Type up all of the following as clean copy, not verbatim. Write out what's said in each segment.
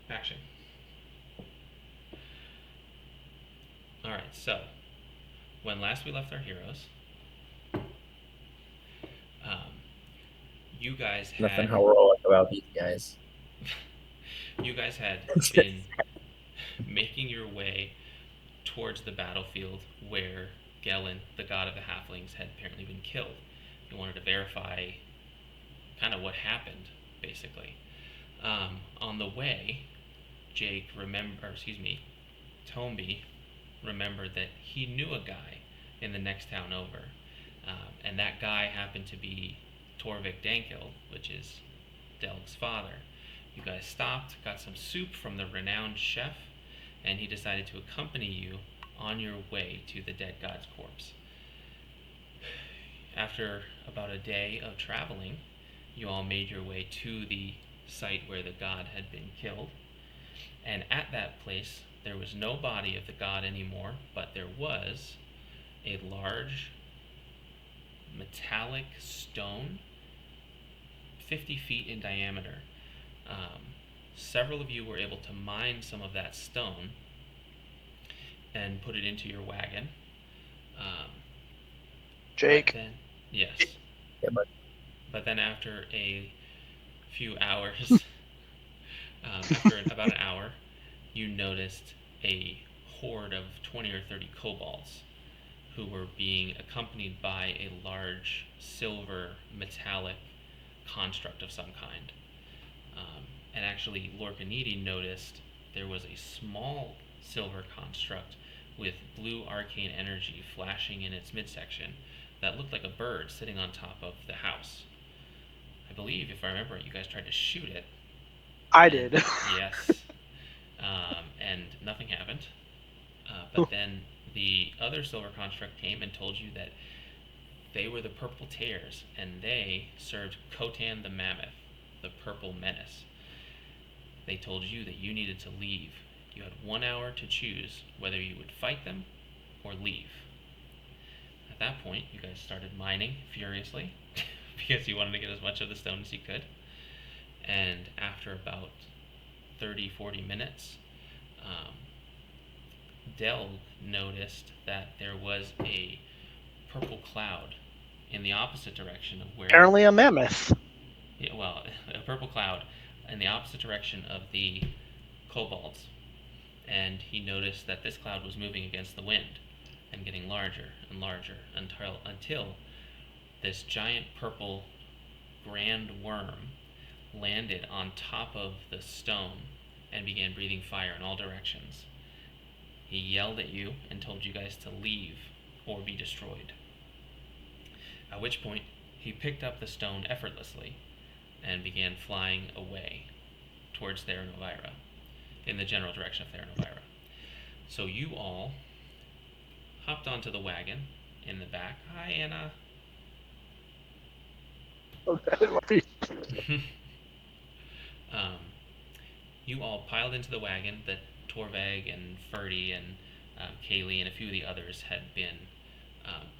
Action. Alright, so, when last we left our heroes, um, you guys Nothing had heroic about these guys. you guys had been making your way towards the battlefield where Gelen, the god of the halflings, had apparently been killed. You wanted to verify kind of what happened, basically. On the way, Tomby remembered that he knew a guy in the next town over, and that guy happened to be Torvik Dankil, which is Delg's father. You guys stopped, got some soup from the renowned chef, and he decided to accompany you on your way to the dead god's corpse. After about a day of traveling, you all made your way to the site where the god had been killed. And at that place, there was no body of the god anymore, but there was a large metallic stone, 50 feet in diameter. Um, Several of you were able to mine some of that stone and put it into your wagon. Um, but Jake. then, yes, Yeah, but but then after a few hours, after about an hour, you noticed a horde of 20 or 30 kobolds who were being accompanied by a large silver metallic construct of some kind. And actually, Lorcanidi noticed there was a small silver construct with blue arcane energy flashing in its midsection that looked like a bird sitting on top of the house. I believe, if I remember right, you guys tried to shoot it. I And did. yes, and nothing happened. But then the other silver construct came and told you that they were the Purple Tears, and they served Khotan the Mammoth, the Purple Menace. They told you that you needed to leave. You had 1 hour to choose whether you would fight them or leave. At that point, you guys started mining furiously because you wanted to get as much of the stone as you could. And after about 30, 40 minutes, um, Dell noticed that there was a purple cloud in the opposite direction of where. Apparently a mammoth. Yeah, well, a purple cloud in the opposite direction of the kobolds. And he noticed that this cloud was moving against the wind and getting larger and larger until this giant purple grand worm landed on top of the stone and began breathing fire in all directions. He yelled at you and told you guys to leave or be destroyed. At which point, he picked up the stone effortlessly and began flying away towards Theranovira, in the general direction of Theranovira. So you all hopped onto the wagon in the back. Hi, Anna. um, you all piled into the wagon that Torveg and Ferdy and Kaylee and a few of the others had been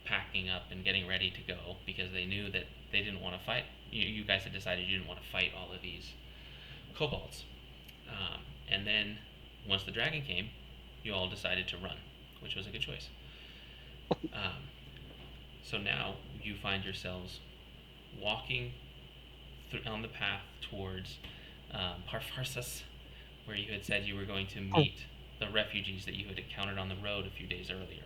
packing up and getting ready to go because they knew that they didn't want to fight. You guys had decided you didn't want to fight all of these kobolds. And then, once the dragon came, you all decided to run, which was a good choice. So now you find yourselves walking on the path towards Parpharsas, where you had said you were going to meet the refugees that you had encountered on the road a few days earlier.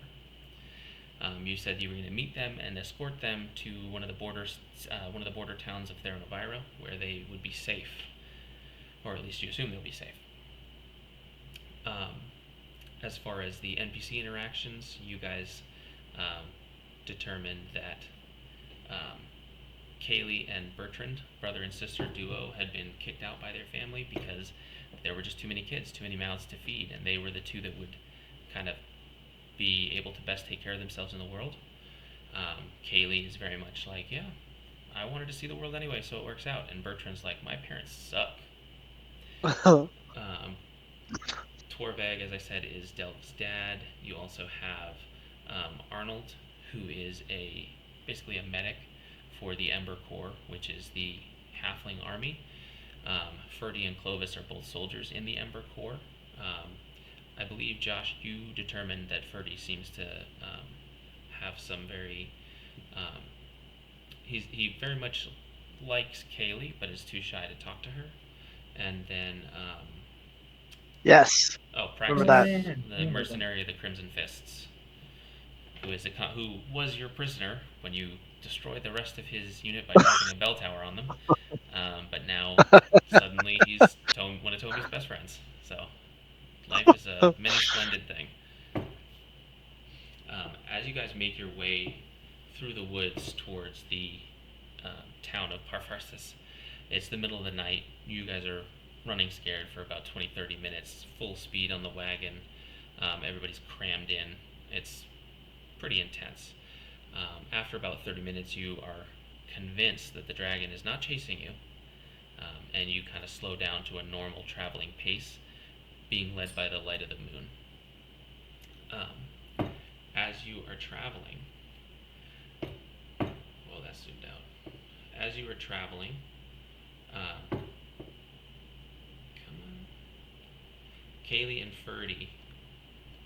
You said you were going to meet them and escort them to one of the border towns of Theranovira, where they would be safe, or at least you assume they'll be safe. As far as the NPC interactions, you guys determined that Kaylee and Bertrand, brother and sister duo, had been kicked out by their family because there were just too many kids, too many mouths to feed, and they were the two that would kind of be able to best take care of themselves in the world. Kaylee is very much like, yeah, I wanted to see the world anyway, so it works out. And Bertrand's like, my parents suck. Um, Torveg, as I said, is Delv's dad. You also have Arnold, who is basically a medic for the Ember Corps, which is the Halfling army. Ferdy and Clovis are both soldiers in the Ember Corps. I believe, Josh, you determined that Ferdy seems to have some very. Um, he very much likes Kaylee, but is too shy to talk to her. And then, Yes. Remember that. Praxis, the mercenary of the Crimson Fists, who was your prisoner when you destroyed the rest of his unit by dropping a bell tower on them. But now suddenly he's one of Toby's best friends. So life is a many splendid thing. As you guys make your way through the woods towards the town of Parfarsis, it's the middle of the night. You guys are running scared for about 20-30 minutes, full speed on the wagon. Everybody's crammed in. It's pretty intense. After about 30 minutes, you are convinced that the dragon is not chasing you, and you kind of slow down to a normal traveling pace, being led by the light of the moon. As you are traveling, well, that zoomed out. As you are traveling, come on, Kaylee and Ferdy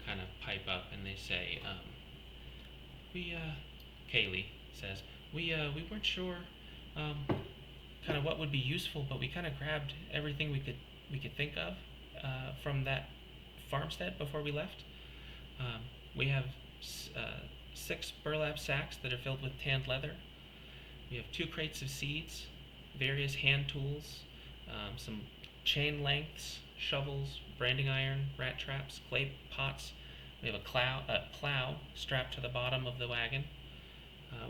kind of pipe up and they say, Kaylee says, we weren't sure, kind of what would be useful, but we kind of grabbed everything we could think of, from that farmstead before we left. We have 6 burlap sacks that are filled with tanned leather. We have 2 crates of seeds, various hand tools, some chain lengths, shovels, branding iron, rat traps, clay pots. We have a plow strapped to the bottom of the wagon.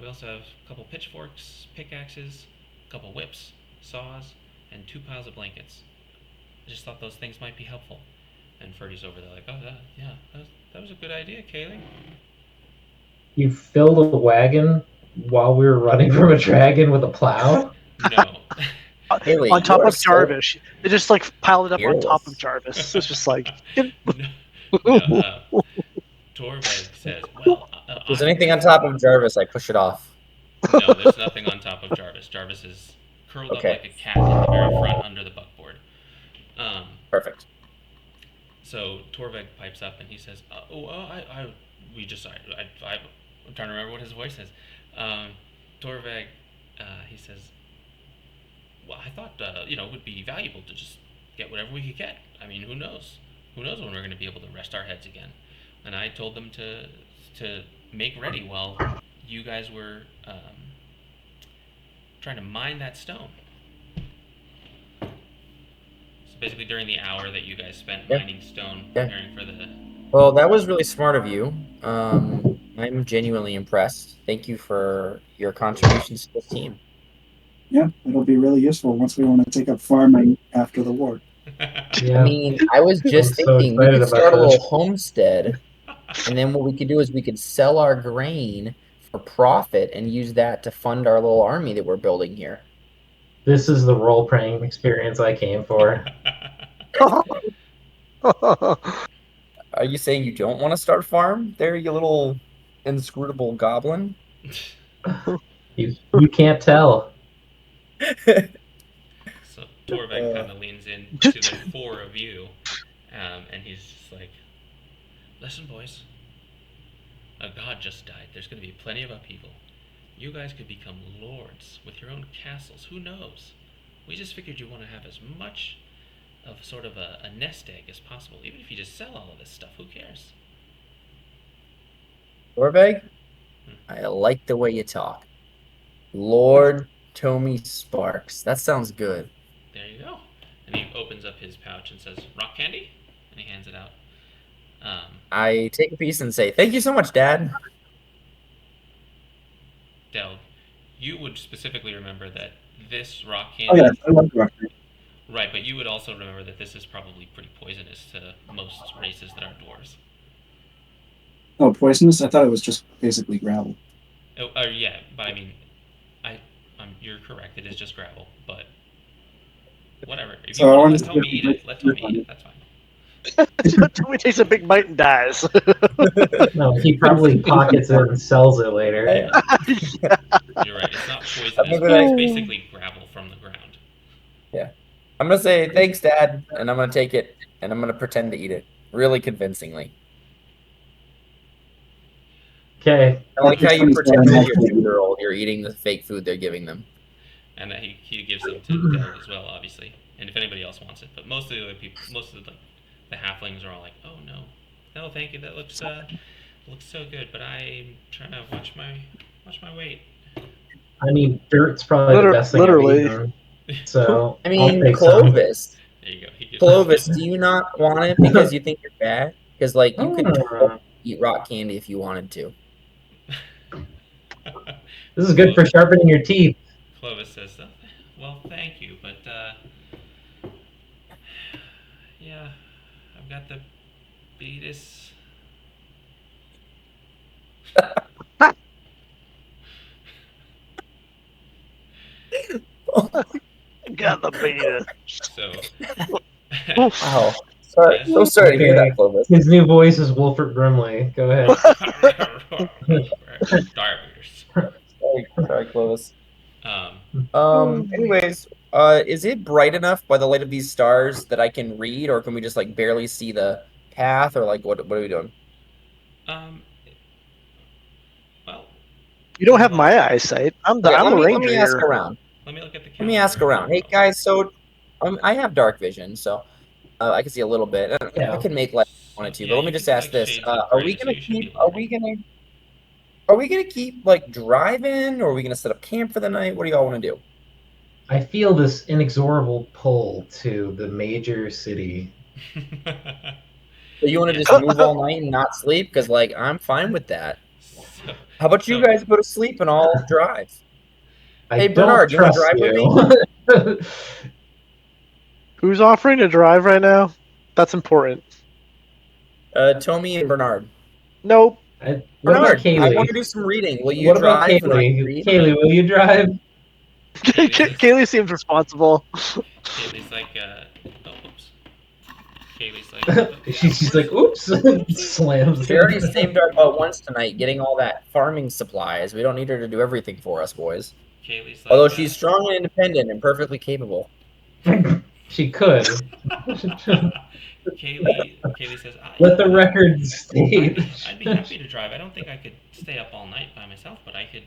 We also have a couple pitchforks, pickaxes, a couple whips, saws, and 2 piles of blankets. I just thought those things might be helpful. And Ferdy's over there like, oh, yeah, that was a good idea, Kaylee. You filled a wagon while we were running from a dragon with a plow? No. Haley, On top you are of Jarvis. They just like piled it up on top of fearless. Jarvis. It's just like. No, Torvald says, well, If there's anything on top of Jarvis, I push it off. No, there's nothing on top of Jarvis. Jarvis is curled up Okay. like a cat in the very front under the buckboard. Perfect. So Torvald pipes up and he says, I'm trying to remember what his voice is. Torvald, he says, well, I thought, it would be valuable to just get whatever we could get. I mean, who knows? Who knows when we're going to be able to rest our heads again? And I told them to make ready while you guys were trying to mine that stone. So basically, during the hour that you guys spent mining stone, preparing for the. Well, that was really smart of you. I'm genuinely impressed. Thank you for your contributions to this team. Yeah, it'll be really useful once we want to take up farming after the war. Yeah. I mean, I was just I'm so thinking we excited could about start a this. little homestead, and then what we could do is we could sell our grain for profit and use that to fund our little army that we're building here. This is the role-playing experience I came for. Are you saying you don't want to start a farm there, you little inscrutable goblin? You can't tell. So Torvald kind of leans in to the 4 of you, and he's just like, listen, boys, a god just died. There's going to be plenty of upheaval. You guys could become lords with your own castles. Who knows? We just figured you want to have as much of sort of a nest egg as possible. Even if you just sell all of this stuff, who cares? Torvald, I like the way you talk. Lord Tommy Sparks. That sounds good. There you go. And he opens up his pouch and says, rock candy? And he hands it out. I take a piece and say, thank you so much, Dad. Del, you would specifically remember that this rock Oh candy... yeah, I love rock candy. Right, but you would also remember that this is probably pretty poisonous to most races that aren't dwarves. Oh, poisonous? I thought it was just basically gravel. Oh, yeah, but I mean, you're correct. It is just gravel, but whatever. If So you I want wanted to to let Tommy eat it, let Tommy eat it. That's fine. Tommy takes a big bite and dies. No, he probably pockets it and sells it later. You're right. It's not poisonous, but it's basically gravel from the ground. Yeah. I'm gonna say thanks, Dad, and I'm gonna take it and I'm gonna pretend to eat it really convincingly. Okay. I like how you Funny pretend story, to your actually. 2-year-old you're eating the fake food they're giving them. And he gives them to Dell as well, obviously, and if anybody else wants it. But most of the other people, most of the halflings are all like, "Oh no, no, thank you. That looks so good." But I'm trying to watch my weight. I mean, dirt's probably the best thing I've Literally. eaten. So I I'll mean, take some. Clovis. There you go. He gives Clovis, do you not want it because you think you're fat? Because like you could totally Hmm. eat rock candy if you wanted to. This is good for sharpening your teeth. Clovis says, oh, "Well, thank you, but yeah, I've got the beatus." Got the beta. So, Wow. Sorry, yes. so sorry to hear Okay. that, Clovis. His new voice is Wilford Brimley. Go ahead. Diabetes. Sorry, Clovis. Um, Anyways, is it bright enough by the light of these stars that I can read, or can we just like barely see the path, or like what are we doing? um, well, You don't have hold on. my eyesight. I'm Okay, the let ranger me ask here. around. Let me look at the Let me calendar. ask around. Hey guys, so I have dark vision, so I can see a little bit. I Yeah. can make like I So, wanted to, yeah, but let me you can just see ask like this: shades of Are we gray, so gonna you should be keep? able to read. Are we gonna keep like driving, or are we gonna set up camp for the night? What do y'all want to do? I feel this inexorable pull to the major city. So you want to Yeah. just move all night and not sleep? Because like I'm fine with that. So, How about you so guys go to sleep and I'll drive? I Hey don't Bernard, you want to trust drive with me? you. Who's offering to drive right now? That's important. Tommy and Bernard. Nope. What about Bernard, I want Kaylee? to do some reading. Will you What about drive and I can Kaylee? read? Kaylee, will you drive? Kaylee says, Kaylee seems responsible. Kaylee's like, oh, oops. Kaylee's like, oh, yeah, of She's course. like, oops, slams She already it. saved our butt once tonight getting all that farming supplies. We don't need her to do everything for us, boys. Kaylee's like, Although she's strong and independent and perfectly capable. She could. Kaylee says, Let the record state. I'd be happy to drive. I don't think I could stay up all night by myself, but I could,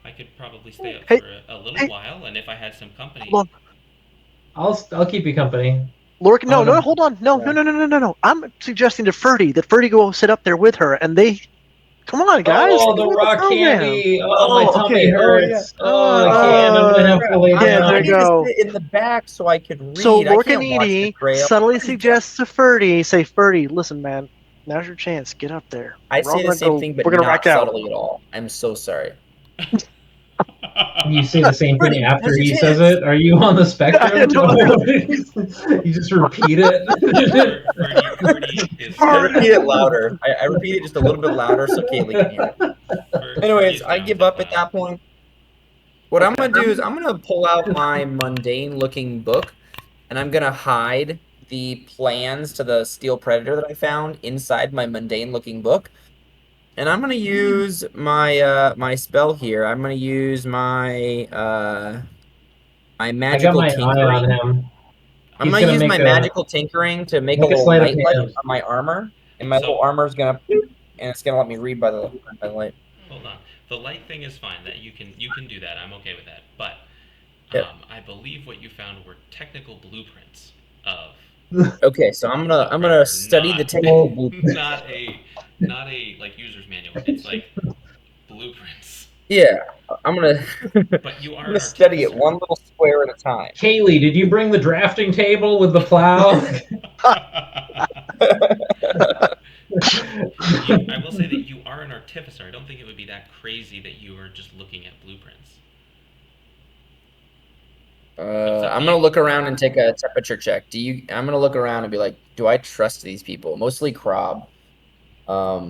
I could probably stay up Hey, for a little hey, while, and if I had some company, hold on. I'll keep you company. Lork, no, I'm hold on. No, Yeah. no. I'm suggesting to Ferdy that Ferdy go sit up there with her, and they. Come on, guys. Oh, Think the about the rock program. candy. Oh, my tummy Okay. Oh yeah. hurts. Oh, I can't. I'm gonna have Uh, to lay yeah, there I you need down. to go. sit in the back so I could So read. I Lork and can't watch the Edie trail. subtly What is suggests to Ferdy, say, Ferdy, listen, man, now's your chance. Get up there. I We're all say the gonna same go. thing, but We're gonna not rack out. subtly at all. I'm so sorry. You say the same thing Freddie, after now's your he says chance. it? Are you on the I spectrum? know. You just repeat it? Ferdy is I Ferdy. repeat it louder. I repeat it just a little bit louder so Kaylee can hear it. Anyways, Ferdy's I down give to up at that point. What I'm Okay. gonna do is I'm gonna pull out my mundane looking book and I'm gonna hide the plans to the steel predator that I found inside my mundane looking book. And I'm gonna use my my spell here. I'm gonna use my I got magical my eye on tinkering. him. I'm He's gonna gonna use my make a magical tinkering to make a make a little sleight of nightlight hand. on my armor, and my So little armor is gonna boop, and it's gonna let me read by the light. hold on. The light thing is fine. That you can do that. I'm okay with that. But Yep. I believe what you found were technical blueprints of Okay, so I'm the gonna predator, study the not technical blueprint. not a like user's manual. It's like blueprints. Yeah, I'm gonna But you I'm are gonna an study it artificer. one little square at a time. Kaylee, did you bring the drafting table with the plow? I will say that you are an artificer. I don't think it would be that crazy that you are just looking at blueprints. But it's up I'm to gonna you. look around and take a temperature check. I'm gonna look around and be like, do I trust these people? Mostly Krob.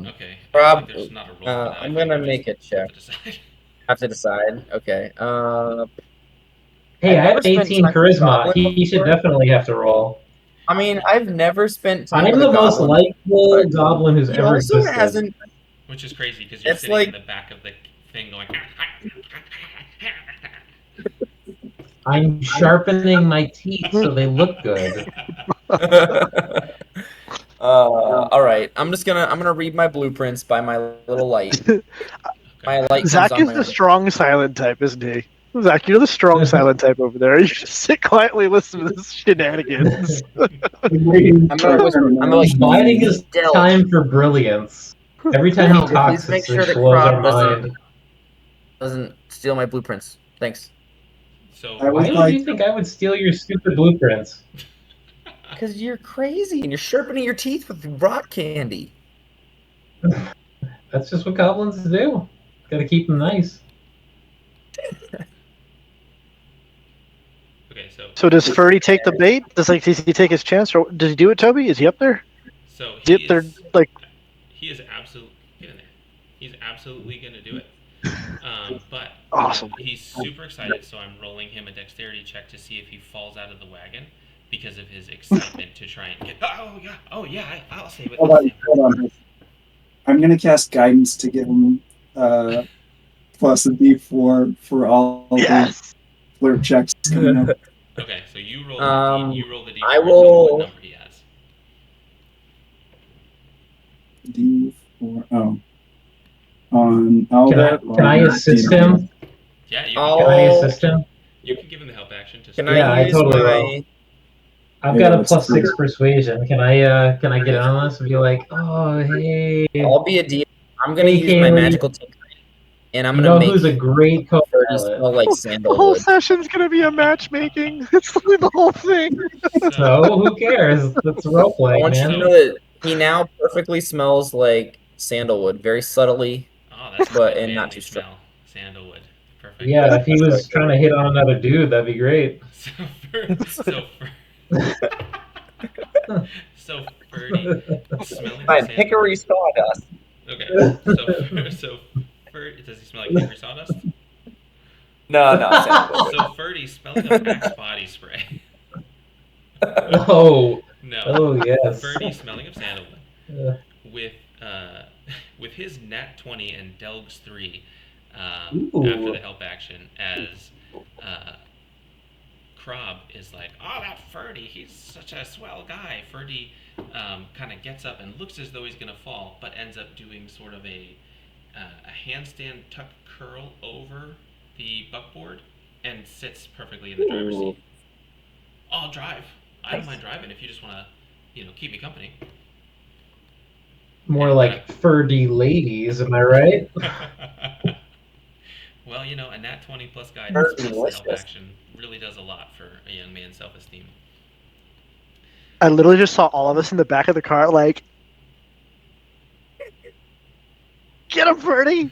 Okay, I feel like Krob, there's not a rule for that. I I'm feel like gonna you just make a have check. to decide. Have to decide. Okay. Hey, I've I have never an spent 18 time with charisma. Goblin He should before. definitely have to roll. I mean, I've never spent time I'm with a the most Goblin, likable but goblin who's he ever also existed. hasn't. Which is crazy because you're It's sitting in like the back of the thing going. I'm sharpening my teeth so they look good. All right. I'm gonna read my blueprints by my little light. My light comes Zach on is my the own. strong silent type, isn't he? Zach, you're the strong silent type over there. You just sit quietly, listen to this shenanigans. Waiting I'm for gonna whisper. everyone I'm gonna else. like Biding is stealth. time for brilliance. Every time he No, talks, please make it sure that blows our Krob mind. doesn't steal my blueprints. Thanks. So I Why would would like. you think I would steal your stupid blueprints? Because you're crazy and you're sharpening your teeth with rock candy. That's just what goblins do. Gotta keep them nice. okay, So does Ferdy take the bait? Does he take his chance, or does he do it, Toby? Is he up there? so Is he up there? Like, he is absolutely get in there. He's absolutely gonna do it. But awesome. he's super excited, so I'm rolling him a dexterity check to see if he falls out of the wagon because of his excitement to try and get. Oh yeah, I'll save it. Hold I'll on, save it. hold on. I'm gonna cast guidance to give him plus a D4 for all the Yes. flirt checks coming up. Okay, so you roll you roll the d4 I and tell me what will. number he has. D4. Oh, on Albert. Can I assist him? Yeah, you I'll- can, Can I assist him? you can give him the help action to Can start. Yeah, I I use totally my? will. I've Yeah, got a let's plus do 6 it. persuasion. Can I get on this and be like, oh hey, I'll be a D. I'm gonna Hey, use my Kaylee. magical tinkering, and I'm you gonna know make who's a great Ferdy co-pilot? smell like The whole sandalwood. session's gonna be a matchmaking. It's literally the whole thing. So who cares? That's role I playing, want you to man. know that he now perfectly smells like sandalwood, very subtly, Oh, that's a but good and not manly too strong. smell. Sandalwood. Perfect. Yeah, if he That's was trying to hit on another dude, that'd be great. So Ferdy smelling Fine, the hickory sandalwood. sawdust. Okay, so Ferdy, does he smell like hickory sawdust? No, sandalwood. So Ferdy smelling of Axe body spray. Oh, No. oh yes. Ferdy smelling of sandalwood. Uh, With with his nat 20 and Delg's 3 Ooh. after the help action, as Krob is like, oh, that Ferdy, he's such a swell guy. Ferdy kind of gets up and looks as though he's going to fall, but ends up doing sort of a handstand tuck curl over the buckboard and sits perfectly in the driver's Ooh. seat. I'll drive. I don't mind driving if you just want to, keep me company. More like Ferdy ladies, am I right? Well, a nat 20 plus guidance Ferdy plus the help delicious. action really does a lot for a young man's self-esteem. I literally just saw all of us in the back of the car, like, get him, Ferdy!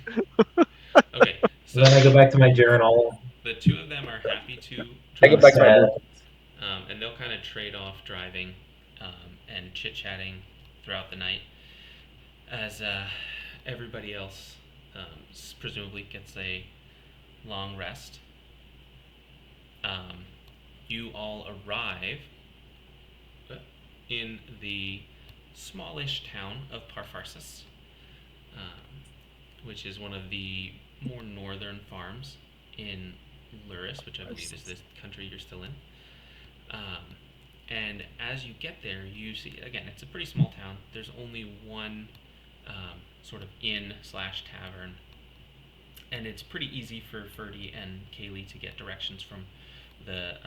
Okay, so Then I go back to my journal. the two of them are happy to I get back to my Sad. blueprint. and they'll kind of trade off driving and chit-chatting throughout the night as everybody else presumably gets a long rest. You all arrive in the smallish town of Parpharsis, which is one of the more northern farms in Luris, which I believe is the country you're still in. And as you get there, you see, again, it's a pretty small town. There's only one sort of inn/tavern, and it's pretty easy for Ferdy and Kaylee to get directions from the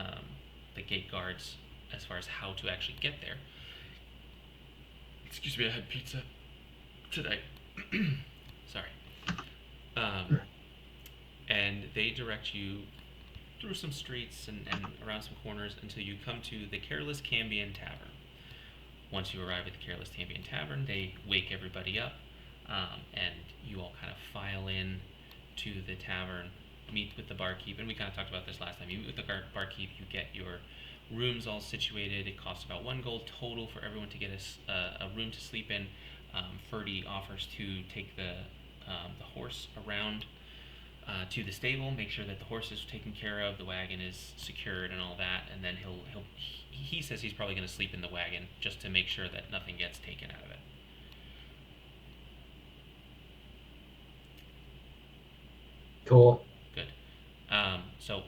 gate guards as far as how to actually get there. Excuse me, I had pizza today. Sorry. And they direct you through some streets and around some corners until you come to the Careless Cambion Tavern. Once you arrive at the Careless Cambion Tavern, they wake everybody up, and you all kind of file in to the tavern, meet with the barkeep, and we kind of talked about this last time. You meet with the barkeep, you get your rooms all situated. It costs about 1 gold total for everyone to get a room to sleep in. Ferdy offers to take the horse around to the stable, make sure that the horse is taken care of, the wagon is secured, and all that. And then he says he's probably going to sleep in the wagon just to make sure that nothing gets taken out of it. Cool. Good. So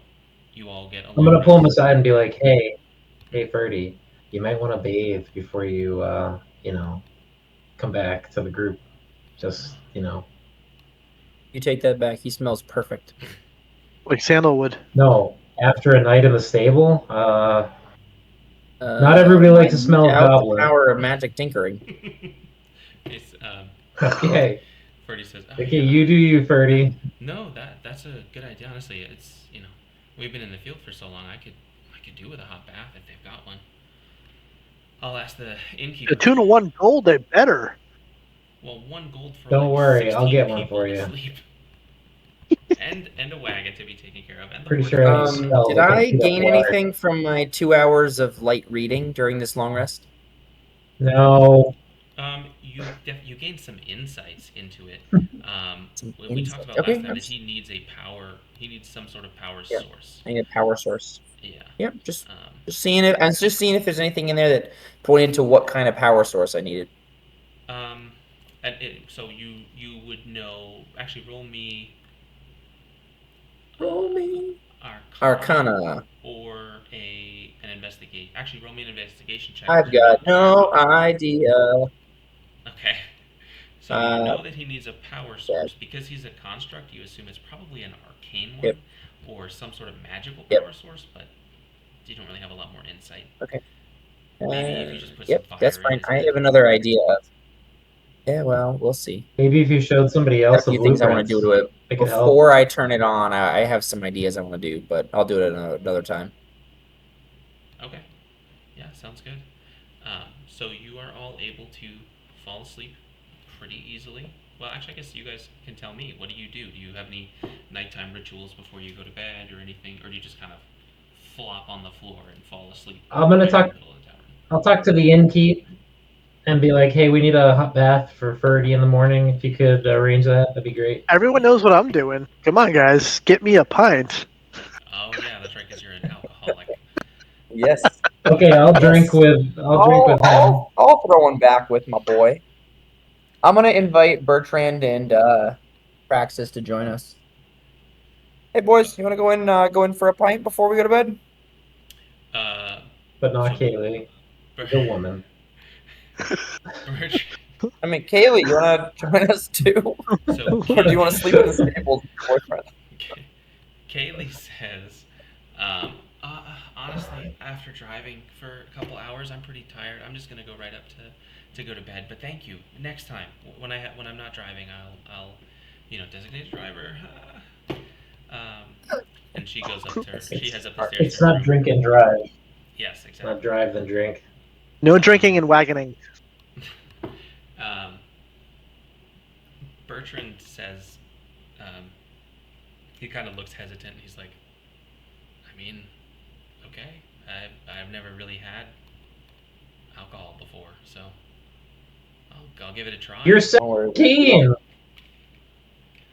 you all get a I'm long gonna pull him rest. aside and be like, "Hey, Ferdy, you might want to bathe before you, come back to the group. Just, You take that back. He smells perfect. Like sandalwood. no. After a night in the stable, not everybody likes Might the smell of doubt the goblin. power of magic tinkering. It's, Okay, Ferdy says, "Oh okay, yeah, you do you, Ferdy. no, that's a good idea. Honestly, it's we've been in the field for so long. I could do with a hot bath if they've got one. I'll ask the A innkeeper. 2 to 1 gold, they better. Well, 1 gold for Don't like worry, I'll 16 get one people for to you. sleep, and a wagon to be taken care of, and the Pretty horse. sure I have a spell Did that can I heat up gain water. anything from my 2 hours of light reading during this long rest? No. You gained some insights into it. Some We talked insight. about Okay, last time that he needs some sort of power Yeah. source. I need a power source. Yeah. Yep, just Um, seeing it. I was just seeing if there's anything in there that pointed to what kind of power source I needed. um, so you would know. Actually, roll me. Roll me Arcana, Arcana. or an investigate. Actually, roll me an investigation check. I've You know got no Arcana. idea. Okay. So you Uh, know that he needs a power yeah, source because he's a construct. You assume it's probably an arcane Yep. one or some sort of magical Yep. power source, but you don't really have a lot more insight. Okay. Maybe if you just put Yep, some that's fire in fine. his I head. have another idea of. Yeah, well, we'll see. Maybe if you showed somebody Got else a the few things I want to blueprints, do to it. it could help. Before I turn it on, I have some ideas I want to do, but I'll do it another time. Okay. Yeah, sounds good. So you are all able to fall asleep pretty easily. Well, actually, I guess you guys can tell me. What do? Do you have any nighttime rituals before you go to bed or anything, or do you just kind of flop on the floor and fall asleep? I'm gonna right in the talk. middle of the tavern? I'll talk to the innkeep and be like, "Hey, we need a hot bath for Ferdy in the morning. If you could arrange that, that'd be great." Everyone knows what I'm doing. Come on, guys. Get me a pint. Oh yeah, that's right, because you're an alcoholic. Yes. Okay, I'll drink Yes. with. I'll drink with him. I'll throw one back with my boy. I'm gonna invite Bertrand and Praxis to join us. Hey boys, you wanna go in for a pint before we go to bed? Uh, But not so Kaylee, Ber- the woman. Bertrand, I mean, Kaylee, you wanna join us too? so Or do you wanna sleep in the stables with your boyfriend? Kaylee says, honestly, after driving for a couple hours, I'm pretty tired. I'm just gonna go right up to go to bed. But thank you. Next time, when I'm not driving, I'll designate a driver. And she goes up to her. She heads up the stairs It's to her not room. drink and drive. Yes, It's not exactly. drive then drink. No drinking and wagoning. Um, Bertrand says, he kind of looks hesitant. He's like, I mean, okay, I've never really had alcohol before, so I'll give it a try. You're Don't worry. 17.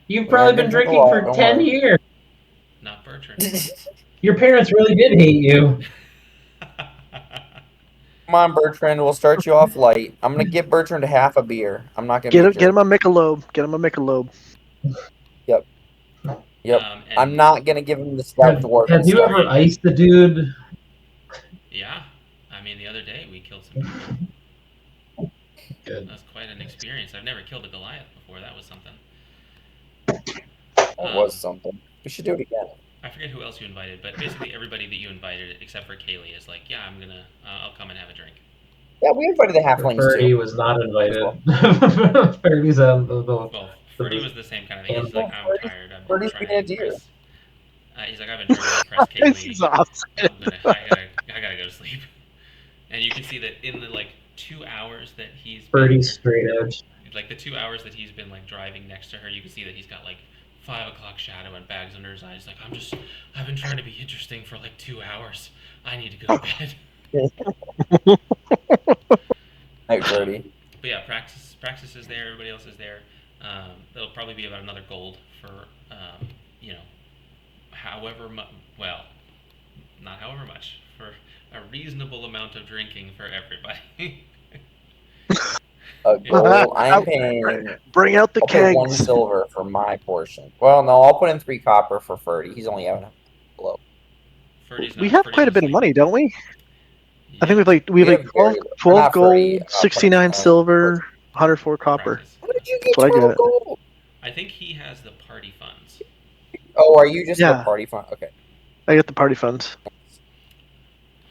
You've We probably are been gonna drink a drinking lot, for don't 10 worry. years. Not Bertrand. Your parents really did hate you. Come on, Bertrand, we'll start you off light. I'm gonna give Bertrand half a beer. I'm not gonna Get be a him, get jerk. him a Michelob. Get him a Michelob. Yep. And I'm not gonna give him the stout dwarf Have you stuff. ever iced a dude? Yeah, I mean the other day we killed some people. Good. That was quite an experience. I've never killed a Goliath before. That was something. That was something. We should do it again. I forget who else you invited, but basically everybody that you invited, except for Kaylee, is like, yeah, I'll come and have a drink. Yeah, we invited the halflings Ferdy too. was not invited. Ferdy's on the Well, Ferdy was the same kind of thing. He's like, I'm tired. I'm Ferdy's trying being a to deer. impress. He's like, I've been trying to impress Kaylee. This is awesome. I gotta go to sleep. And you can see that in the 2 hours that he's Ferdy's straight edge. the 2 hours that he's been driving next to her, you can see that he's got 5 o'clock shadow and bags under his eyes. I've been trying to be interesting for 2 hours. I need to go to bed. Night, Ferdy. But yeah, Praxis is there. Everybody else is there. It'll probably be about another gold for however much. Well, not however much, for a reasonable amount of drinking for everybody. A gold. I'm paying. Bring out the I'll pay 1 kegs. silver for my portion. Well, no, I'll put in 3 copper for Ferdy. He's only having a low. Ferdy's not. We have Ferdy's quite a bit of asleep. money, don't we? I think Yeah, we have We like have 12, very- 12 not very, gold, 69 practice. silver, 104 copper. practice. How did you That's get what I 12 get. gold? I think he has the party funds. Oh, are you just Yeah. a party fund? Okay. I get the party funds.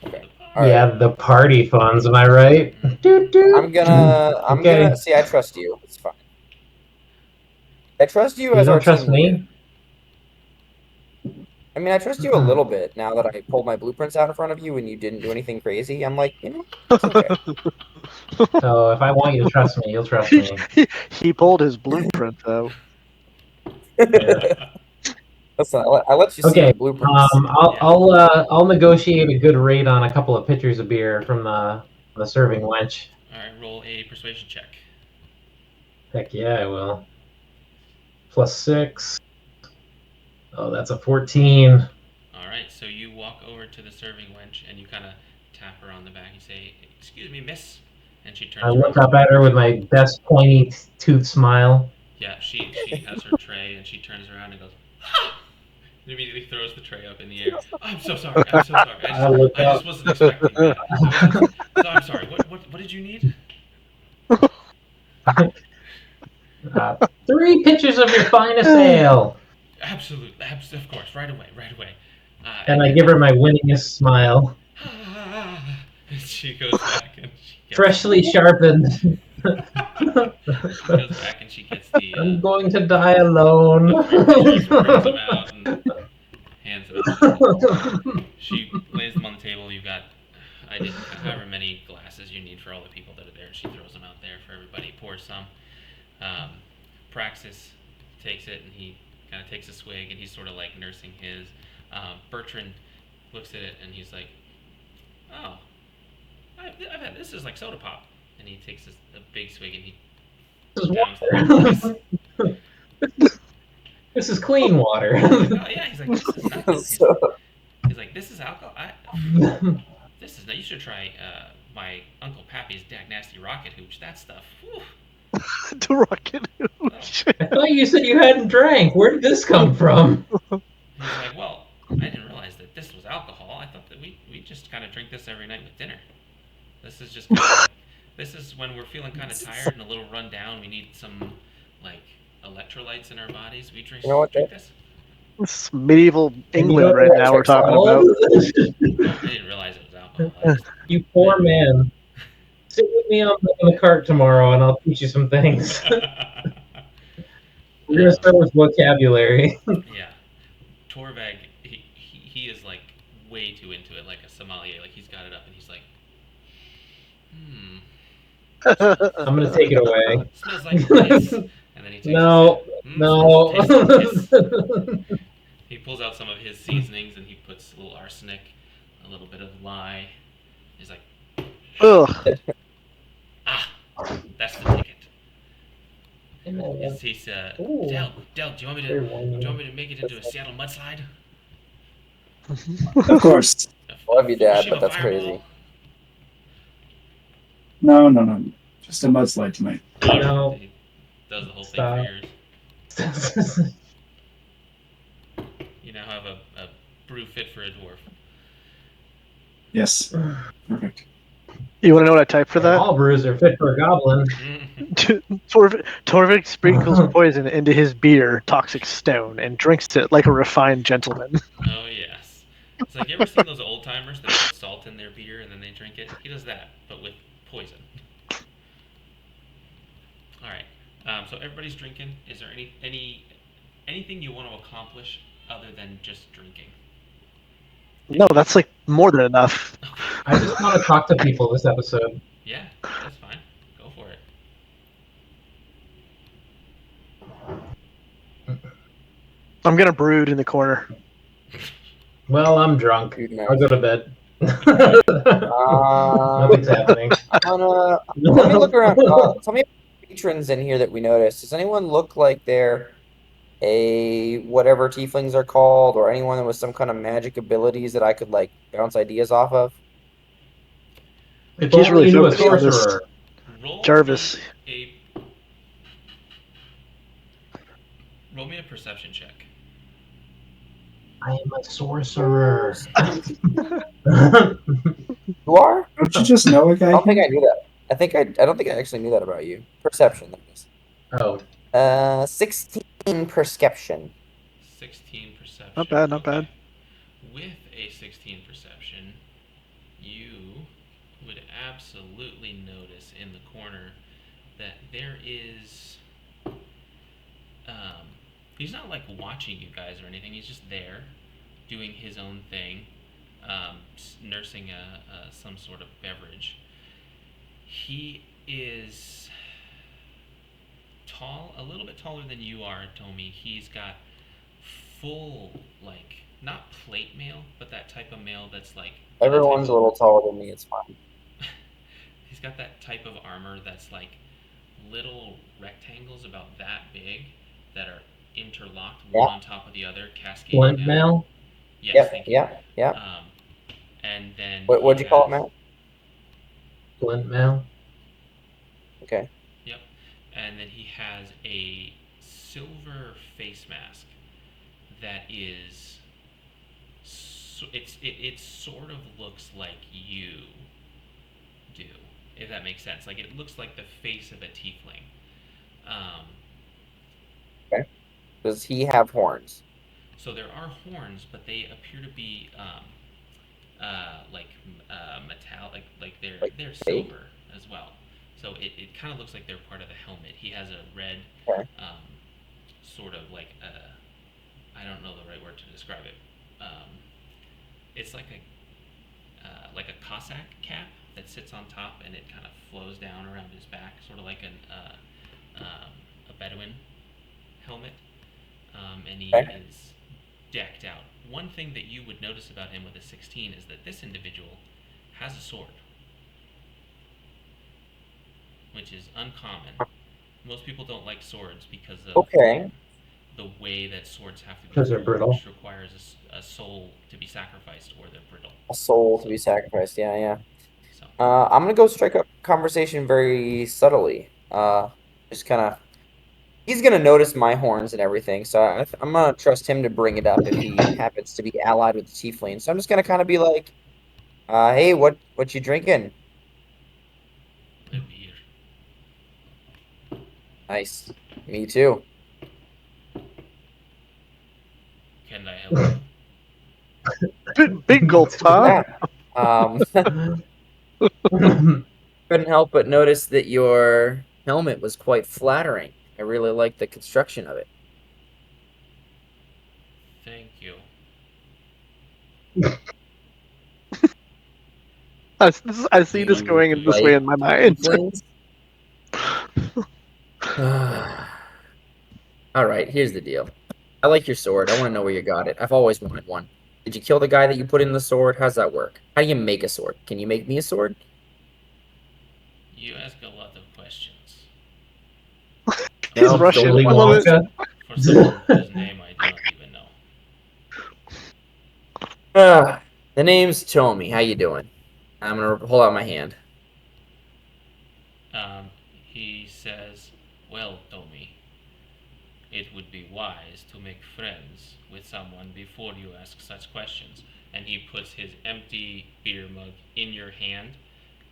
Okay. The All Yeah, right. the party funds. Am I right? Mm. Doot, doot. I'm Okay. gonna see. I trust you. It's fine. I trust you You as our don't trust team leader. me? I mean, I trust you a little bit now that I pulled my blueprints out in front of you and you didn't do anything crazy. I'm like, it's okay. So if I want you to trust me, you'll trust me. He pulled his blueprint though. Yeah. Listen, I let you see Okay. the blueprints. I'll negotiate a good rate on a couple of pitchers of beer from the serving wench. All right, roll a persuasion check. Heck yeah, I will. +6. Oh, that's a 14. All right, so you walk over to the serving wench and you kind of tap her on the back. You say, "Excuse me, miss," and she turns I around. look up at her with my best pointy tooth smile. Yeah, she has her tray and she turns around and goes, "Ha!" And immediately throws the tray up in the air. I'm so sorry. I'm so sorry. I look I just up. wasn't expecting that. So I'm sorry. What did you need? 3 pitchers of your finest ale. Absolutely, of course, right away. And I give her my winningest smile. And she goes back and she gets Freshly sharpened. She goes back and she gets the I'm going to die alone. she brings them out and hands them out. She lays them on the table. You've got however many glasses you need for all the people that are there. She throws them out there for everybody. Pours some. Praxis takes it and he kind of takes a swig and he's sort of like nursing his. Bertrand looks at it and he's like, "Oh, I've had this is like soda pop," and he takes a big swig and he downs the rest. This is clean water. Oh yeah, he's like, "This is nothing." He's like, "This is alcohol. This is you should try my Uncle Pappy's Dag Nasty Rocket Hooch. That stuff. Whew. The rocket hooch. I thought you said you hadn't drank. Where did this come from? He's like, "Well, I didn't realize that this was alcohol. I thought that we just kind of drink this every night with dinner. This is just this is when we're feeling kind of tired and a little run down. We need some like electrolytes in our bodies. We drink, You know what, drink this." This is medieval And England right now we're talking about. I didn't realize it was alcohol. You poor man. Sit with me on the cart tomorrow and I'll teach you some things. We're going to start with vocabulary. Yeah. Torvag, he is like way too into it, like a sommelier. Like he's got it up and he's like, I'm going to take it away. Smells like piss. And then he takes No, a sip. no. Smells like piss. He pulls out some of his seasonings and he puts a little arsenic, a little bit of lye. He's like, Ugh. that's the ticket. Yeah. He's Ooh. Del, do you want me to make it into a Seattle mudslide? Of course. Love you, Dad, Fukushima but that's fireball? crazy. No. Just a mudslide tonight. No. He does the whole Stop. thing for yours. You now have a brew fit for a dwarf. Yes. Perfect. You want to know what I typed for that? All brews are fit for a goblin. Torvik sprinkles poison into his beer, Toxic Stone, and drinks it like a refined gentleman. Oh yes. It's like, you ever seen those old timers that put salt in their beer and then they drink it? He does that, but with poison. All right. So everybody's drinking. Is there anything you want to accomplish other than just drinking? No, that's like more than enough. I just want to talk to people this episode. Yeah, that's fine. Go for it. I'm gonna brood in the corner. Well, I'm drunk. Dude, man. I'll go to bed. Uh, Nothing's happening. let me look around. Tell me patrons in here that we noticed. Does anyone look like they're a whatever tieflings are called, or anyone with some kind of magic abilities that I could like bounce ideas off of? If He's only really you knew a focused on this. sorcerer. Roll Jarvis. Roll me a perception check. I am a sorcerer. You are? Don't you just know a I guy don't think here? I knew that. I don't think I actually knew that about you. Perception, that is. Oh, 16 perception. 16 perception. Not bad, not Okay. bad. With a 16 perception, you would absolutely notice in the corner that there is. Um, he's not like watching you guys or anything. He's just there, doing his own thing, nursing some sort of beverage. He is tall, a little bit taller than you are, Tomi. He's got full, like, not plate mail, but that type of mail that's like. Everyone's a little taller than me. It's fine. He's got that type of armor that's like little rectangles about that big that are interlocked one Yeah. on top of the other, cascading Blend down. mail? Yes, Yep. thank you. Yeah. And then What'd you call it, Matt? Blend mail? Okay. Yep. And then he has a silver face mask that is. It sort of looks like you do, if that makes sense. Like it looks like the face of a tiefling. Um, Does he have horns? so there are horns, but they appear to be metallic, like Like they're fake? silver as well. So it kind of looks like they're part of the helmet. He has a red, Okay. sort of I don't know the right word to describe it. It's like a Cossack cap that sits on top and it kind of flows down around his back, sort of like a Bedouin helmet. And he Okay. is decked out. One thing that you would notice about him with a 16 is that this individual has a sword, which is uncommon. Most people don't like swords because of Okay. the way that swords have to be Because they're brittle. forged requires a soul to be sacrificed or they're brittle. A soul to be sacrificed. Yeah. So I'm gonna go strike up conversation very subtly. Just kind of. He's gonna notice my horns and everything, so I'm gonna trust him to bring it up if he happens to be allied with the tiefling. So I'm just gonna kind of be like, "Hey, what you drinking?" a beer. Nice. Me too. Can I help you? Big gulps, huh? Yeah. Couldn't help but notice that your helmet was quite flattering. I really like the construction of it. Thank you. I see this You going in this like way in my mind. tieflings? All right, here's the deal. I like your sword. I want to know where you got it. I've always wanted one. Did you kill the guy that you put in the sword? How's that work? How do you make a sword? Can you make me a sword? You ask a lot of questions. He's No, Russian. Willy I love it. Wonka? For someone whose name I do not even know. The name's Tomi. How you doing? I'm gonna hold out my hand. He says, "Well, Tommy, it would be wise to make friends with someone before you ask such questions." And he puts his empty beer mug in your hand,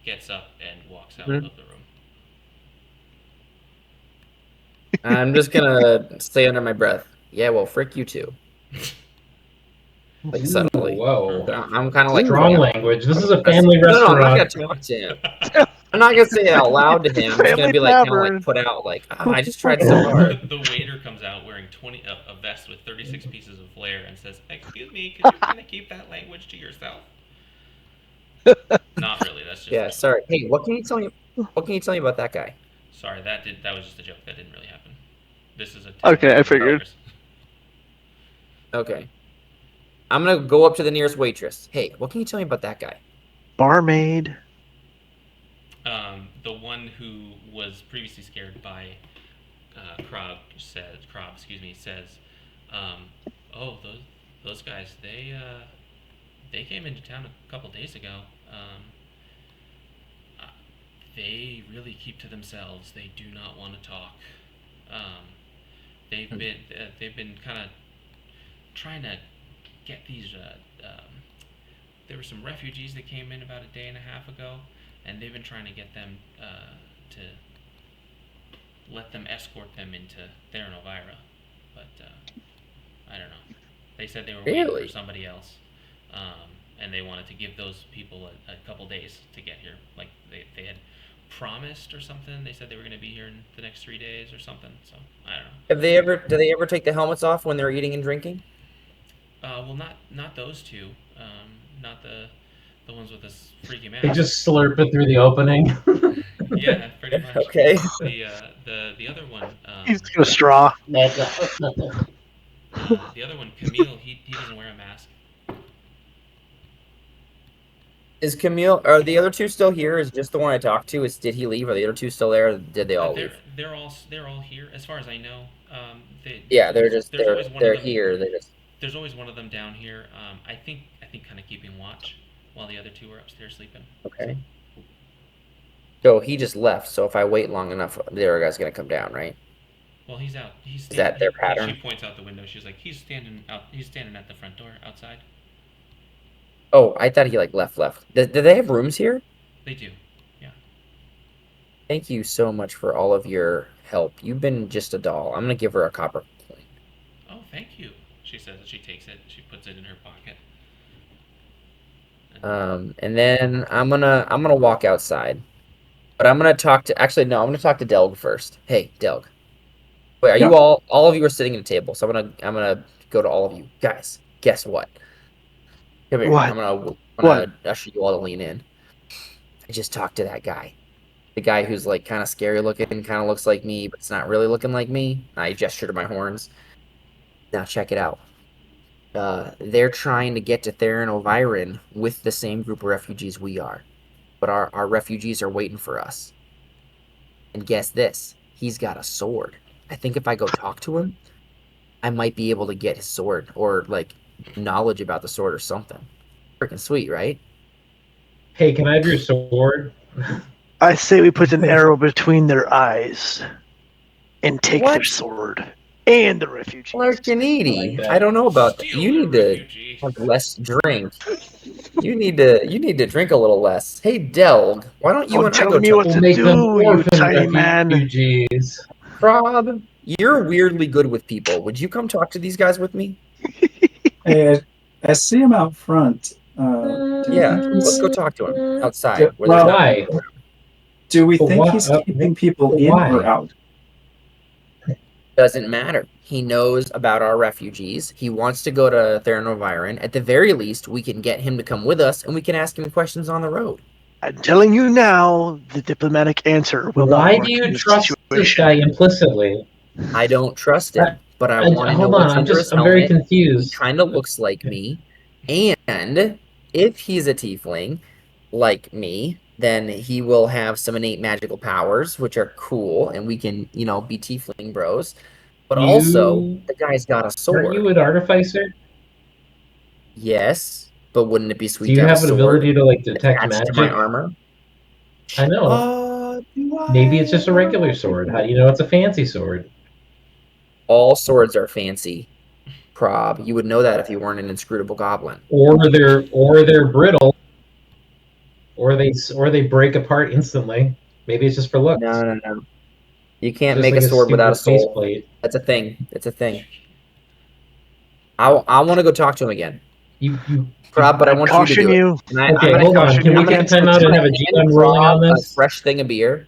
gets up, and walks out Mhm. of the room. I'm just gonna say under my breath. Yeah, well, frick you too. Like subtly. Whoa. I'm kind of like Strong yeah. language. This is a family No, I'm not restaurant. gonna talk to him. I'm not gonna say it out loud to him. I'm just gonna Family be like kind of like tavern. put out like I just tried so hard. The waiter comes out wearing a vest with 36 pieces of flair and says, "Excuse me, could you kind of keep that language to yourself?" Not really. That's just Yeah, sorry. Hey, what can you tell me? What can you tell me about that guy? sorry. That was just a joke. That didn't really happen. This is a Okay, I tavern figured. upstairs. Okay. I'm gonna go up to the nearest waitress. Hey, what can you tell me about that guy? Barmaid. The one who was previously scared by Krob, says, "Oh, those guys, they came into town a couple days ago. Uh, they really keep to themselves. They do not want to talk. Um, they've been kind of trying to get these. There were some refugees that came in about a day and a half ago, and they've been trying to get them to let them escort them into Theron Elvira, but I don't know. They said they were waiting Really? for somebody else, and they wanted to give those people a couple days to get here. Like they had promised or something. They said they were going to be here in the next 3 days or something. So I don't know. Do they ever take the helmets off when they're eating and drinking? Well, not those two. Not the ones with this freaky They mask. just slurp it through the opening. Yeah, pretty much. Okay. The other one. He's got a straw. The other one, Camille. He doesn't wear a mask. Is Camille? Are the other two still here? Is just the one I talked to? Did he leave? Are the other two still there? Or did they all leave? They're all here as far as I know. Yeah, they're just there's always one they're of them, here. They just There's always one of them down here. I think kind of keeping watch while the other two are upstairs sleeping. okay. So he just left. So if I wait long enough, the other guy's gonna come down, right? Well, he's out. Is that their pattern? She points out the window. She's like, he's standing out. He's standing at the front door outside. Oh, I thought he like left. Do they have rooms here? They do. Yeah. Thank you so much for all of your help. You've been just a doll. I'm gonna give her a copper coin. Oh, thank you. She says. She takes it. She puts it in her pocket. And then I'm gonna walk outside, but I'm gonna talk to. Actually, no, I'm gonna talk to Delg first. Hey, Delg. Wait, are Yeah. you all of you are sitting at a table? So I'm gonna go to all of you guys. Guess what? Come here. What? I'm gonna What? usher you all to lean in. I just talked to that guy. The guy who's like kind of scary looking, kind of looks like me, but it's not really looking like me. I gesture to my horns. Now check it out. They're trying to get to Theron Elviran with the same group of refugees we are. But our refugees are waiting for us. And guess this, he's got a sword. I think if I go talk to him, I might be able to get his sword or like knowledge about the sword or something. Freaking sweet, right? Hey, can I have your sword? I say we put an arrow between their eyes and take What? their sword and the refugees. Larkinidi, I like that. I don't know about that. Steal You the need to refugee. have less drink. You need to drink a little less. Hey, Delg, why don't you Don't and I tell go me talk what We'll to make them do, you orphan tiny man. refugees. Rob, you're weirdly good with people. Would you come talk to these guys with me? Hey, I see him out front. Do you Yeah, think let's he's, go talk to him outside where there's well, not Why? people around. do we But think why- he's keeping people in why? or out? Doesn't matter. He knows about our refugees. He wants to go to Theron Elviran. At the very least, we can get him to come with us, and we can ask him questions on the road. I'm telling you now, the diplomatic answer will not Why work do in you this trust this situation. guy implicitly? I don't trust him, but I I- want to know hold on, what's I'm under his very helmet. He confused. kind of looks like me. And if he's a tiefling, like me, then he will have some innate magical powers, which are cool, and we can, be tiefling bros. But also, the guy's got a Aren't you sword. an artificer? Yes, but wouldn't it be Do sweet you to have a have an sword ability to like detect attached to my magic? armor? I know. Do Maybe it's I? just a regular sword. How do you know it's a fancy sword? All swords are fancy, Prob. You would know that if you weren't an inscrutable goblin. Or they're brittle, or they break apart instantly. Maybe it's just for looks. No. You can't Just make like a a sword without a stupid soul. faceplate. That's a thing. It's a thing. I want to go talk to him again, You Prob, but I want you to Caution do it. you. And I'm Okay, gonna hold on. caution Can you we I'm take gonna, a time out I'm and gonna have a hand GM ruling on Prob a this? fresh thing of beer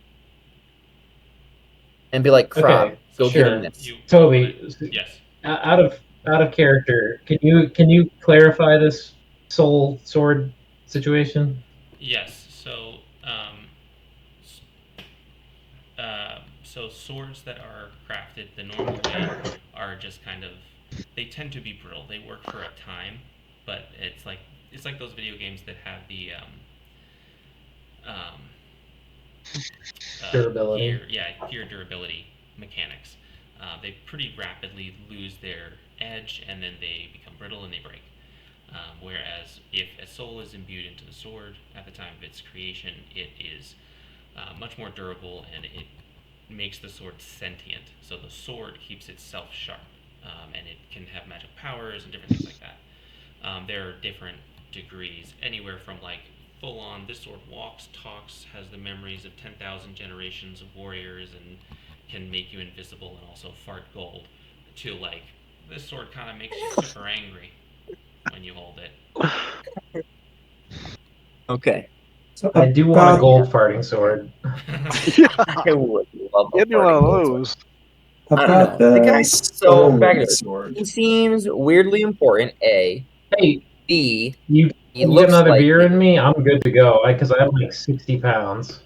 and be like, Prob, Okay, go get him sure. this. Toby, Yes. out of character, can you clarify this soul sword situation? Yes. So swords that are crafted the normal way are just kind of, they tend to be brittle. They work for a time, but it's like those video games that have the um, Durability. gear durability mechanics. They pretty rapidly lose their edge, and then they become brittle and they break. Whereas if a soul is imbued into the sword at the time of its creation, it is much more durable, and it makes the sword sentient. So the sword keeps itself sharp, and it can have magic powers and different things like that. There are different degrees, anywhere from like full on, this sword walks, talks, has the memories of 10,000 generations of warriors, and can make you invisible and also fart gold, to like, this sword kind of makes you super angry when you hold it. Okay. So I do want a about gold farting sword. Yeah, I would love a give me one of farting gold sword. those. I don't about know. The guy. the So back to sword this. sword. He seems weirdly important. A. Hey, B. you He can get looks another like. beer in me? I'm good to go. Because I'm like 60 pounds.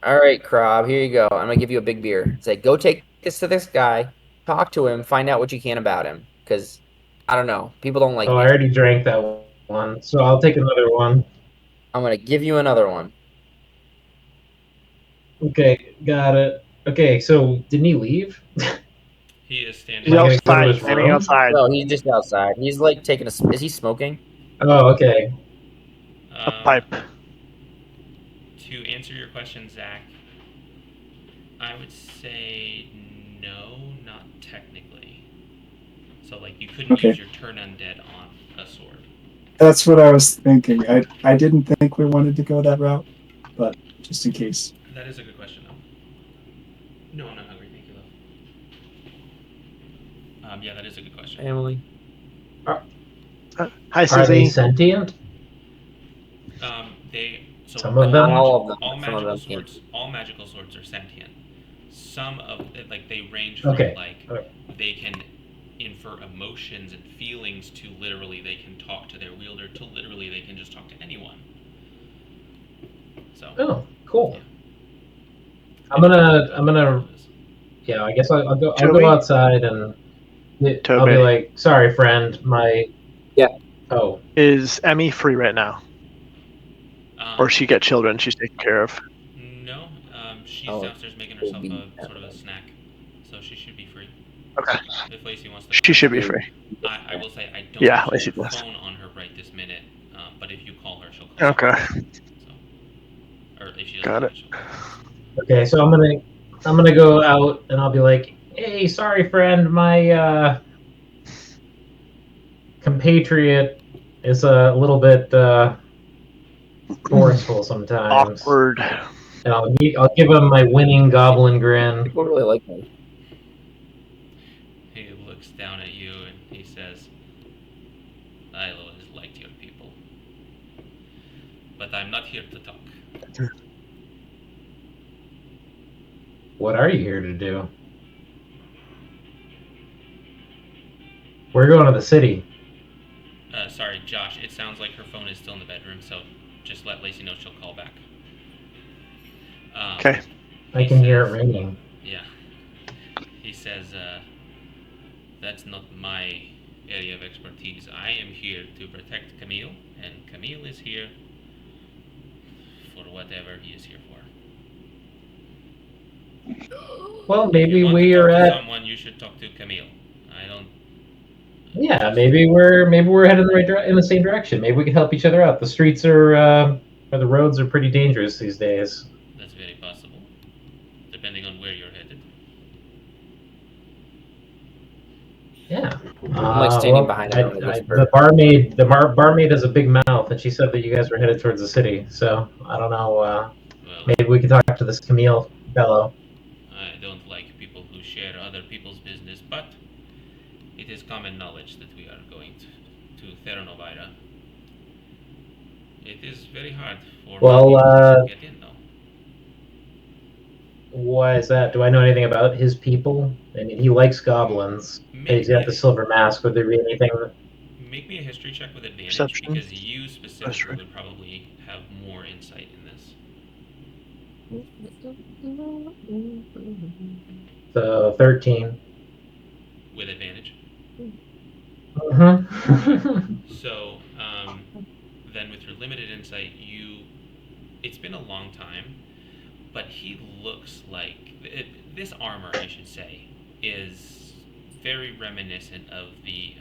All right, Krob. Here you go. I'm gonna give you a big beer. Say, go take this to this guy. Talk to him. Find out what you can about him. Because I don't know. People don't like Oh, I me. already drank that one, so I'll take another one. I'm gonna give you another one. Okay, got it. Okay, so didn't he leave? He is He's standing Am I gonna go to outside, his standing room? outside. No, he's just outside. He's like taking a. Is he smoking? Oh, okay. A pipe. To answer your question, Zach, I would say no, not technically. So, like, you couldn't use Okay, your turn undead on a sword. that's what I was thinking. I didn't think we wanted to go that route, but just in case. That is a good question, though. No, I'm not hungry, thank you, love. Yeah, that is a good question. Family. Are, Hi, are they Susie. sentient? So Some of Not them? all of them. all But some of magical them can. swords, all magical swords are sentient. Some of like they range from Okay. like they can infer emotions and feelings to literally they can talk to their wielder to literally they can just talk to anyone. So Oh, cool. yeah. I'm gonna. Yeah, I guess I'll go. I'll go Toby? outside and I'll be Toby. like, "Sorry, friend. My Yeah. oh, Is Emmy free right now? Or she got children she's taking care of? No, she's Oh, downstairs making will herself be. a sort of a snack, so she should be free. Okay. If Lacey wants to She call should her, be free. I will say I don't Yeah, actually Lacey have her does. phone on her right this minute, but if you call her, she'll call Okay. you. So, or if she doesn't Got have it. it, she'll call you. okay." So I'm gonna go out and I'll be like, "Hey, sorry, friend. My compatriot is a little bit forceful sometimes." Awkward. And I'll give him my winning goblin grin. People really like me. He looks down at you and he says, I always liked your people, but I'm not here to talk. What are you here to do? We're going to the city. Sorry, Josh, it sounds like her phone is still in the bedroom, so just let Lacey know she'll call back. Okay. I can hear it ringing. Yeah. He says, that's not my area of expertise. I am here to protect Camille, and Camille is here for whatever he is here for. Well, If maybe you want we to are talk to at. someone, you should talk to Camille. I don't. Yeah, maybe we're headed in the in the same direction. Maybe we can help each other out. The streets are or the roads are pretty dangerous these days. That's very possible, depending on where you're headed. Yeah. I'm like standing behind him and I whisper. The barmaid has a big mouth, and she said that you guys were headed towards the city. So I don't know. Well, Maybe we can talk to this Camille fellow. I don't like people who share other people's business, but it is common knowledge that we are going to Theranovira. It is very hard for Well, people to get in, though. Why is that? Do I know anything about his people? I mean, he likes goblins. He's got the silver mask. Would there be anything? Make me a history check with advantage, Perception. because you specifically History. would probably have more insight in this. The 13. With advantage. So, then with your limited insight, it's been a long time, but he looks like, this armor, I should say, is very reminiscent of the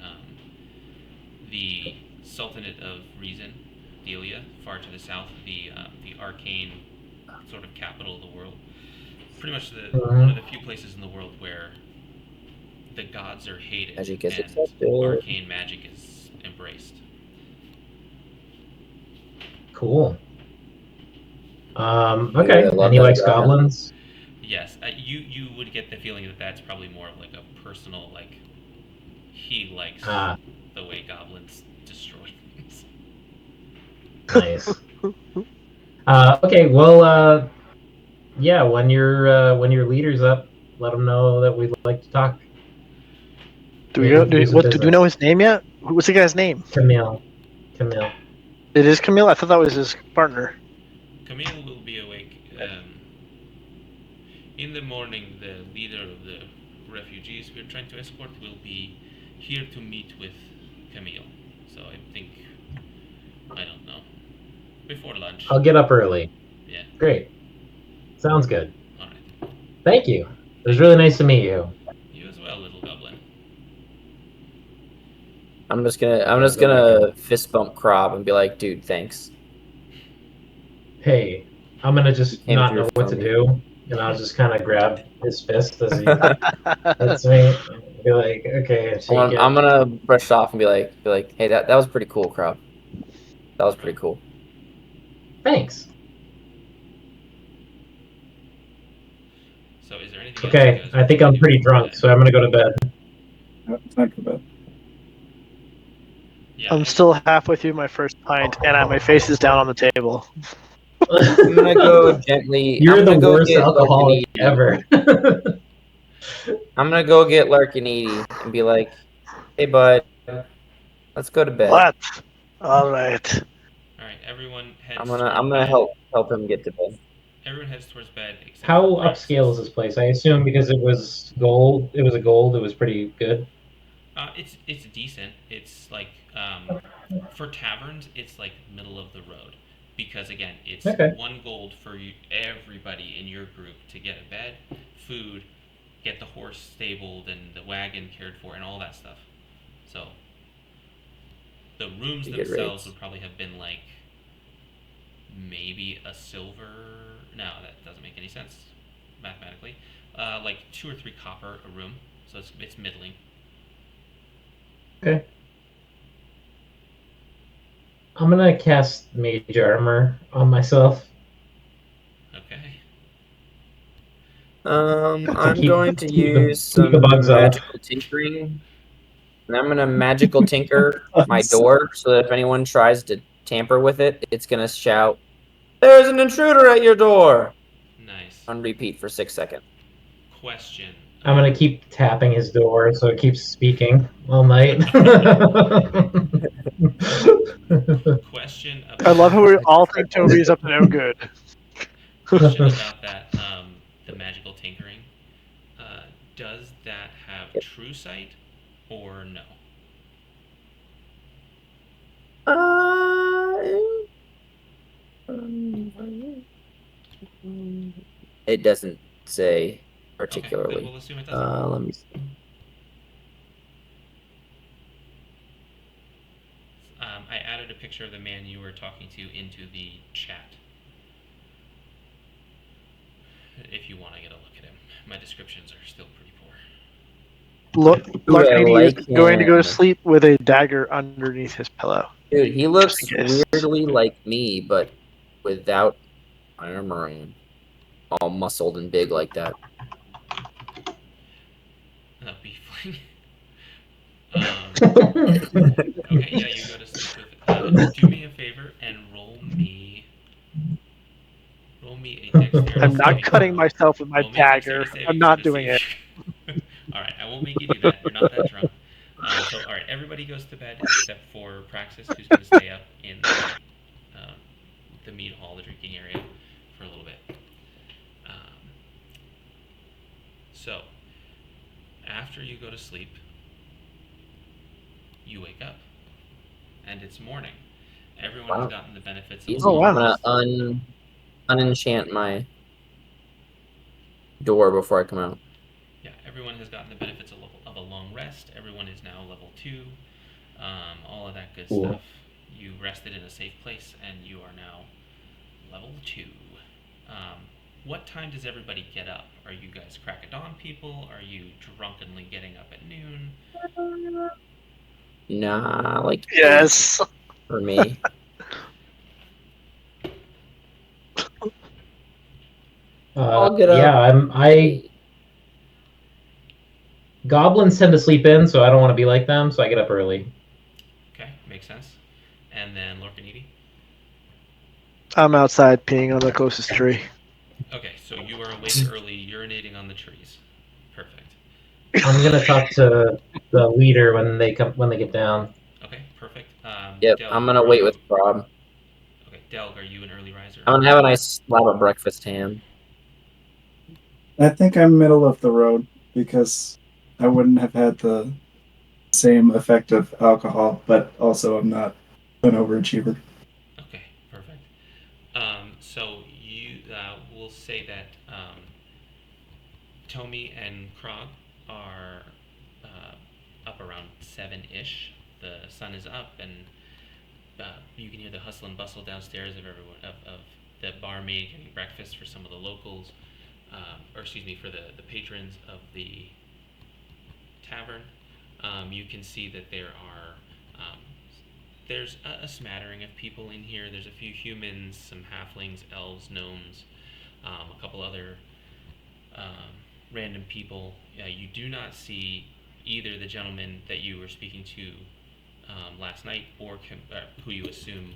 Sultanate of Reason, Delia, far to the south, the arcane sort of capital of the world. Pretty much one of the few places in the world where the gods are hated Magic is and accepted. arcane magic is embraced. braced. Cool. Dude, Okay. I love And he that likes about him. goblins. Yes, you would get the feeling that that's probably more of like a personal, like, he likes Ah, the way goblins destroy things. nice. Okay. Well, yeah. When your leader's up, let him know that we'd like to talk. Do we Maybe go? we could do some Do we business. know his name yet? What's the guy's name? Camille. Camille. It is Camille. I thought that was his partner. Camille will be awake. In the morning, the leader of the refugees we're trying to escort will be here to meet with Camille. So I think, I don't know, before lunch. I'll get up early. Yeah. Great. Sounds good. All right. Thank you. It was really nice to meet you. You as well, little goblin. I'm just gonna fist bump Krob and be like, dude, thanks. Hey, I'm gonna just Came not through know for what to me. do, and I'll just kind of grab his fist as he hits me. And be like, okay, and shake it. I'm gonna brush off and be like, hey, that was pretty cool, Krob. That was pretty cool. Thanks. So is there anything else you Okay, guys I think want I'm to do pretty before drunk, bed? so I'm gonna go to bed. Talk about. Yeah. I'm still halfway through my first pint, and my face is down on the table. I'm gonna go gently. You're I'm the gonna go worst get alcoholic Larkinidi. ever. I'm gonna go get Larkinidi and be like, hey, bud, let's go to bed. What? All right. All right. Everyone heads I'm toward gonna bed. help him get to bed. Everyone heads towards bed except How for Praxis. upscale is this place? I assume because it was gold. It was a gold. It was pretty good. It's decent. It's like for taverns, it's like middle of the road, because again, it's Okay. 1 gold for everybody in your group to get a bed, food, get the horse stabled and the wagon cared for, and all that stuff. So the rooms You get themselves rates. would probably have been like maybe a silver. No, that doesn't make any sense mathematically. Like 2 or 3 copper a room, so it's middling. Okay. I'm gonna cast Mage Armor on myself. Okay. I'm keep- going to keep the- use keep the some bugs off. magical tinkering, and I'm gonna magical tinker my door so that if anyone tries to tamper with it, it's gonna shout, "There's an intruder at your door!" Nice. on repeat for 6 seconds. Question. I'm gonna keep tapping his door so it keeps speaking all night. Question I love about how we all think Toby is up to no good. question about that. The magical tinkering. Does that have Yep. true sight or no? It doesn't say Okay, then particularly. we'll assume it doesn't. Let me see. I added a picture of the man you were talking to into the chat. If you want to get a look at him, my descriptions are still pretty poor. Larkinidi is like going to go to him. sleep with a dagger underneath his pillow. Dude, he looks Just in case. weirdly like me, but without armor and all muscled and big like that. Beefling. Okay, yeah, you go to sleep with. Do me a favor and roll me a dexterity. I'm not saving cutting throw. myself with my Roll me a dagger. dexterity saving I'm throw not to doing see it. if All right, I won't make you do that. You're not that drunk. So, all right, everybody goes to bed except for Praxis, who's going to stay up in the mead hall, the drinking area, for a little bit. So, after you go to sleep, you wake up, and it's morning. Everyone has Wow. gotten the benefits of Easy. a long I'm rest. gonna unenchant my door before I come out. Yeah, everyone has gotten the benefits of a long rest. Everyone is now level 2. All of that good Cool. stuff. You rested in a safe place, and you are now level 2. What time does everybody get up? Are you guys crack of dawn people? Are you drunkenly getting up at noon? Nah, like 8 Yes. for me. I'll get up. I goblins tend to sleep in, so I don't want to be like them, so I get up early. Okay, makes sense. And then Lorcanidi. I'm outside peeing on the closest tree. Okay, so you are awake early, urinating on the trees. Perfect. I'm gonna talk to the leader when they get down. Okay, perfect. Yep, Delg, I'm gonna are wait you? with Rob. Okay, Delg, are you an early riser? I'm gonna have a nice slab of breakfast ham. I think I'm middle of the road because I wouldn't have had the same effect of alcohol, but also I'm not an overachiever. Okay, perfect. So you will say that Tomy and Krog are up around 7-ish. The sun is up, and you can hear the hustle and bustle downstairs of everyone of the barmaid getting breakfast for some of the locals, or excuse me, for the patrons of the tavern. You can see that there's a smattering of people in here. There's a few humans, some halflings, elves, gnomes, a couple other random people. You do not see either the gentleman that you were speaking to last night or who you assume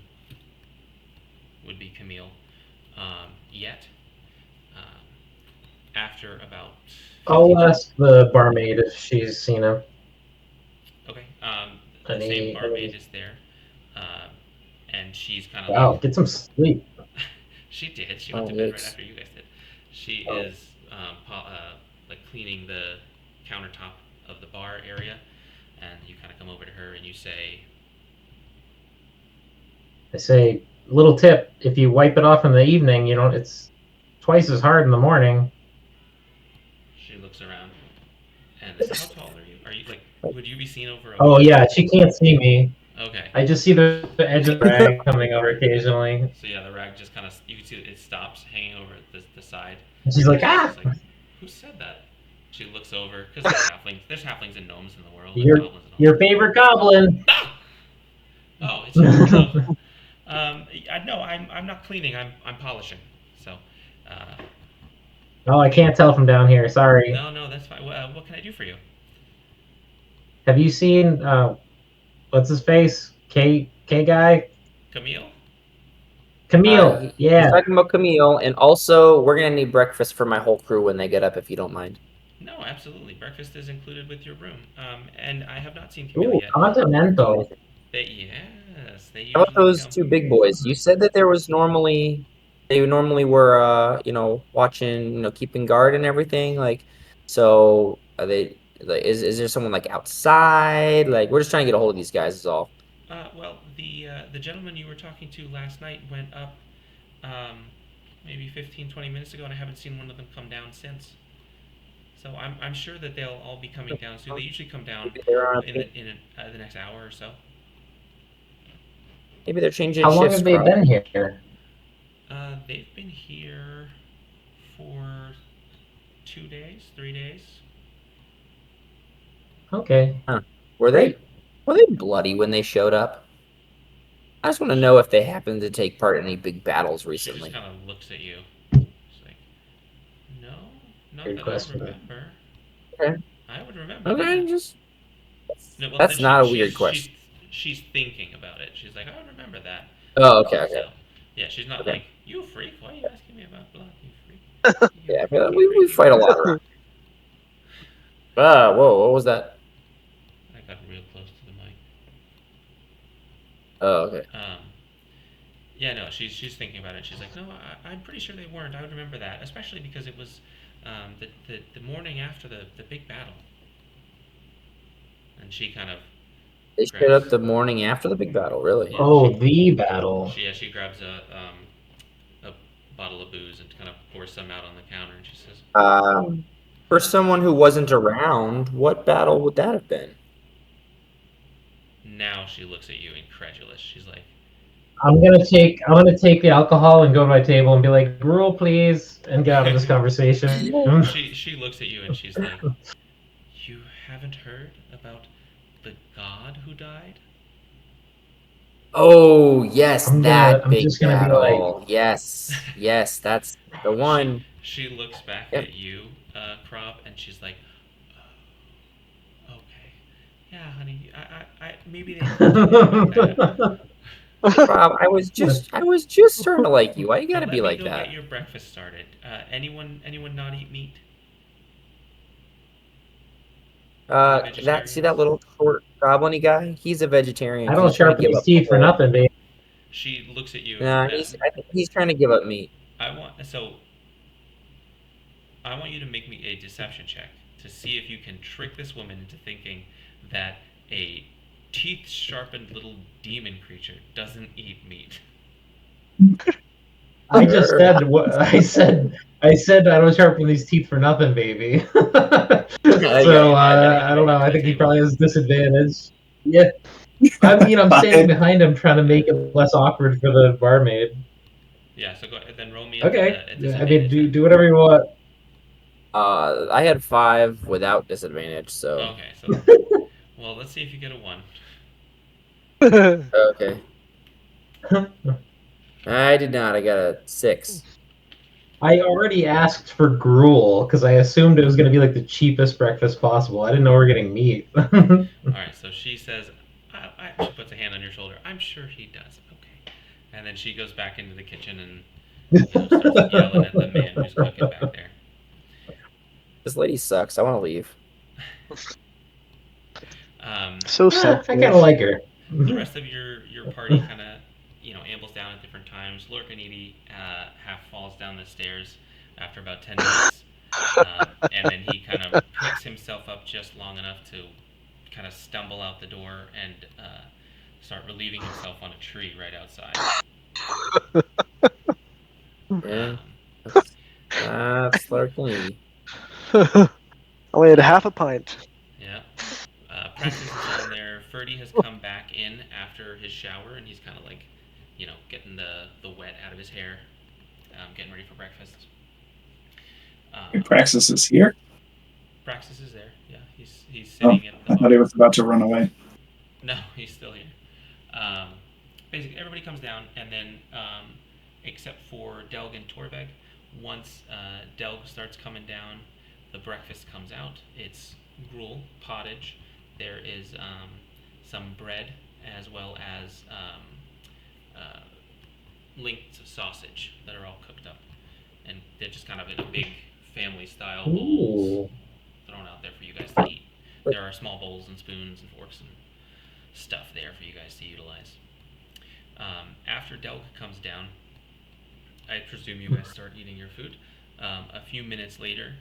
would be Camille yet. Um, After about I'll 15. ask the barmaid if she's seen him. Okay, the same barmaid is there, and she's kind of like Wow, get some sleep. she did. She went Oh, to bed right yikes. after you guys did. She Oh. is like cleaning the countertop of the bar area, and you kind of come over to her and you say, I say, little tip: if you wipe it off in the evening, it's twice as hard in the morning. she looks around, and this, how tall are you? Are you like, would you be seen over a Oh bar? yeah, she can't see me. Okay. I just see the edge of the rag coming over occasionally. So yeah, the rag just kind of, you can see that it stops hanging over the side. And she's And like, she's ah, just like, who said that? She looks over, because there's halflings and gnomes in the world, and your goblins and all. your favorite goblin. Ah! Oh, it's you. No. No, I'm not cleaning. I'm polishing. So, uh, Oh, I can't tell from down here. Sorry. no, that's fine. What can I do for you, Have you seen what's his face? K guy? Camille? Camille. He's Yeah. talking about Camille, and also we're gonna need breakfast for my whole crew when they get up, if you don't mind. No, absolutely. Breakfast is included with your room. And I have not seen Camille Ooh, yet. continental. They How about usually those come. two big boys? You said that they normally were watching, keeping guard and everything. Like, so are they like is there someone like outside? Like, we're just trying to get a hold of these guys is all. Well, the gentleman you were talking to last night went up um, maybe 15, 20 minutes ago, and I haven't seen one of them come down since. So I'm sure that they'll all be coming down soon. They usually come down Maybe they're on the next hour or so. maybe they're changing How long shifts, have they Croc. been here? They've been here for 2 days, 3 days. Okay. Huh. Were they bloody when they showed up? I just want to know if they happened to take part in any big battles She just recently. kind of looks at you. She's like, no, not Good that I question. remember. Okay. I would remember Okay, that. just No, well, that's not a weird question. she's thinking about it. She's like, I would remember that. Oh, okay. So, yeah, she's not Okay. like, you freak. Why are you asking me about blood? You freak. You Yeah, I feel like freaky, we freaky fight a bird. lot around. Whoa, what was that? I got real close to the mic. Oh, okay. Yeah, no, she's thinking about it. She's like, no, I'm pretty sure they weren't. I would remember that, especially because it was the morning after the big battle. And she kind of They showed grabs. up the morning after the big battle, really. Yeah, Oh, the battle. she grabs a bottle of booze and kind of pours some out on the counter, and she says, For someone who wasn't around, what battle would that have been? now she looks at you incredulous. She's like, I'm gonna take the alcohol and go to my table and be like, "Gruel, please," and get out of this conversation. she looks at you and she's like, you haven't heard about the god who died? Oh, yes, that I'm big just gonna be like, battle. Yes, that's the She one. she looks back Yep. at you, Crop, and she's like, oh, okay, yeah, honey, I maybe they need to tell you about that. Rob, I was just starting to like you. Why you So gotta let be me like go get that? your breakfast started. Anyone not eat meat? Any See that vegetarians? little short goblin guy? He's a vegetarian I 'cause don't he's trying to sharpen give these up the teeth for whole. nothing, baby. She looks at you. Nah, I think he's trying to give up meat. I want you to make me a deception check to see if you can trick this woman into thinking that a teeth sharpened little demon creature doesn't eat meat. I just Sure. said what I said. I said I don't sharpen these teeth for nothing, baby. Yeah. So And then I you don't run know. to I the think he table. probably has disadvantage. Yeah, I mean, I'm standing Fine. behind him trying to make it less awkward for the barmaid. Yeah, so go ahead, then roll me Okay, a yeah, I mean, disadvantage then. do whatever you want. I had 5 without disadvantage, so Okay, so well, let's see if you get a 1. okay. I did not. I got a 6. I already asked for gruel because I assumed it was going to be like the cheapest breakfast possible. I didn't know we were getting meat. All right, so she says, she puts a hand on your shoulder. I'm sure he does. Okay. And then she goes back into the kitchen and, starts yelling at the man who's cooking back there. This lady sucks. I want to leave. So I kind sensitive. of like her. The rest of your party kind of, ambles down at different times. Lorcanidi half falls down the stairs after about 10 minutes. And then he kind of picks himself up just long enough to kind of stumble out the door and start relieving himself on a tree right outside. Yeah, Um, that's Larkini. Only had half a pint. yeah. Praxis is down there. Ferdy has come back in after his shower, and he's kind of like, getting the wet out of his hair, getting ready for breakfast. Praxis is here. Praxis is there. Yeah, he's Oh, sitting at the I thought he bar. was about to run away. No, he's still here. Um, Basically, everybody comes down, and then except for Delg and Torveg, once Delg starts coming down, the breakfast comes out. It's gruel, pottage. There is some bread as well as uh, linked sausage that are all cooked up, and they're just kind of in a big family-style bowls Ooh. thrown out there for you guys to eat. There are small bowls and spoons and forks and stuff there for you guys to utilize. After Delg comes down, I presume you guys start eating your food. A few minutes later,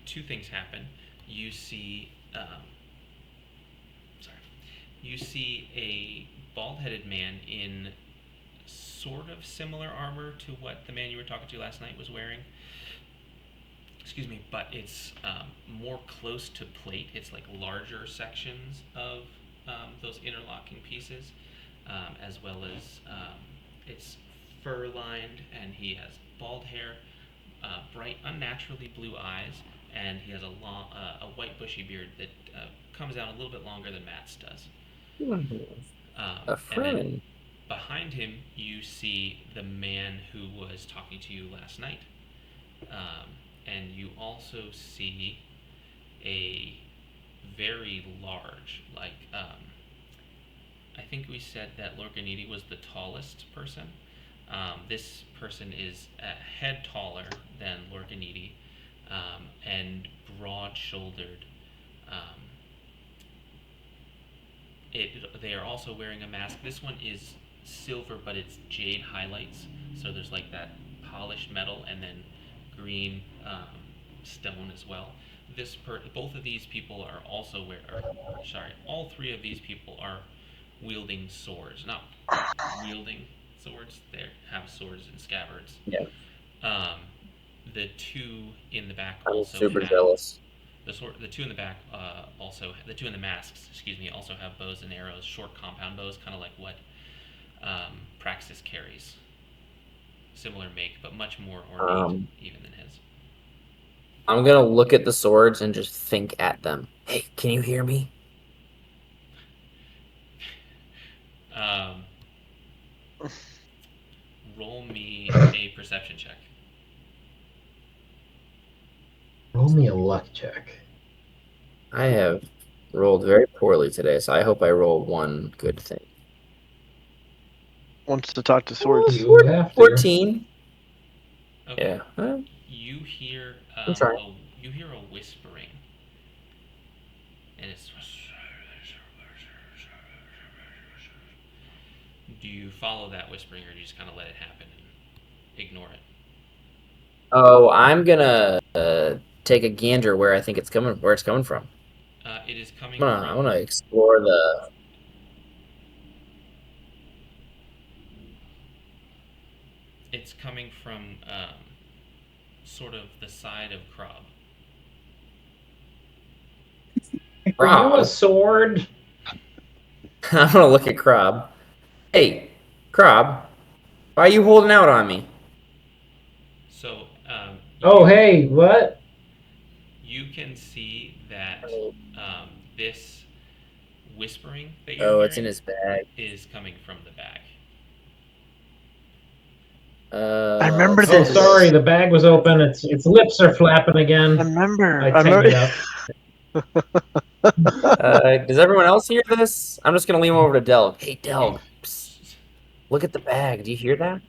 two things happen. You see, you see a bald-headed man in sort of similar armor to what the man you were talking to last night was wearing. Excuse me, but it's more close to plate. It's like larger sections of those interlocking pieces, as well as it's fur-lined, and he has bald hair, bright, unnaturally blue eyes, and he has a white bushy beard that comes out a little bit longer than Matt's does. A And then friend. behind him, you see the man who was talking to you last night. And you also see a very large, I think we said that Lorcanidi was the tallest person. This person is a head taller than Lorcanidi, and broad-shouldered. Um, they are also wearing a mask. This one is silver, but it's jade highlights. So there's like that polished metal and then green stone as well. Both of these people are also all three of these people are wielding swords. Not wielding swords. They have swords and scabbards. Yeah, The two in the back I'm also super have jealous. the two in the back the two in the masks, excuse me, also have bows and arrows, short compound bows, kind of like what Praxis carries. Similar make, but much more ornate Um, even than his. I'm gonna look at the swords and just think at them. Hey, can you hear me? Roll me a perception check. Roll me a luck check. I have rolled very poorly today, so I hope I roll one good thing. Wants to talk to swords. You have to. 14. Okay. Yeah. You hear I'm trying. you hear a whispering, and it's. Do you follow that whispering, or do you just kind of let it happen and ignore it? Oh, I'm gonna take a gander where I think it's coming from. It is coming I'm from. gonna explore the. It's coming from sort of the side of Krob. Are you a Krob. sword? I'm gonna look at Krob. Hey, Krob, why are you holding out on me? So. Oh, hey, what? You can see that this whispering that you're Oh, hearing it's in his bag. is coming from the bag. I remember Oh, this. sorry, the bag was open. Its lips are flapping I again. remember. I tightened it up. Does everyone else hear this? I'm just gonna lean over to Delg. Hey, Delg, psst, look at the bag. Do you hear that?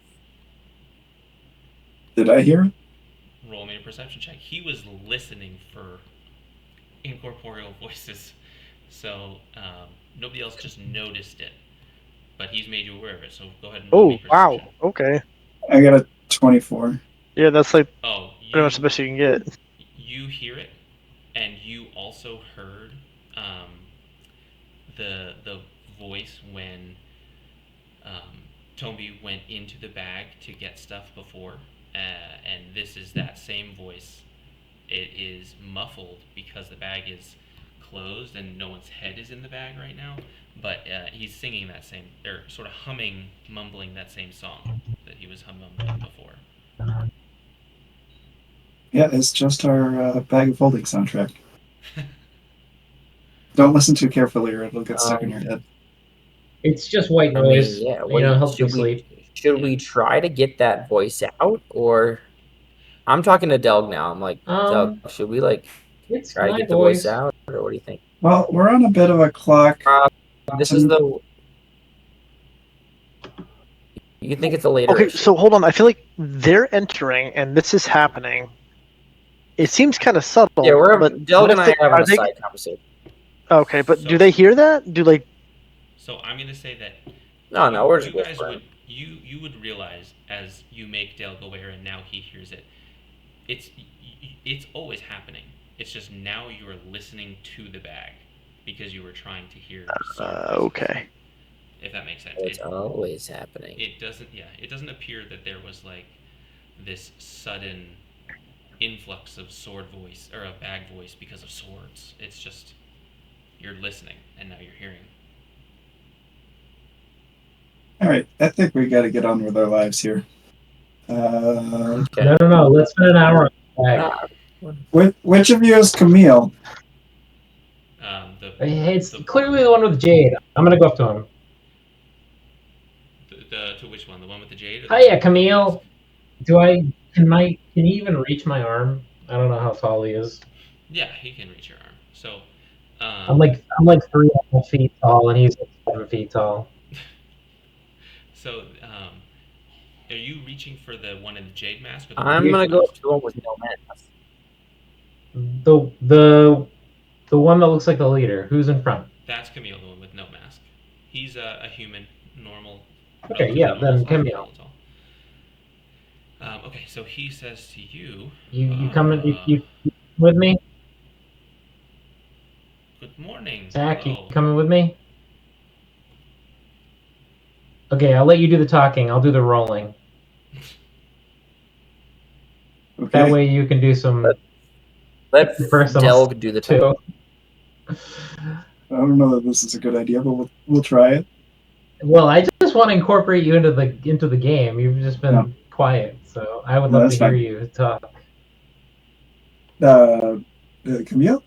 Did I hear it? Roll me a perception check. He was listening for incorporeal voices, so nobody else just noticed it, but he's made you aware of it. So go ahead and roll me Oh, wow. perception. Okay. I got a 24. Yeah, that's like Oh, pretty much the best you can get. You hear it, and you also heard the voice when Tombi went into the bag to get stuff before, and this is that same voice. It is muffled because the bag is closed and no one's head is in the bag right now. But he's singing that same, or sort of humming, mumbling that same song that he was mumbling before. Yeah, it's just our Bag of Holding soundtrack. Don't listen too carefully or it'll get stuck in your head. It's just white I mean, noise. yeah. Helps me sleep. Should we try to get that voice out, or I'm talking to Delg now. I'm like, Delg, should we It's try to my get the voice voice. out, or what do you think? Well, we're on a bit of a clock. This is the. You think it's a later Okay, issue? so hold on. I feel like they're entering and this is happening. It seems kind of subtle. Yeah, but Delg what and if I are having a they, side conversation. Okay, but So- do they hear that? Do like So I'm gonna say that No, we're just you guys whispering. would you would realize as you make Dale aware and now he hears it. It's always happening. It's just now you are listening to the bag because you were trying to hear. sword voices, okay. If that makes sense. It's always happening. It doesn't. Yeah, it doesn't appear that there was like this sudden influx of sword voice or a bag voice because of swords. It's just you're listening and now you're hearing. All right, I think we got to get on with our lives here. Okay. No. Let's spend an hour on the bag. Which of you is Camille? It's clearly the one with Jade. I'm gonna go up to him. To which one? The one with the jade? Hiya, Camille. Can you even reach my arm? I don't know how tall he is. Yeah, he can reach your arm. So, I'm like 3.5 feet tall, and he's like 7 feet tall. So, are you reaching for the one in the jade mask? Or the I'm gonna go up to the one with no mask. The one that looks like the leader. Who's in front? That's Camille, the one with no mask. He's a human, normal. Okay, yeah, then Camille. Okay, so he says to you. You coming? You with me? Good morning. Zach, you Hello. coming with me? Okay, I'll let you do the talking. I'll do the rolling. Okay. That way you can do some. Let personal Delg do the too. I don't know that this is a good idea, but we'll try it. Well, I just want to incorporate you into the game. You've just been quiet, so I would love to hear you talk. Camille?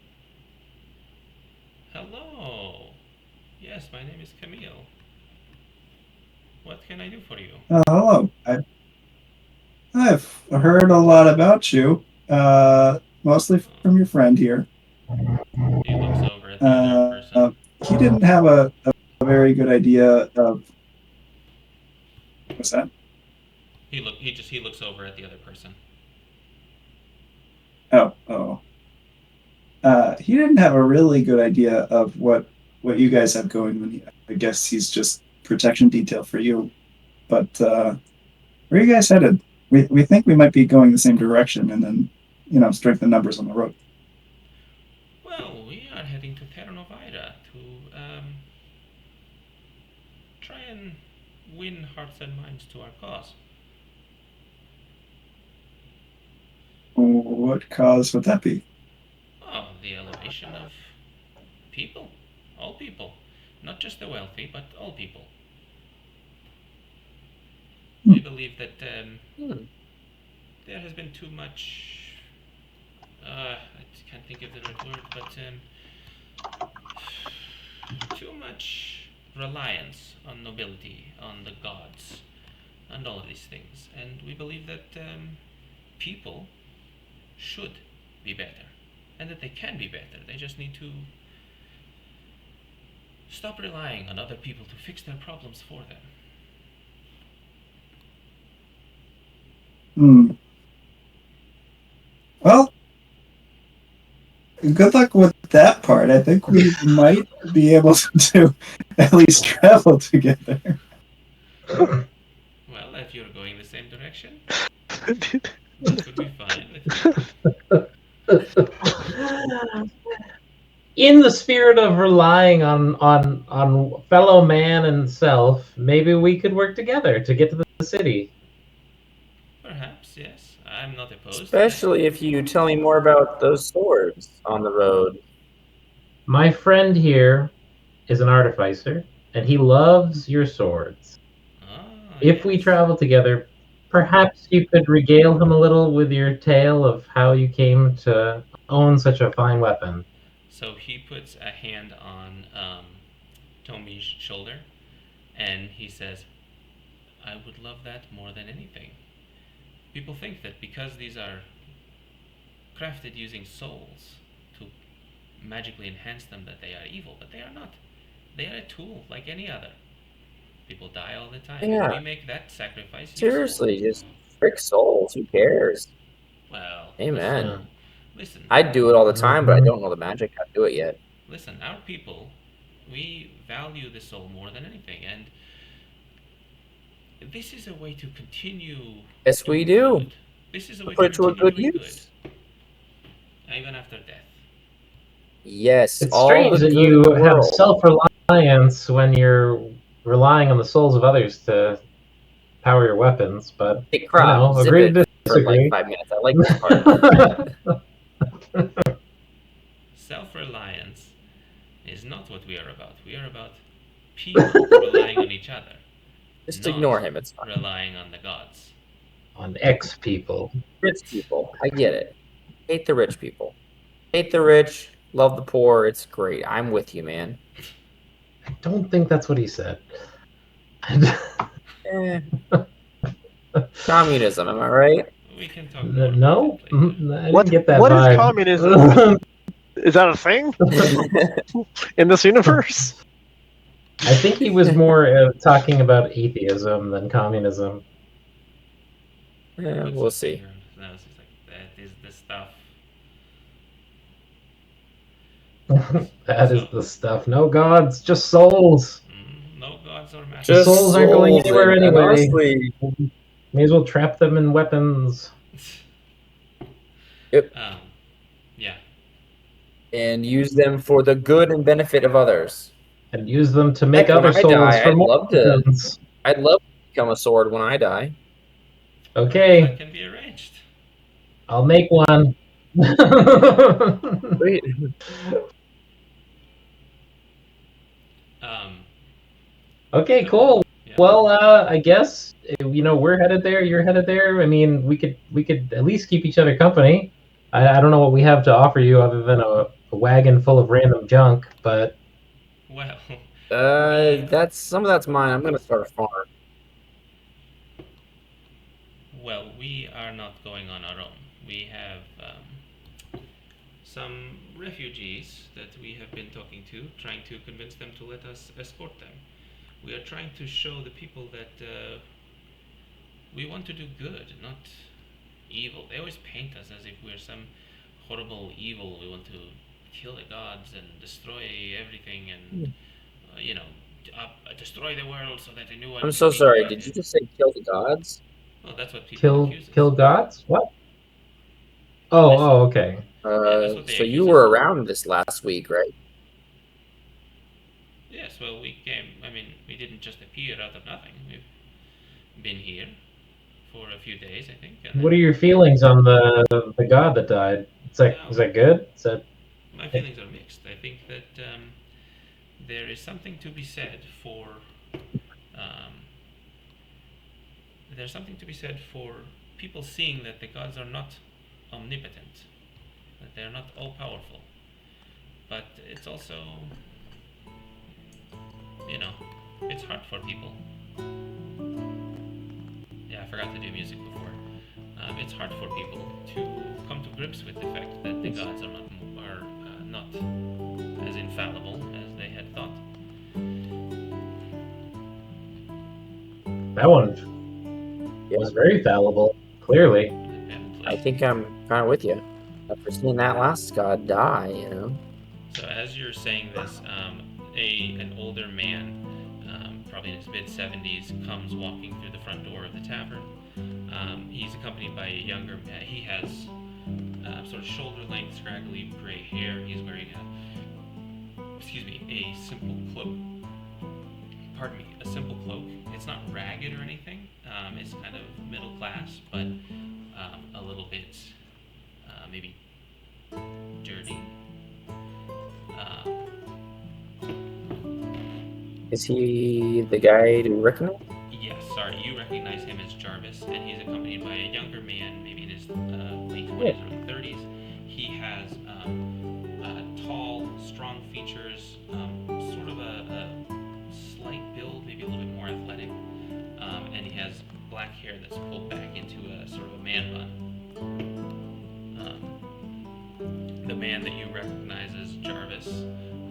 Hello. Yes, my name is Camille. What can I do for you? Hello. I've heard a lot about you, mostly from your friend here. He looks over at the other person. He didn't have a very good idea of what's that? He looks over at the other person. Oh. He didn't have a really good idea of what you guys have going on. I guess he's just protection detail for you. But where are you guys headed? We think we might be going the same direction, and then strengthen numbers on the road. Well, we are heading to Terra Novira to try and win hearts and minds to our cause. What cause would that be? Oh, the elevation of people. All people. Not just the wealthy, but all people. We believe that there has been too much. I can't think of the right word, but too much reliance on nobility, on the gods, and all of these things. And we believe that people should be better, and that they can be better. They just need to stop relying on other people to fix their problems for them. Well, good luck with that part. I think we might be able to at least travel together. Well, if you're going the same direction, that would be fine with me. In the spirit of relying on fellow man and self, maybe we could work together to get to the city. Perhaps, yes. I'm not opposed. Especially if you tell me more about those swords on the road. My friend here is an artificer, and he loves your swords. If we travel together, perhaps you could regale him a little with your tale of how you came to own such a fine weapon. So he puts a hand on Tomi's shoulder, and he says, I would love that more than anything. People think that because these are crafted using souls to magically enhance them, that they are evil, but they are not. They are a tool like any other. People die all the time. Yeah. We make that sacrifice Seriously, useful. just frick souls. Who cares? Well, Amen. Listen. I'd do it all the time, but I don't know the magic how to do it yet. Listen, our people, we value the soul more than anything, and this is a way to continue. Yes, we do. Good. This is a way Put it to to a good continue use. good, even after death. Yes, It's all strange the that good you in the have world. self-reliance when you're relying on the souls of others to power your weapons, but Hey, Crop, zip agree it to for like disagree. 5 minutes. I like that part. Self-reliance is not what we are about. We are about people relying on each other. Just not ignore him. It's fine. relying on the gods. On X people. Rich people. I get it. Hate the rich people. Hate the rich. Love the poor. It's great. I'm with you, man. I don't think that's what he said. Communism, am I right? We can talk more No, about it later. I didn't get that What is vibe. communism? Is that a thing in this universe? I think he was more talking about atheism than communism. Yeah, Puts we'll his see. finger on his nose. He's like, that is the stuff. That is the stuff. No gods, just souls. No gods or magic. The souls aren't going souls anywhere and anyway. honestly, May as well trap them in weapons. Yep. Yeah. And use them for the good and benefit of others. And use them to make Heck, when other I souls die, for I'd more love to. weapons. I'd love to become a sword when I die. Okay, That can be arranged. I'll make one. Wait. Okay, cool. Yeah. Well, I guess we're headed there. You're headed there. I mean, we could at least keep each other company. I don't know what we have to offer you other than a wagon full of random junk, but Well, Some of that's mine. I'm gonna start a farm. Well, we are not going on our own. We have some refugees that we have been talking to, trying to convince them to let us escort them. We are trying to show the people that we want to do good, not evil. They always paint us as if we're some horrible evil. We want to kill the gods and destroy everything and, destroy the world so that a new one I'm can so be sorry. Did created. you just say kill the gods? Well, that's what people accuse us. Kill gods? What? Oh, okay. Yeah, that's what they So you accuse us were of. around this last week, right? Yes, well, we came. I mean, we didn't just appear out of nothing. We've been here for a few days, I think. And What are your feelings on the god that died? Is that good? Is that my feelings are mixed. I think that there is something to be said for. There's something to be said for people seeing that the gods are not omnipotent, that they're not all powerful. But it's also, it's hard for people. Yeah, I forgot to do music before. It's hard for people to come to grips with the fact that the gods are not as infallible as they had thought. that one was very fallible, clearly. I think I'm kind of with you. After seeing that last god die, So as you're saying this, an older man, probably in his mid-70s, comes walking through the front door of the tavern. He's accompanied by a younger man. He has sort of shoulder-length, scraggly gray hair. He's wearing a simple cloak. Pardon me, a simple cloak. It's not ragged or anything. It's kind of middle class, but a little bit maybe dirty. is he the guy to recognize? Yes, sorry, you recognize him as Jarvis, and he's accompanied by a younger man, maybe in his late 20s, early 30s. He has tall, strong features, sort of a slight build, maybe a little bit more athletic, and he has black hair that's pulled back into a sort of a man bun. The man that you recognize as Jarvis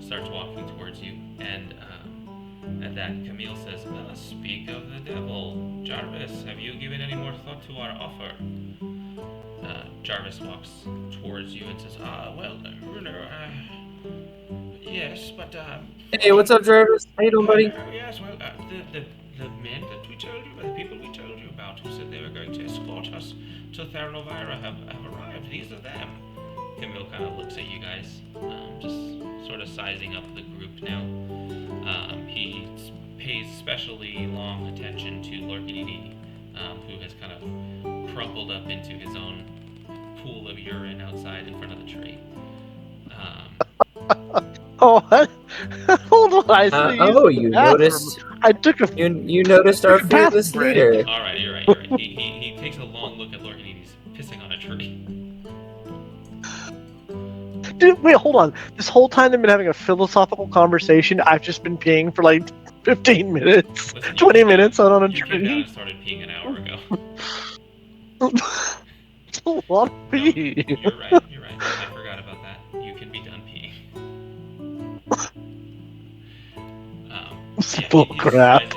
starts walking towards you, and at that, Camille says, "Speak of the devil. Jarvis, have you given any more thought to our offer?" Jarvis walks towards you and says, yes, but... Hey, what's up, Jarvis? How you doing, buddy? Yes, well, the men that we told you, the people we told you about who said they were going to escort us to Theranovira have arrived. These are them. Camille kind of looks at you guys, just sort of sizing up the group now. He pays especially long attention to Lorcanidi, who has kind of crumpled up into his own pool of urine outside in front of the tree. Oh, hold on! I see you noticed? I took a You noticed our fearless break. leader. All right, you're right. He takes a long look at Lorcanides pissing on a tree. Dude, wait, hold on. This whole time they've been having a philosophical conversation. I've just been peeing for like 15 minutes, Listen, 20 minutes on a you came down tree. and started peeing an hour ago. It's a lot of No, pee. you're right. I forgot about that. You can be done peeing. Bullcrap.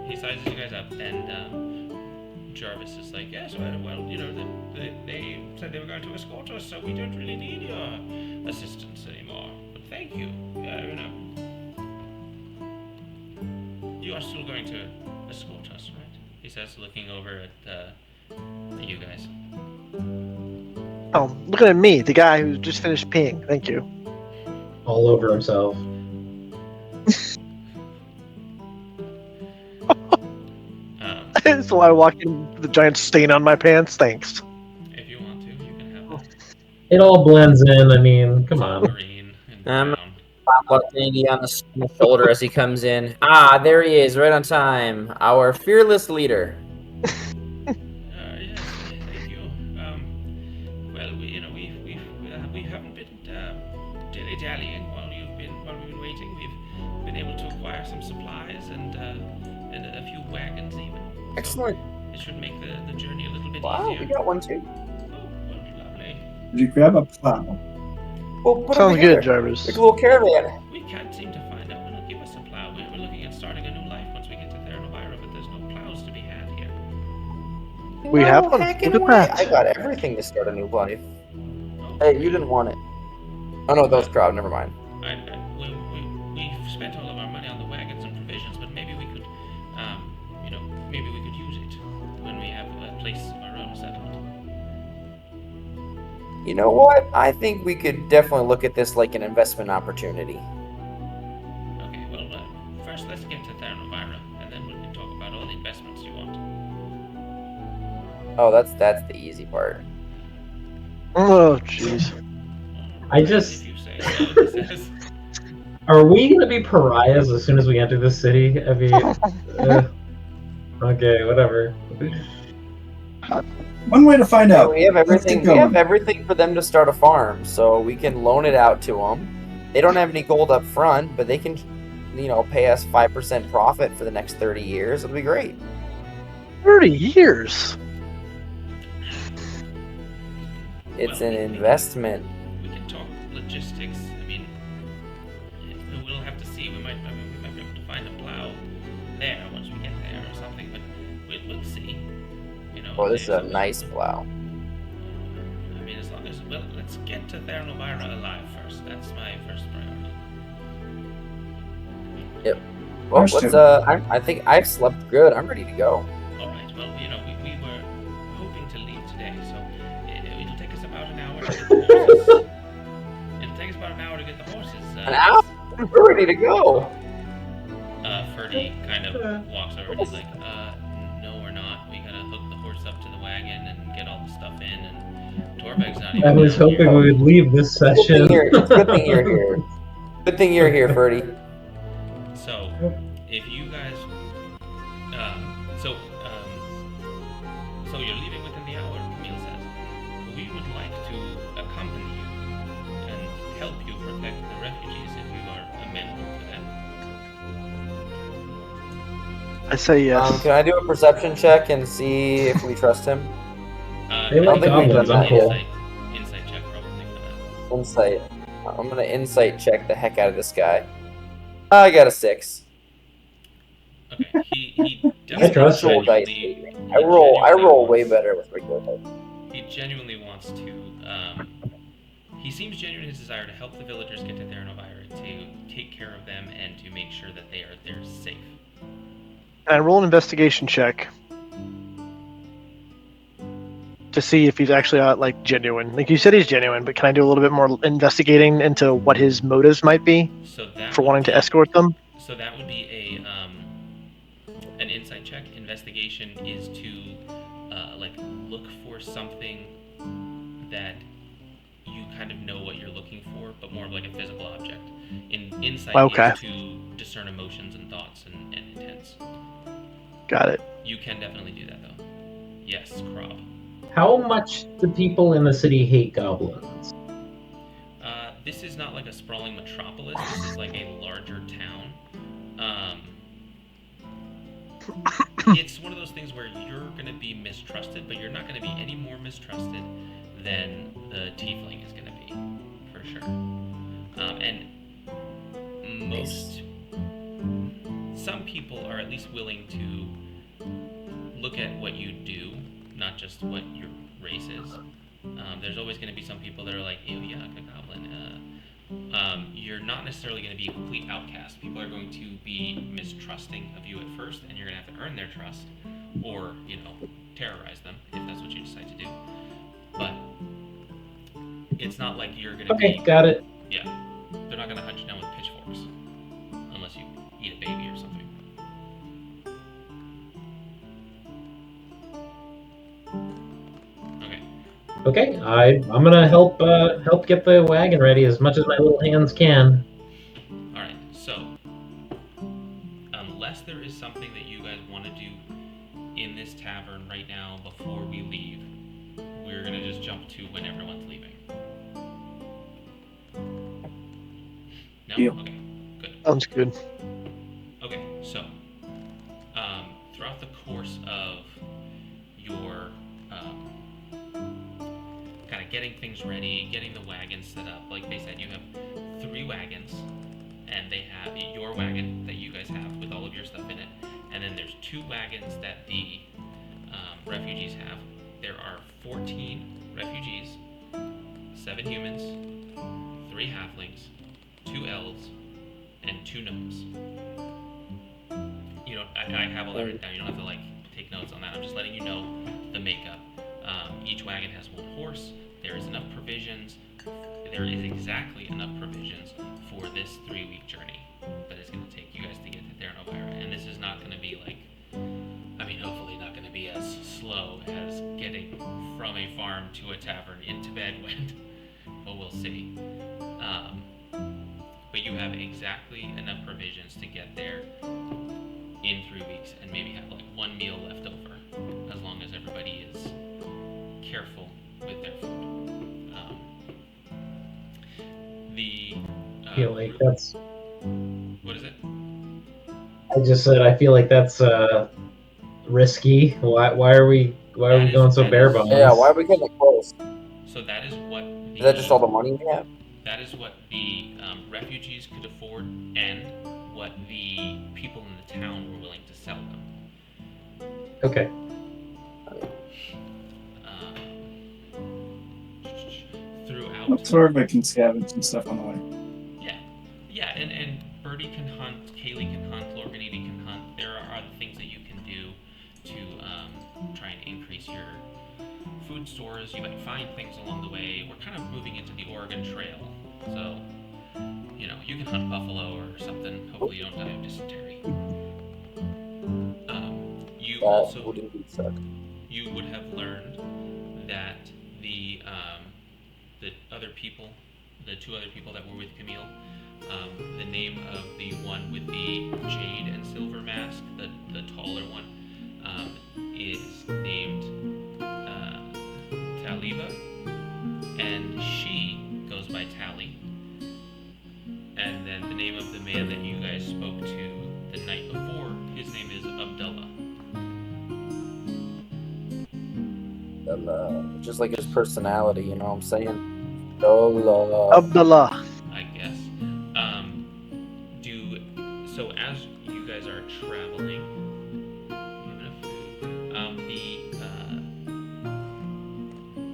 He sizes you guys up, and Jarvis is like, "Yes, well, they said they were going to escort us, so we don't really need your assistance anymore. But thank you. You are still going to escort us, right?" He says, looking over at you guys. Oh, looking at me, the guy who just finished peeing. Thank you. All over himself. So I walk in with a giant stain on my pants. Thanks. If you want to, you can have that. It all blends in. I mean, come on. Green and brown. Lorcanidi on the shoulder as he comes in. Ah, there he is, right on time. Our fearless leader. Yes, thank you. Well, we haven't been dilly-dallying while we've been waiting. We've been able to acquire some supplies and a few wagons even. Excellent. So it should make the journey a little plow? easier. We got one too. Oh, well, lovely. Did you grab a plow? We'll put Sounds them good, together. Jarvis. Like a little caravan. We can't seem to find out what'll give us a plow. We're looking at starting a new life once we get to Theranovira, but there's no plows to be had here. We have one. Heckin' Look at way. that. I got everything to start a new life. Oh, Hey, you didn't want it. Oh no, that was crowd. Never mind. We've spent all of our money on the wagons and provisions, but maybe we could, maybe we could use it when we have a place of our own settled. You know what? I think we could definitely look at this like an investment opportunity. Okay, well, first let's get to Theranovira, and then we can talk about all the investments you want. Oh, that's the easy part. Oh, jeez. I just- If you say so, he says. Are we gonna be pariahs as soon as we enter the city? I mean, okay, whatever. One way to find out. We have Let's everything. get We have going. everything for them to start a farm, so we can loan it out to them. They don't have any gold up front, but they can, pay us 5% profit for the next 30 years. It'll be great. 30 years? It's Well, an we- investment. We can talk logistics. I mean, we'll have to see. We might be able to find a plow there once we get there or something. But we'll see. Oh, this is a if- nice plow. I mean, as long as let's get to Theranovira alive first. That's my first priority. Well, Ours let's. too. I think I've slept good. I'm ready to go. All right. Well, we were hoping to leave today, so it'll take us about an hour to get the horses. It'll take us about an hour to get the horses. An hour? We're ready to go. Ferdy kind of walks over and he's like, no, we're not. We gotta hook the horse up to the wagon and get all the stuff in, and Torveg's not even I was down hoping here. we would leave this session. Good thing you're here. Good thing you're here, Ferdy. So, if you guys, so you're leaving within the hour, Camille says. We would like to accompany you and help you protect the refugees if you are amenable to that. I say yes. Can I do a perception check and see if we trust him? They like think we've goblins, done I'm cool. Insight check probably for that. Insight. I'm gonna insight check the heck out of this guy. I got a 6. Okay, he I trust Roll you. dice. genuinely- I roll genuinely way wants- better with regular dice. He genuinely wants to. He seems genuine in his desire to help the villagers get to Theranovira, to take care of them, and to make sure that they're safe. And roll an investigation check to see if he's actually genuine. Like you said, he's genuine, but can I do a little bit more investigating into what his motives might be So that for would wanting to be- escort them? So that would be an insight check. Investigation is to look for something that you kind of know what you're looking for, but more of like a physical object. Insight Okay. is to discern emotions and thoughts and intents. Got it. You can definitely do that though. Yes, Krob. How much do people in the city hate goblins? This is not like a sprawling metropolis. This is like a larger town. It's one of those things where you're going to be mistrusted, but you're not going to be any more mistrusted than the tiefling is going to be, for sure. And some people are at least willing to look at what you do, not just what your race is. There's always going to be some people that are like, ew, yuck, a goblin. You're not necessarily going to be a complete outcast. People are going to be mistrusting of you at first, and you're going to have to earn their trust, or, terrorize them, if that's what you decide to do. But it's not like you're going to Okay, be... got it. Yeah. They're not going to hunt you down with pitchforks, unless you eat a baby or something. Okay. Okay, I'm gonna help get the wagon ready as much as my little hands can. Alright, so unless there is something that you guys want to do in this tavern right now before we leave, we're gonna just jump to when everyone's leaving. No? Deal. Okay, good. Sounds good. Okay, so throughout the course of your getting things ready, getting the wagons set up. Like they said, you have 3 wagons, and they have your wagon that you guys have with all of your stuff in it, and then there's 2 wagons that the refugees have. There are 14 refugees, 7 humans, 3 halflings, 2 elves, and 2 gnomes. You know, I have all that written down. You don't have to like take notes on that. I'm just letting you know the makeup. Each wagon has 1 horse. There is enough provisions. There is exactly enough provisions for this 3-week journey that it's going to take you guys to get to Theron Elvira. And this is not going to be like, I mean, hopefully not going to be as slow as getting from a farm to a tavern into Bedwind, but we'll see. But you have exactly enough provisions to get there in 3 weeks and maybe have like 1 meal left over, as long as everybody is careful with their food. I feel like that's. What is it? I just said I feel like that's risky. Why are we going so bare bones? Yeah, why are we getting close? So that is what. Is that just all the money we have? That is what the refugees could afford, and what the people in the town were willing to sell them. Okay. Throughout. Absorb, I can scavenge some stuff on the way. Yeah, and Birdie can hunt, Kaylee can hunt, Lorganini can hunt. There are other things that you can do to try and increase your food stores. You might find things along the way. We're kind of moving into the Oregon Trail, so you know you can hunt buffalo or something. Hopefully you don't die of dysentery. You also you would have learned that the other people, the 2 other people that were with Camille, the name of the one with the jade and silver mask, the taller one, is named Taliba, and she goes by Tally. And then the name of the man that you guys spoke to the night before, his name is Abdullah. Just like his personality, you know what I'm saying? Abdullah. I guess. So as you guys are traveling, you have enough food.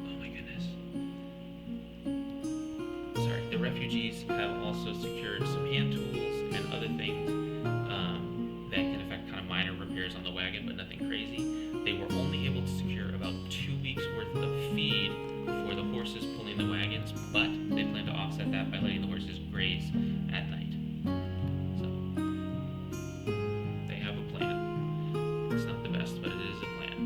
Oh my goodness. Sorry, the refugees have also secured some hand tools and other things that can affect kind of minor repairs on the wagon, but nothing crazy. They were only able to secure about 2 weeks worth of feed for the horses pulling the wagons, but they plan to offset that by letting the horses graze at night. So they have a plan. It's not the best, but it is a plan.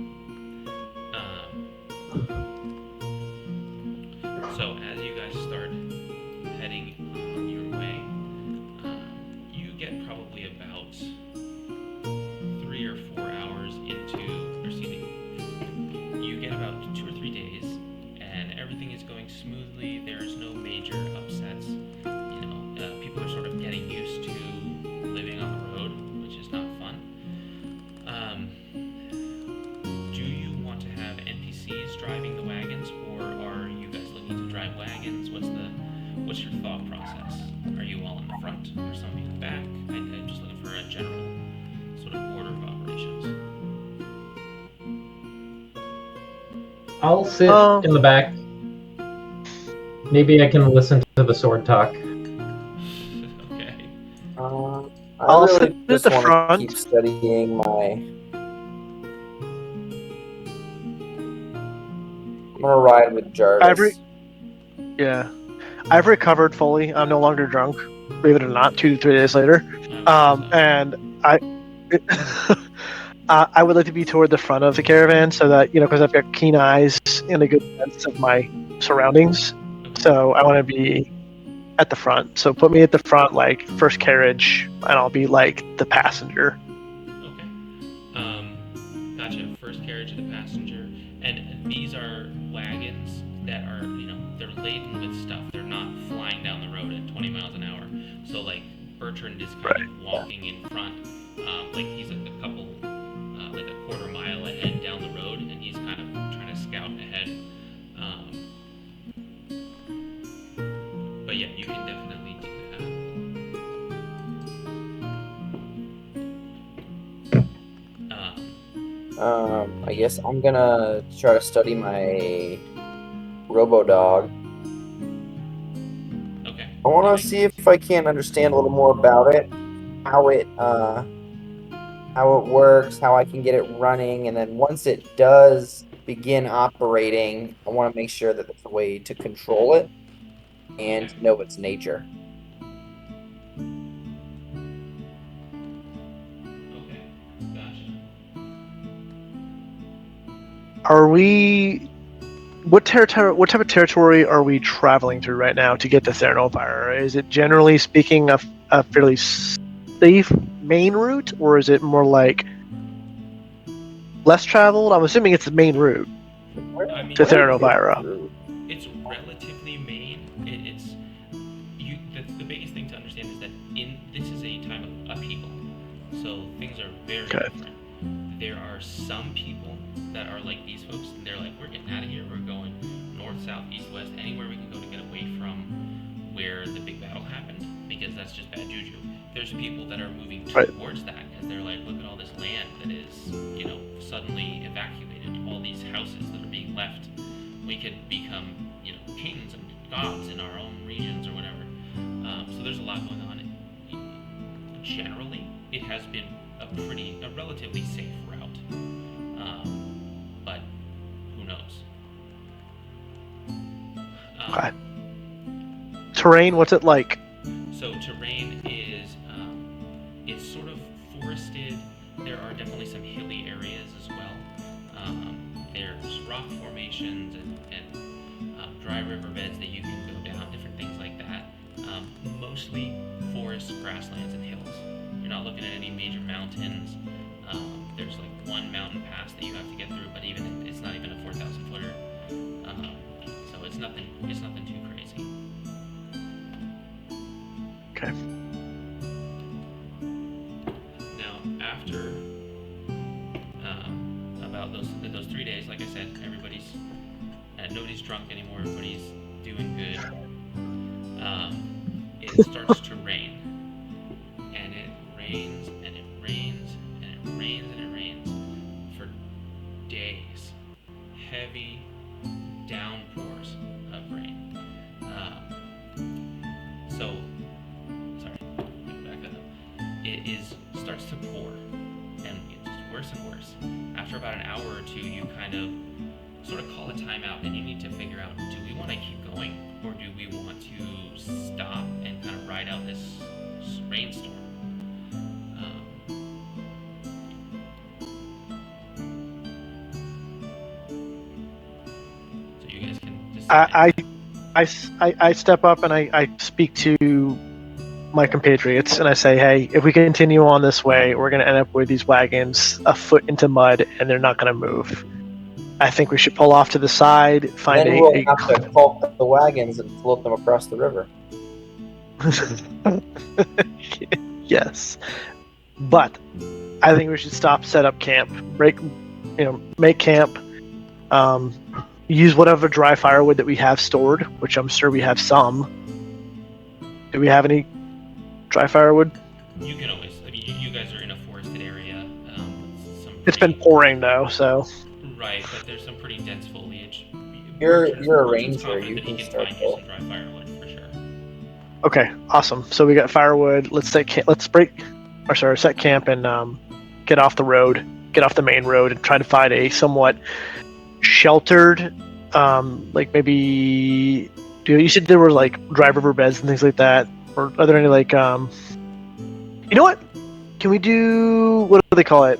So as you guys start heading on your way, you get probably about 3 or 4 hours into, or excuse me, you get about 2 or 3 days, and everything is going smoothly. There's no major upsets. You know, people are sort of getting used to living on the road, which is not fun. Do you want to have NPCs driving the wagons, or are you guys looking to drive wagons? What's your thought process? Are you all in the front, or some of you in the back? I'm just looking for a general sort of order of operations. I'll sit in the back. Maybe I can listen to the sword talk. Okay. I I'll really sit at just the want front. to keep studying my. I'm gonna ride with Jarvis. I've recovered fully. I'm no longer drunk, believe it or not. 2 to 3 days later, and I I would like to be toward the front of the caravan so that, you know, because I've got keen eyes and a good sense of my surroundings. So I want to be at the front. So put me at the front, like first carriage, and I'll be like the passenger. Okay. Gotcha. First carriage of the passenger. And these are wagons that are, you know, they're laden with stuff. They're not flying down the road at 20 miles an hour. So, like, Bertrand is kind of walking in front. Like, he's like a couple, like a quarter mile ahead down the road, and he's kind of trying to scout ahead. I guess I'm gonna try to study my Robo-Dog. Okay. I want to see if I can understand a little more about it, how it works, how I can get it running, and then once it does begin operating, I want to make sure that there's a way to control it and Okay. know its nature. Okay. Gotcha. Are we? What territory? What type of territory are we traveling through right now to get to Theranovira? Is it generally speaking a fairly safe main route, or is it more like less traveled? I'm assuming it's the main route I mean, to Theranovira. it's relatively main. It's you. The biggest thing to understand is that this is a time of upheaval, so things are very Okay. different. There are some people that are like these folks, and they're like, we're getting out of here. We're going north, south, east, west, anywhere we can go to get away from where the big battle happened, because that's just bad juju. There's people that are moving towards that, and they're like, look at all this land that is, suddenly evacuated. All these houses that are being left. We could become, kings and gods in our own regions or whatever. So there's a lot going on. Generally, it has been a relatively safe route. But who knows? Okay. Terrain, what's it like? So terrain is it's sort of forested. There are definitely some hilly areas as well. There's rock formations and dry riverbeds that you can go down, different things like that. Mostly forest, grasslands, and hills. You're not looking at any major mountains. There's like one mountain pass that you have to get through, but even it's not even a 4,000 footer. So it's nothing too crazy. Okay. Now, after about those 3 days, like I said, nobody's drunk anymore. Everybody's doing good. It starts to rain, and it rains, and it rains, and it rains, and it rains for days. Heavy downpours of rain. So, sorry, back that up. It starts to pour, and it's just worse and worse. After about an hour or two, you kind of sort of call a timeout, and you need to figure out: do we want to keep going, or do we want to stop and kind of ride out this rainstorm? So you guys can decide. I step up and I speak to my compatriots and I say, hey, if we continue on this way, we're going to end up with these wagons a foot into mud and they're not going to move. I think we should pull off to the side, find Then we'll have to caulk the wagons and float them across the river. Yes, but I think we should stop, set up camp, make camp, use whatever dry firewood that we have stored, which I'm sure we have some. Do we have any dry firewood? You can always. I mean, you guys are in a forested area. It's been pouring though, so. Right, but there's some pretty dense foliage. You're a Merchant's ranger. confident You that he can can start find you some dry firewood for sure. Okay, awesome. So we got firewood. Let's set camp and get off the road, get off the main road, and try to find a somewhat sheltered, like maybe. You said there were like dry river beds and things like that, or are there any like You know what? Can we do what do they call it?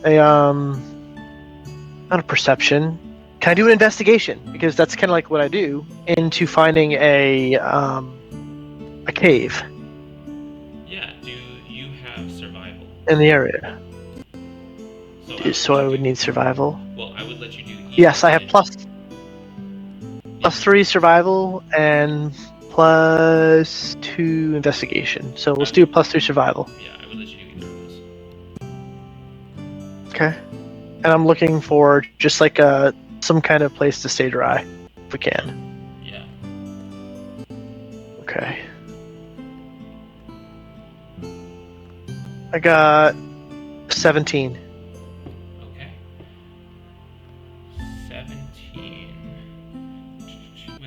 Not a perception. Can I do an investigation? Because that's kind of like what I do into finding a cave. Yeah. Do you have survival In the area? So I would need survival. Well, I would let you do. Yes, I have +3 survival and +2 investigation. So let's do a +3 survival. Yeah, I would let you do either of those. Okay. And I'm looking for just like some kind of place to stay dry, if we can. Yeah. Okay. I got 17. Okay.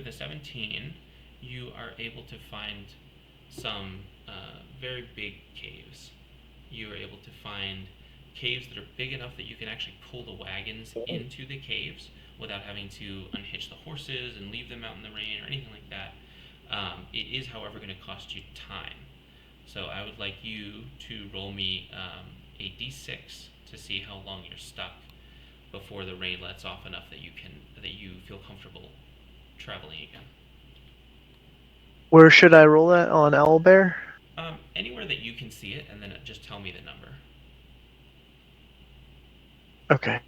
17, you are able to find some very big caves. You are able to find caves that are big enough that you can actually pull the wagons into the caves without having to unhitch the horses and leave them out in the rain or anything like that. It is, however, going to cost you time. So I would like you to roll me a d6 to see how long you're stuck before the rain lets off enough that you feel comfortable traveling again. Where should I roll that? On Owlbear? Anywhere that you can see it, and then just tell me the number. Okay.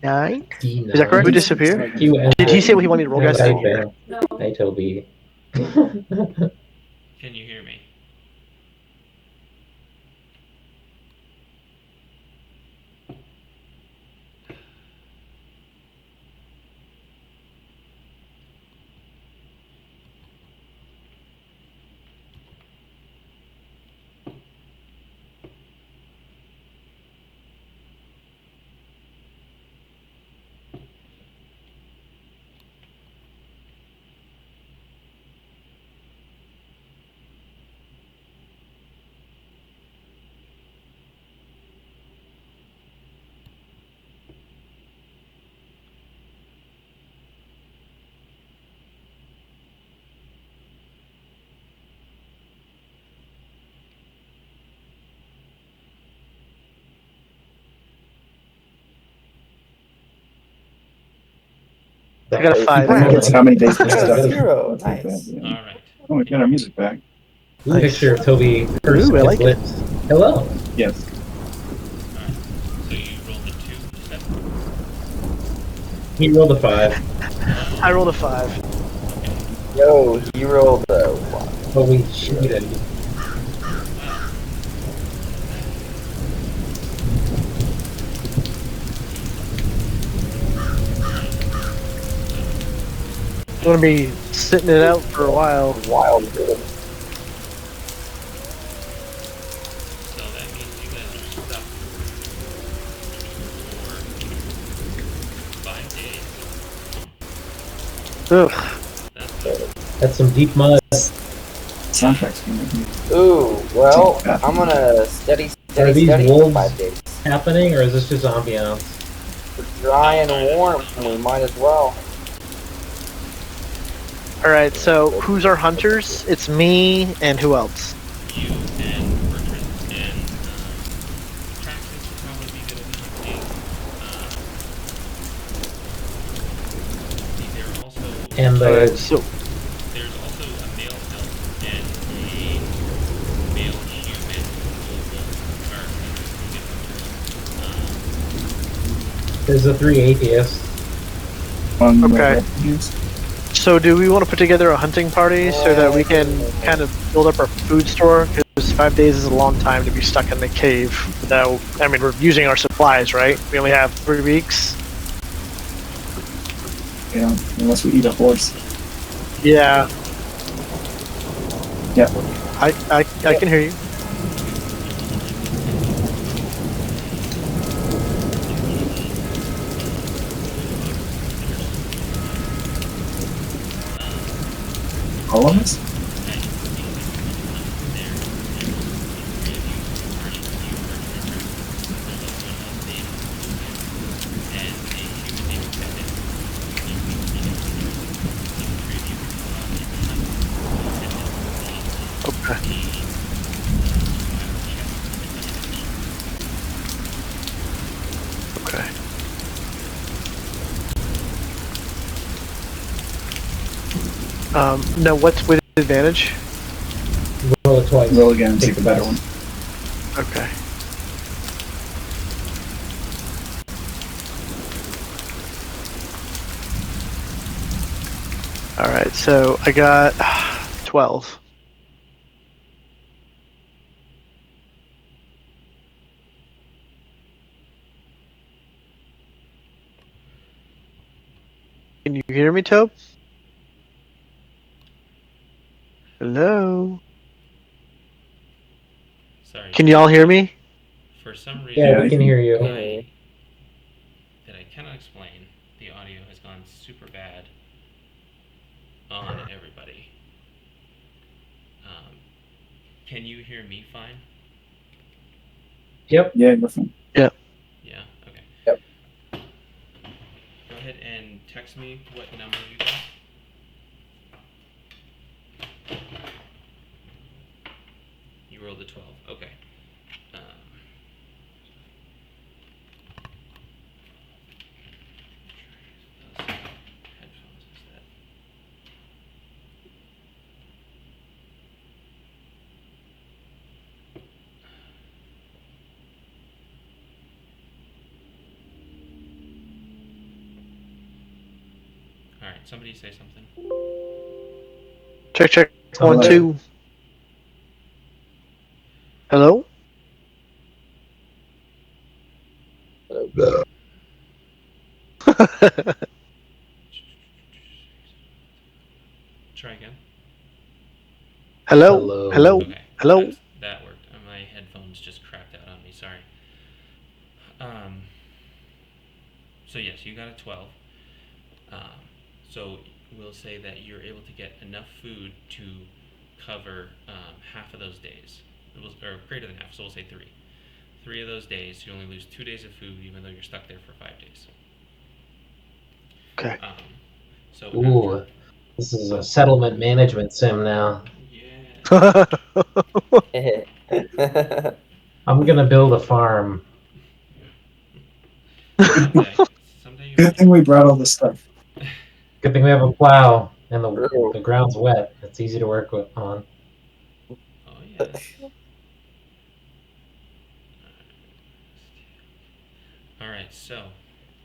Nine? D9. Is that correct? We disappear? Did he say what he wanted me to roll, guys? I didn't hear. Hi, Toby. Can you hear me? I got a 5. I think it's how many days we're stuck. 0. Nice. All right. Oh, we got our music back. Ooh, picture of Toby pursing Ooh, I his like it. lips. Hello. Yes. All right. So you rolled a 2, you said? He rolled a 5, I rolled a 5. Yo, he rolled a 1. but we cheated. I'm gonna be sitting it out for a while. Wild dude. So that means you guys are stuck for 5 days. Ugh. That's some deep mud. Soundtrack's gonna be. Ooh, well, I'm gonna steady Are these for wolves 5 days. happening, or is this just ambiance? It's dry and warm, we might as well. Alright, so who's our hunters? It's me and who else? You and Bertrand and Traxxas would probably be good at hunting. There are also And Alright, the so there's also a male elf and a male human wolf are hunters. there's the 3 atheists. On Okay. the So do we want to put together a hunting party so that we can kind of build up our food store? Because 5 days is a long time to be stuck in the cave without, I mean, we're using our supplies, right? We only have 3 weeks. Yeah, unless we eat a horse. Yeah, Yeah. I can hear you. All of us? Okay. Okay. No, what's with advantage? Roll it twice. Roll again and Pick take the the better best. one. Okay. All right, so I got 12. Can you hear me, Tobe? Hello? Sorry. Can y'all hear me? For some reason, Yeah, Yeah, we can hear you. that I cannot explain, the audio has gone super bad on everybody. Can you hear me fine? Yep. Yeah, you're fine. Yeah. Okay. Yep. Go ahead and text me what number you got. You rolled a 12. Okay. Headphones instead. All right. Somebody say something. Check, check. Hello. 1, 2. Hello? Try again. Hello? Hello? Okay. Hello? That worked. My headphones just cracked out on me. Sorry. So yes, you got a 12. So we'll say that you're able to get enough food to cover half of those days, or greater than half. So we'll say 3. 3 of those days, you only lose 2 days of food, even though you're stuck there for 5 days. Okay. So Ooh, this is a settlement management sim now. yeah. I'm gonna build a farm. Someday you Good might. thing we brought all this stuff. Good thing we have a plow and True. the ground's wet. It's easy to work on. Oh yeah. All right. So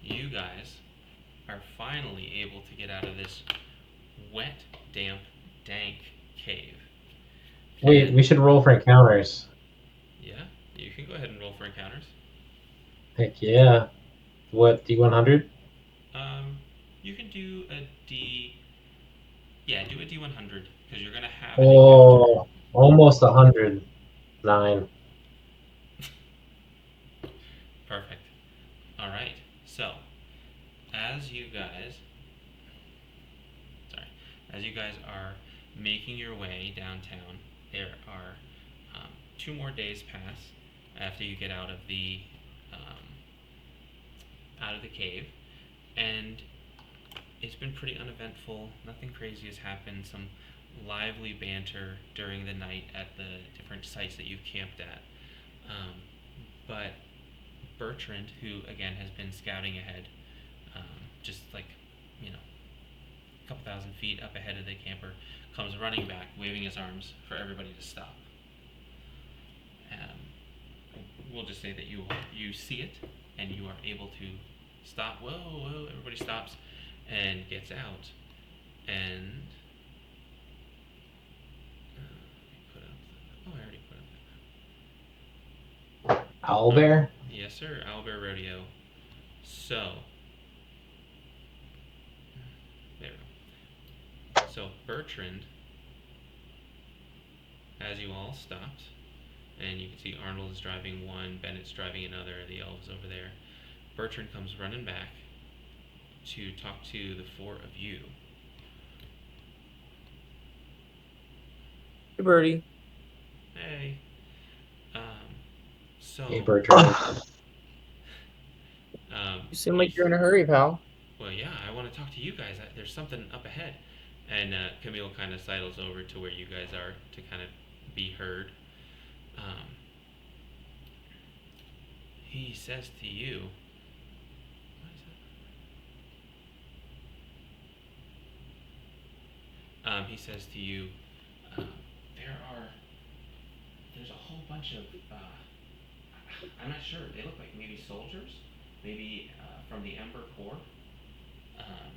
you guys are finally able to get out of this wet, damp, dank cave. Wait, And we should roll for encounters. yeah, you can go ahead and roll for encounters. Heck yeah. What, D100? You can do a D. Yeah, do a D100 because you're gonna have an encounter. Oh, almost 100. 9. Perfect. All right. So, as you guys, as you guys are making your way downtown, there are 2 more days pass after you get um, out of the cave, and it's been pretty uneventful. Nothing crazy has happened. Some lively banter during the night at the different sites that you've camped at. But Bertrand, who again has been scouting ahead, just like, a couple thousand feet up ahead of the camper, comes running back, waving his arms for everybody to stop. We'll just say that you see it and you are able to stop. Whoa! Everybody stops and gets out. And I already put up. Owlbear? Yes, sir. Owlbear Rodeo. So there we go. So Bertrand, as you all stopped, and you can see Arnold is driving one, Bennett's driving another, the elves over there. Bertrand comes running back to talk to the 4 of you. Hey, Birdie. Hey. So. Hey, Bertrand. You seem like you're in a hurry, pal. Well, yeah, I want to talk to you guys. There's something up ahead. And Camille kind of sidles over to where you guys are to kind of be heard. He says to you, what is He says to you, there's a whole bunch of, I'm not sure, they look like maybe soldiers, maybe from the Ember Corps. Um,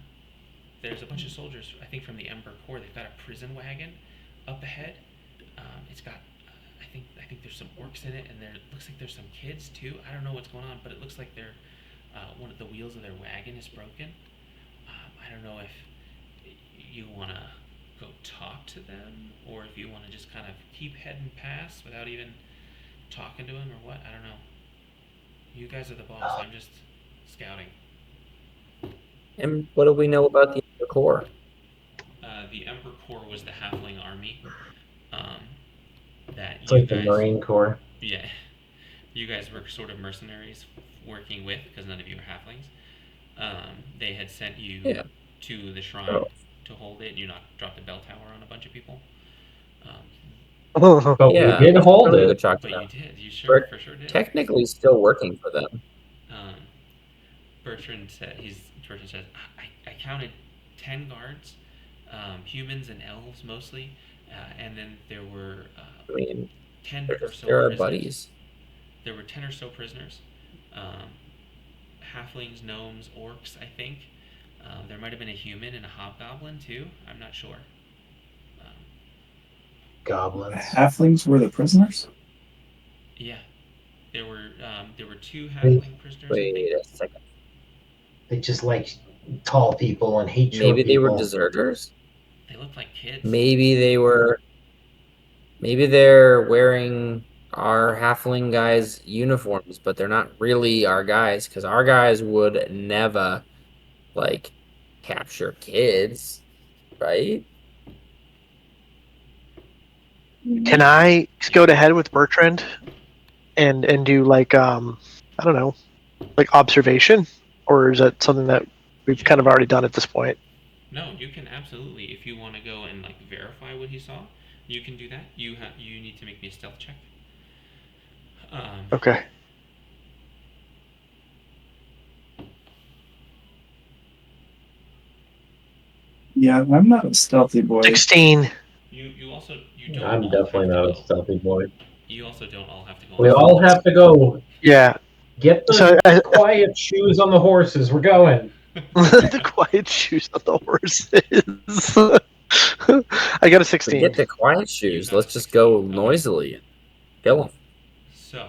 there's a bunch of soldiers, I think, from the Ember Corps. They've got a prison wagon up ahead. It's got, I think there's some orcs in it, and there looks like there's some kids too. I don't know what's going on, but it looks like they're one of the wheels of their wagon is broken. I don't know if you want to go talk to them, or if you want to just kind of keep heading past without even talking to them, or what. I don't know. You guys are the boss. I'm just scouting. And what do we know about the Ember Corps? The Emperor Corps was the Halfling army. That It's you like the guys, Marine Corps. yeah, you guys were sort of mercenaries working with, because none of you are halflings. They had sent you to the shrine to hold it, and you dropped a bell tower on a bunch of people. But we did hold really it. good But you did. You We're for sure did. technically still working for them. Bertrand says, I counted 10 guards, humans and elves mostly, and then there were 10 or so They're our prisoners. buddies. There were 10 or so prisoners. Halflings, gnomes, orcs, I think. There might have been a human and a hobgoblin too. I'm not sure. Goblins. Halflings were the prisoners? Yeah. There were 2 halfling prisoners, I think. Wait a second. They just like tall people and hate short Maybe they people. were deserters. They looked like kids. Maybe they're wearing our halfling guys' uniforms, but they're not really our guys, because our guys would never like capture kids, right? Can I go to head with Bertrand and do like I don't know, like observation, or is that something that we've kind of already done at this point? No, you can absolutely, if you want to go and like verify what he saw, you can do that. You need to make me a stealth check. Okay. Yeah, I'm not a stealthy boy. 16. You also don't. I'm all definitely have to not a go. stealthy boy. You also don't all have to go. We on all stealth. have to go. Yeah. Get the So quiet shoes on the horses. We're going. the quiet shoes on the horses. I got a 16. Forget the quiet shoes. Let's just go noisily and kill them. So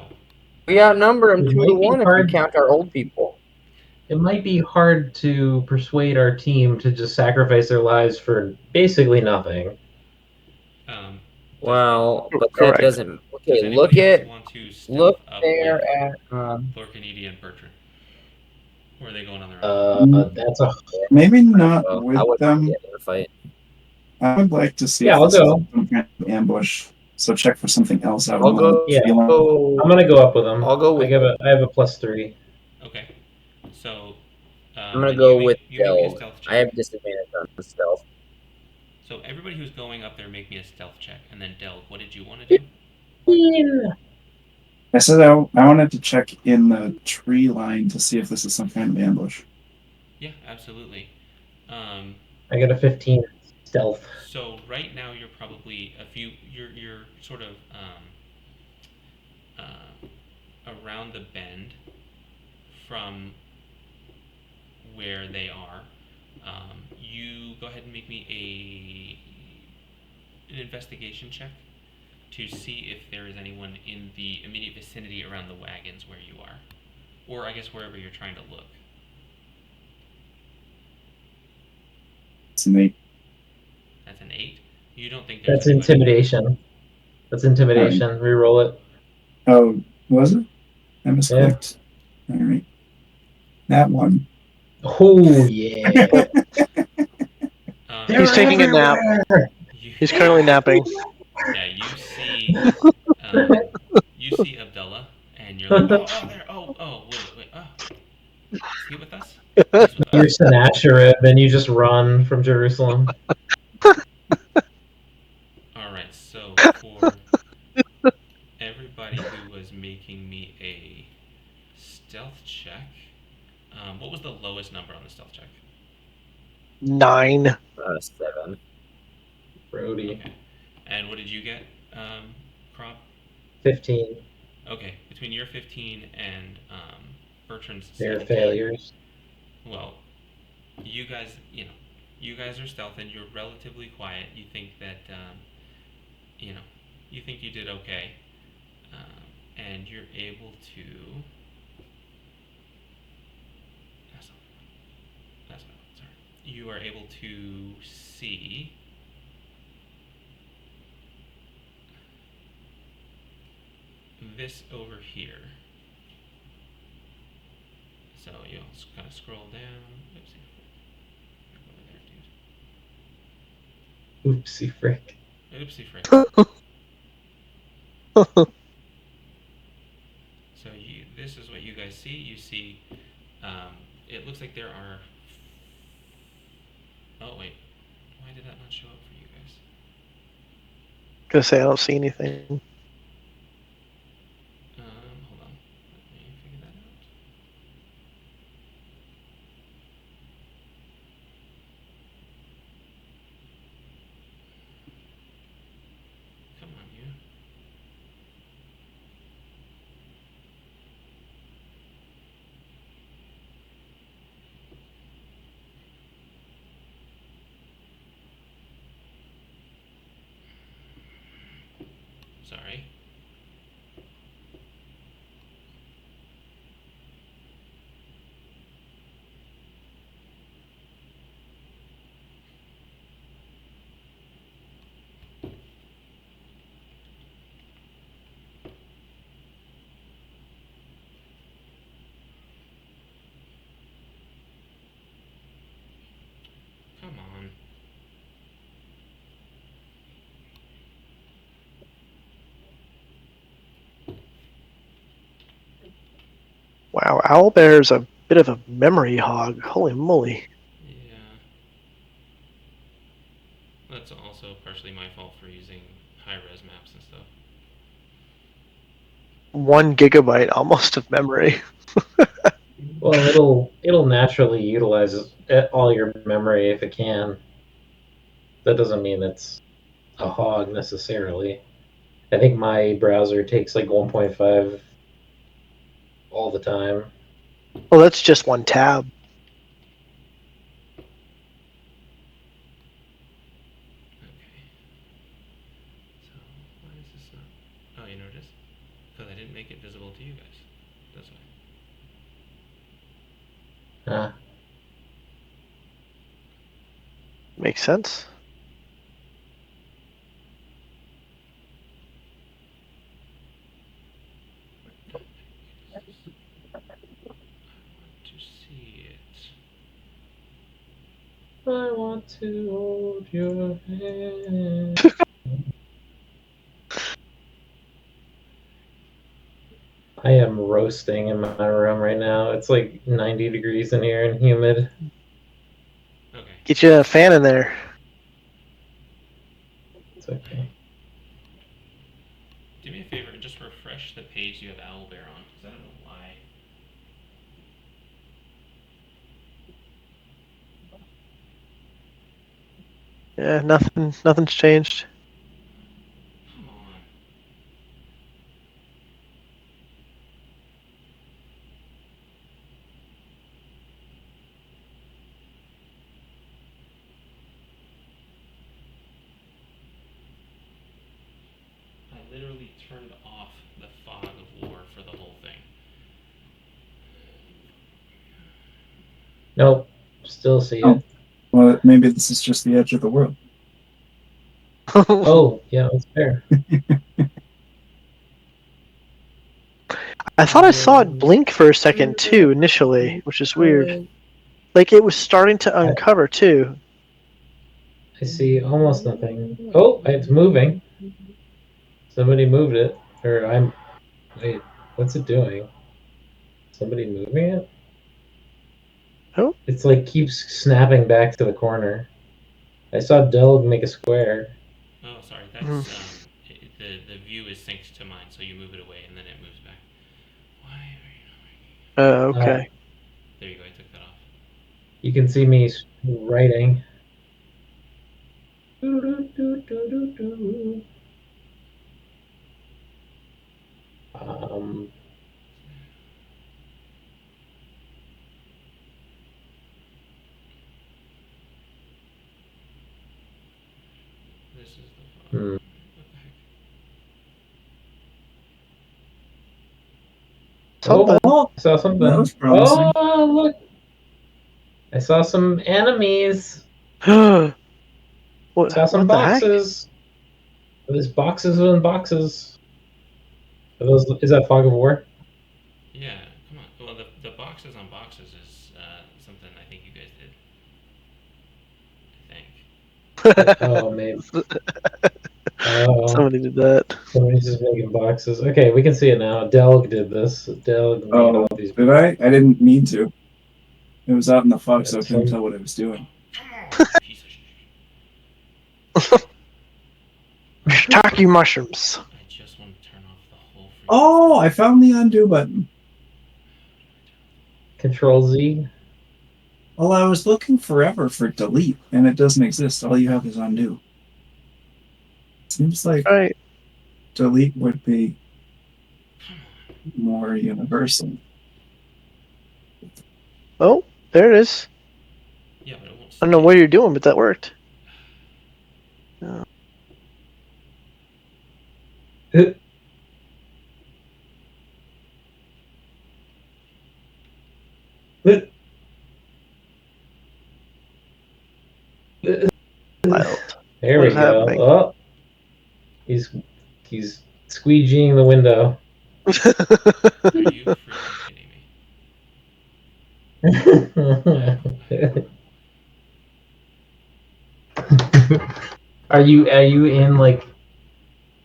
We outnumber them It 2 might to be 1 if hard. you count our old people. It might be hard to persuade our team to just sacrifice their lives for basically nothing. Well, but Correct. that doesn't. Okay, does anybody else want to stealth up there with at Lorcanidi and Bertrand? Or are they going on their own? That's a Maybe not I with would them. get in a fight. I would like to see Yeah, if I'll this is go. some kind of ambush. So check for something else out I'll on go. the Yeah. tree line. I'm gonna go up with them. I'll go with. I have a +3. Okay. So I'm gonna then go you with make me a stealth. stealth check. I have disadvantage on stealth. So everybody who's going up there, make me a stealth check, and then Del, what did you want to do? I said I wanted to check in the tree line to see if this is some kind of ambush. Yeah, absolutely. I got a 15 stealth. So right now you're probably you're sort of around the bend from where they are. You go ahead and make me an investigation check to see if there is anyone in the immediate vicinity around the wagons where you are, or I guess wherever you're trying to look. It's an 8. That's an 8. You don't think there's That's anybody? intimidation. That's intimidation. Reroll it. Oh, was it? I misclicked. All right. That one. Oh yeah. He's taking a nap. He's currently napping. Yeah, you see Abdullah, and you're like, wait, is he with us? He's with You're us. Sennacherib, and you just run from Jerusalem. All right, so for everybody who was making me a stealth check, what was the lowest number on the stealth check? 9. 7. Brody. Okay. And what did you get, Crop? 15. Okay, between your 15 and Bertrand's They're 17. failures. Well, you guys, you guys are stealth and you're relatively quiet. You think that, you know, you think you did okay, and you're able to. That's not. That's not. Sorry. You are able to see. This over here. So you'll kind of scroll down. Oopsie. Over there, dude. Oopsie frick. Oopsie frick. So this is what you guys see. You see, it looks like there are. Oh wait, why did that not show up for you guys? Gonna say I don't see anything. Hold on, let me figure that out. Come on, you. Sorry. Come on. Wow, Owlbear's a bit of a memory hog. Holy moly. Yeah. That's also partially my fault for using high-res maps and stuff. 1 gigabyte almost of memory. Well, it'll naturally utilize all your memory if it can. That doesn't mean it's a hog necessarily. I think my browser takes like 1.5 all the time. Well, that's just 1 tab. Okay. So why is this not? Oh, you know what it is? Because I didn't make it visible to you guys. That's why. Ah, Makes sense. I want to see it. I want to hold your hand. I am roasting in my room right now. It's like 90 degrees in here and humid. Okay. Get you a fan in there. It's okay. Do me a favor and just refresh the page you have Owlbear on, because I don't know why. Yeah, nothing's changed. Come on. I literally turned off the fog of war for the whole thing. Nope. Still see Oh. it. Well, maybe this is just the edge of the world. Oh, yeah, that's fair. I thought I saw it blink for a second too initially, which is weird. Like it was starting to uncover too. I see almost nothing. Oh, it's moving. Somebody moved it. Or I'm. Wait, what's it doing? Somebody moving it? Oh, It's like keeps snapping back to the corner. I saw Delg make a square. Oh, sorry. mm. That's the view is synced to mine, so you move it away and then it moves back. Why are you not? Okay. There you go. I took that off. You can see me writing. Um, This is the fog. Hmm. What the heck? Something. Oh, I saw something. that was promising. Oh, look! I saw some enemies. what? Saw some What the heck? boxes. There's boxes and boxes. Is that fog of war? Yeah, come on. Well, the boxes on boxes is something I think you guys did. I think. Oh, maybe. Oh, Somebody did that. somebody's just making boxes. Okay, we can see it now. Delg did this. Delg made Oh, all these. did I? I didn't mean to. It was out in the fog, so I That's couldn't fun. tell what I was doing. Come on, you piece of shit. Shiitake mushrooms. I just want to turn off the whole freaking. Oh, I found the undo button. Control Z. Well, I was looking forever for delete, and it doesn't exist. All you have is undo. Seems like All right. delete would be Come on. more universal. Oh, there it is. Yeah, but it won't. I don't know what you're doing, but that worked. Wild. There What we is go. happening? Oh, he's squeegeeing the window. Are you freaking kidding me? Are you in like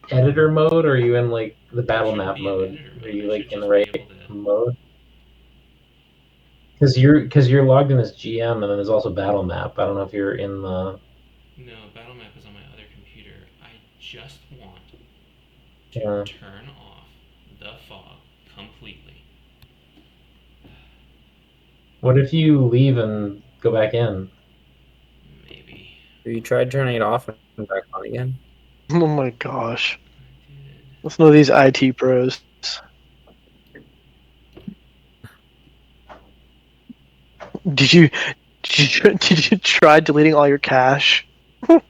editor mode, or are you in like the battle shouldn't map be in mode? editor mode. Are you I like should in the just be right able to. mode? Because you're logged in as GM, and then there's also battle map. I don't know if you're in the. No, battle map is on my other computer. I just want to Yeah. turn off the fog completely. What if you leave and go back in? Maybe. Have you tried turning it off and back on again? Oh my gosh. I did. Let's know these IT pros. Did you did you try deleting all your cache? Have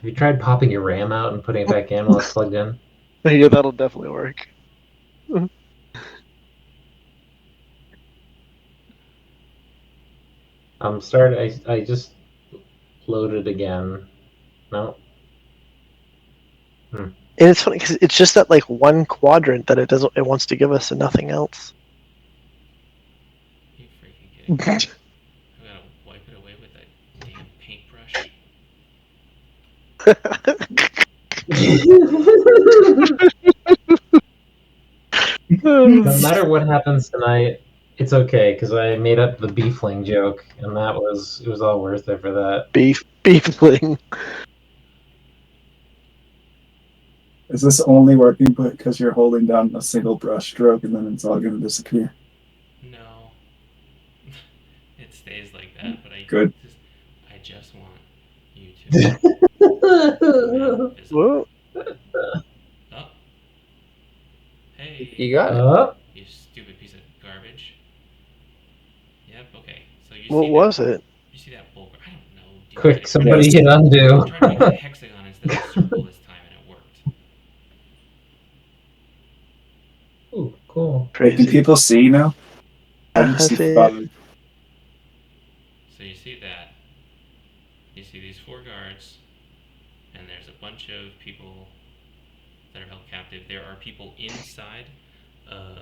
you tried popping your RAM out and putting it back in while it's plugged in? Yeah, that'll definitely work. I just loaded again. No. And it's funny because it's just that like one quadrant that it wants to give us and nothing else. You freaking kidding me? I gotta wipe it away with that damn paintbrush. No matter what happens tonight, it's okay because I made up the beefling joke, and it was all worth it for that. Beefling. Is this only working because you're holding down a single brush stroke and then it's all going to disappear? No. It stays like that, but Good. I just want you to. Whoa. Oh. Hey. You got it. You stupid piece of garbage. Yep. Okay. So you What see was that? it? You see that bulk? I don't know. Dude. Quick, somebody hit undo. I tried to make it a hexagon instead of a circle this time, and it worked. Ooh, cool. Can Crazy. people see now? I I just see see. fog. So you see that. You see these 4 guards, and there's a bunch of people that are held captive. There are people inside of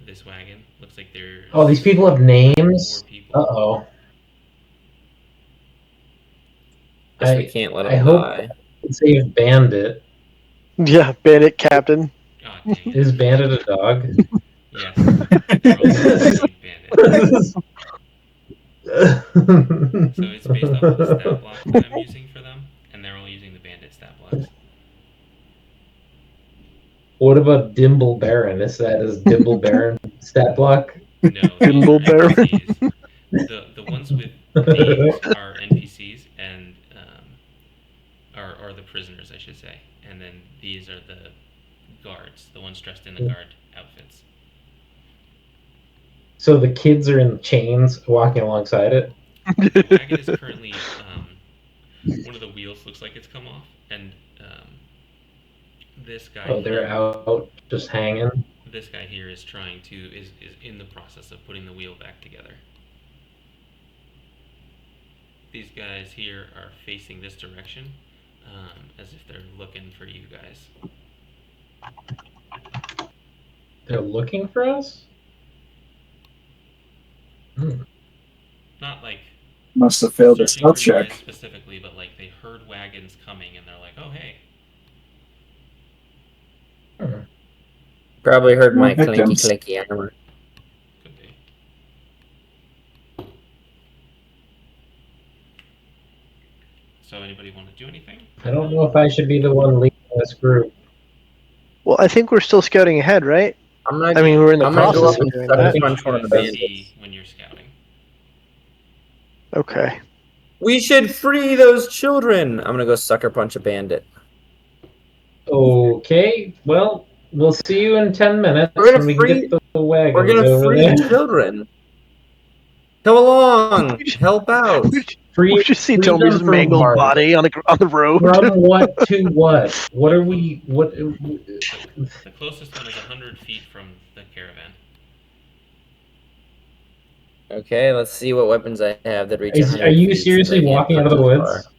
this wagon. Looks like there's. Oh, these people have names. 4 people. Uh-oh. Guess we can't let I him hope die. it's Save Bandit. Yeah, Bandit Captain. God dang it. Is Bandit a dog? Yes. They're all named Bandit. So it's based off of the stat block that I'm using for them, and they're all using the Bandit stat blocks. What about Dimble Baron? Is that his Dimble Baron stat block? No, those Gimbal are Baron. NPCs. The ones with These are NPCs and or the prisoners, I should say, and then these are the guards, the ones dressed in the guard outfits. So the kids are in chains walking alongside it. The wagon is currently one of the wheels looks like it's come off, and this guy. Oh, they're out just hanging. This guy here is trying to is in the process of putting the wheel back together. These guys here are facing this direction, as if they're looking for you guys. They're looking for us? Not like Must have failed a searching stealth for you guys check. specifically, but like they heard wagons coming and they're like, "Oh hey." Probably heard my More clinky victims. clinky armor. Could be. So anybody want to do anything? I don't know if I should be the one leading this group. Well, I think we're still scouting ahead, right? I'm gonna, I mean, we're in the I'm gonna go process up and of doing sucker that. punch one of the You guys bandits. see when you're scouting. Okay. We should free those children. I'm gonna go sucker punch a bandit. Okay, well, we'll see you in 10 minutes We're gonna when we can free- get the wagons We're gonna over free there. children. Come along, help out. We should see free Toby's them from mangled what? body on the road. From what to what? What are we? What? The closest one is 100 feet from the caravan. Okay, let's see what weapons I have that reach. Are 100 you feet, since seriously I can't walking out of punch the as woods? far.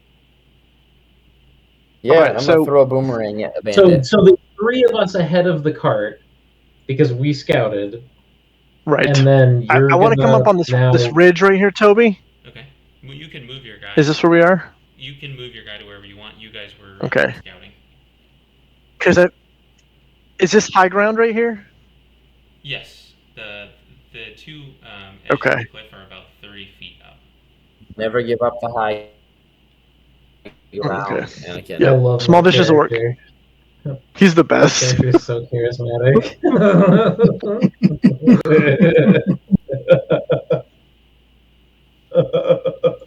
Yeah, Alright, I'm so- gonna throw a boomerang at a So bandit. the three of us ahead of the cart because we scouted, Right. and then you're I want to come up on this now, this ridge right here, Toby. Okay. Well, you can move your guy. Is this where we are? You can move your guy to wherever you want. You guys were Okay. scouting. Because is this high ground right here? Yes. The two edges Okay. of the cliff are about 30 feet up. Never give up the high ground, Okay. Anakin. Yeah. I love Small that dishes work. character. He's the That best. character is so charismatic.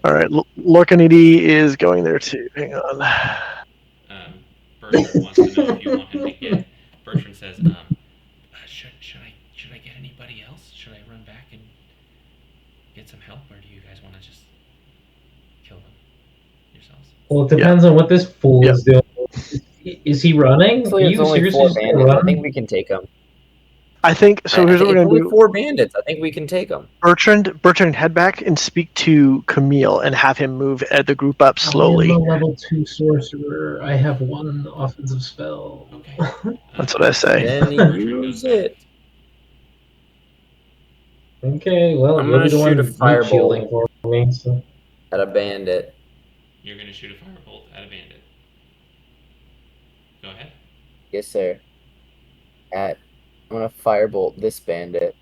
All right, Lorcanidi is going there too. Hang on. Bertrand wants to know if you want him to get. Bertrand says, should I get anybody else? Should I run back and get some help, or do you guys want to just kill them yourselves? Well, it depends on what this fool is doing. Is he running? Actually, Are it's you only seriously 4 just gonna bandits. I run? think we can take them. I think so. Here's what we're It's gonna only do. 4 bandits. I think we can take them. Bertrand, head back and speak to Camille and have him move the group up I am slowly. a level 2 sorcerer. I have 1 offensive spell. Okay. That's what I say. Then Bertrand use goes back. it. Okay, well, I'm you'll gonna be the one shoot a meat fireball. shielding for me. So. At a bandit. You're going to shoot a firebolt at a bandit. Go ahead. Yes, sir. I'm gonna firebolt this bandit.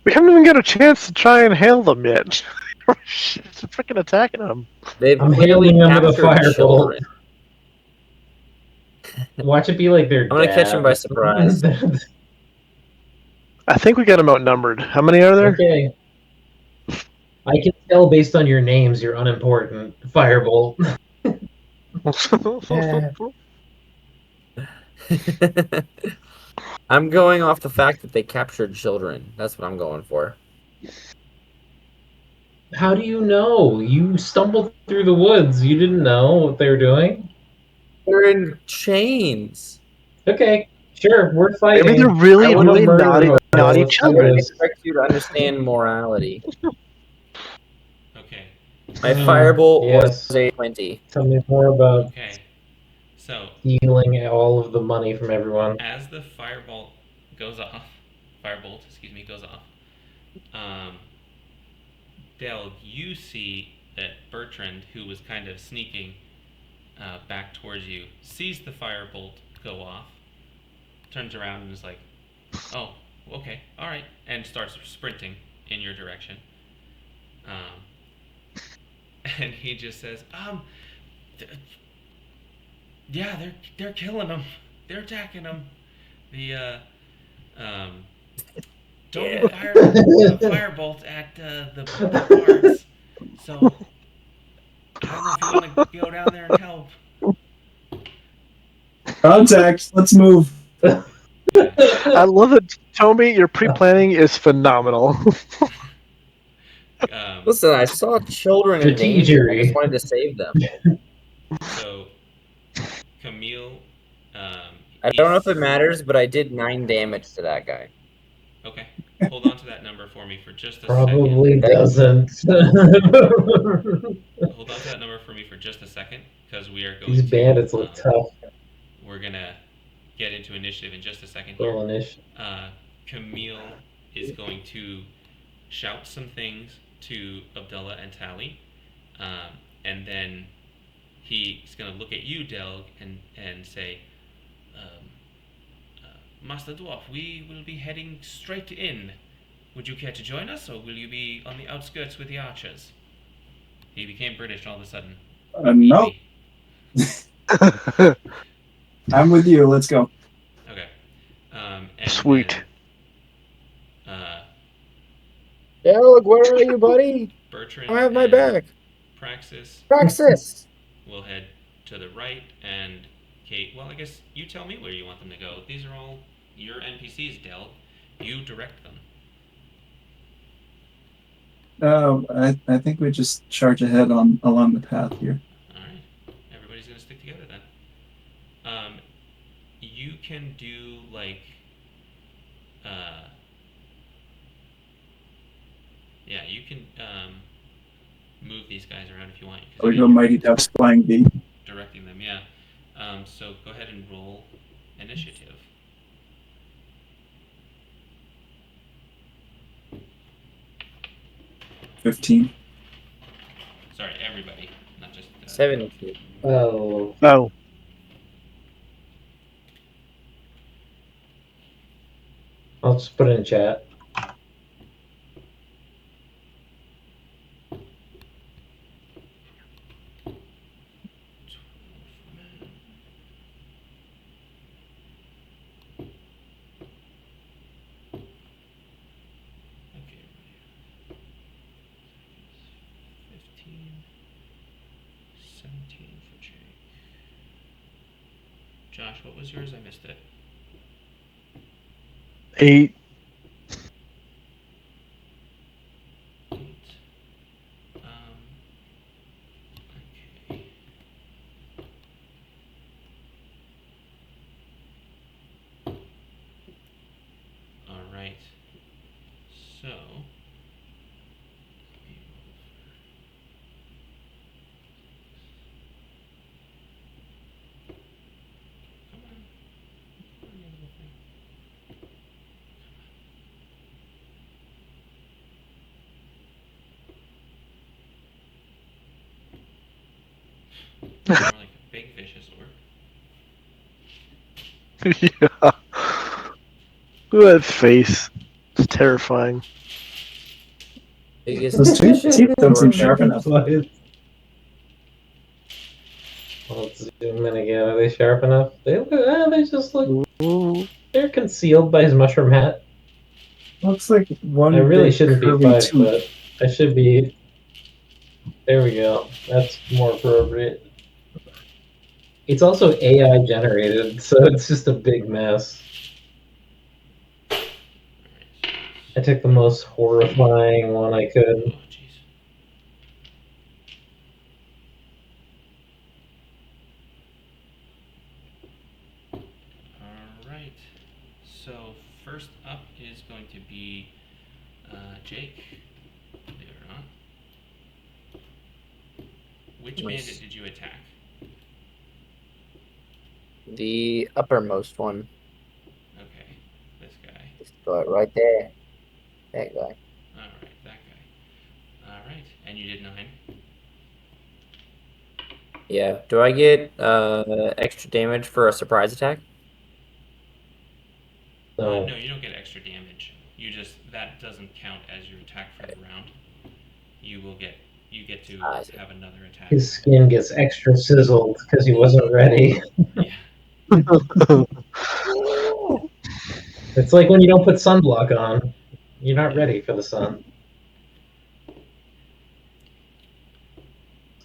We haven't even got a chance to try and hail them yet. It's freaking attacking them. They've I'm clearly hailing them with a captured firebolt. children. Watch it be like their I'm gonna catch him by surprise. I think we got them outnumbered. How many are there? Okay. I can tell based on your names you're unimportant. Firebolt. I'm going off the fact that they captured children. That's what I'm going for. How do you know? You stumbled through the woods. You didn't know what they were doing? They're in chains. Okay, sure, we're fighting. Maybe they're really, I wanna really murder naughty, them. naughty Let's do I wouldn't children. this. expect you to understand morality. Okay. My firebolt yes. was a 20. Tell me more about Okay. So, stealing all of the money from everyone. as the firebolt goes off, Del, you see that Bertrand, who was kind of sneaking back towards you, sees the firebolt go off, turns around and is like, "Oh, okay, all right," and starts sprinting in your direction. And he just says, yeah, they're killing them. They're attacking them. don't Yeah. get firebolt at the guards. So I don't know if you want to go down there and help. Contact. Let's move. I love it, Tommy. Your pre-planning is phenomenal. Listen, I saw children in danger. I just Strategery. wanted to save them. So Camille, I don't know if it matters, but I did 9 damage to that guy. Okay, hold on to that number for me for just a Probably Thank you. doesn't. second. Hold on to that number for me for just a second, because we are going These bandits to. look tough. We're gonna get into initiative in just a second here. Roll initiative. Camille is going to shout some things to Abdullah and Tali, and then he's going to look at you, Delg, and say, Master Dwarf, we will be heading straight in. Would you care to join us, or will you be on the outskirts with the archers? He became British all of a sudden. No, I'm with you. Let's go. Okay. And Sweet. Then, Delg, where are you, buddy? Bertrand I have my and back. Praxis Praxis. will head to the right, and Kate, well, I guess you tell me where you want them to go. These are all your NPCs, Del. You direct them. I think we just charge ahead along the path here. Alright. Everybody's gonna stick together then. You can do, like, yeah, you can, move these guys around if you want. 'Cause We go Mighty Ducks flying V. directing them, yeah. So go ahead and roll initiative. $15. Sorry, everybody, not just 17. Oh. Oh, I'll just put it in chat. Okay. 15, 17 for Jake. Josh, what was yours? I missed it. 8. 8. Okay. All right. So. Come on. Come on, you little thing. More like a big vicious orc. Yeah. Look at that face. It's terrifying. Biggest Those teeth don't seem sharp enough. Let's zoom in again. Are they sharp enough? They just look. Ooh. They're concealed by his mushroom hat. Looks like one. I really big shouldn't be curvy 5 tooth. foot. I should be. There we go. That's more appropriate. It's also AI generated, so it's just a big mess. I took the most horrifying one I could. Oh, jeez. Alright. So, first up is going to be Jake. Believe it or not. Which Nice. bandit did you attack? The uppermost one. Okay. This guy. Just right there. That guy. Alright, that guy. Alright. And you did 9. Yeah. Do I get extra damage for a surprise attack? So No, you don't get extra damage. You just, that doesn't count as your attack for the round. You get to I see. have another attack. his skin gets extra sizzled because he wasn't ready. Yeah. It's like when you don't put sunblock on. You're not ready for the sun.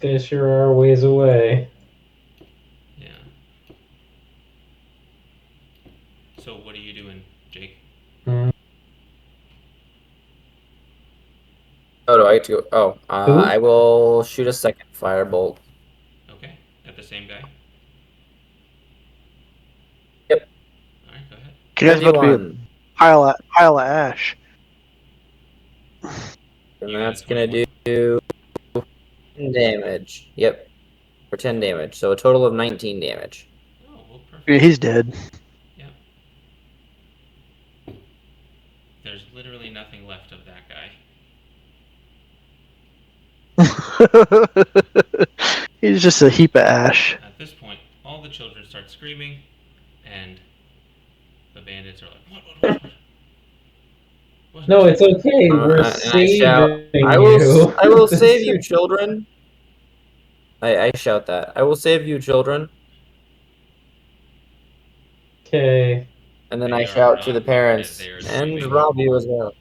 These guys sure are a ways away. Yeah. So what are you doing, Jake? Oh, do I get to? Oh, Who? I will shoot a second firebolt. Okay. At the same guy? Yep. Alright, go ahead. You guys about to be a 21. pile of ash. And You got a that's gonna 21? do 10 damage. Yep. For 10 damage. So a total of 19 damage. Oh, well, perfect. Yeah, he's dead. Yep. There's literally nothing left of that guy. He's just a heap of ash. At this point, all the children start screaming, and the bandits are like, what? No, it's okay. We're And I shout, saving I you. will save you, children. I shout that. I will save you, children. Okay. And then They I are shout to not the parents, they are and screaming. rob you as well.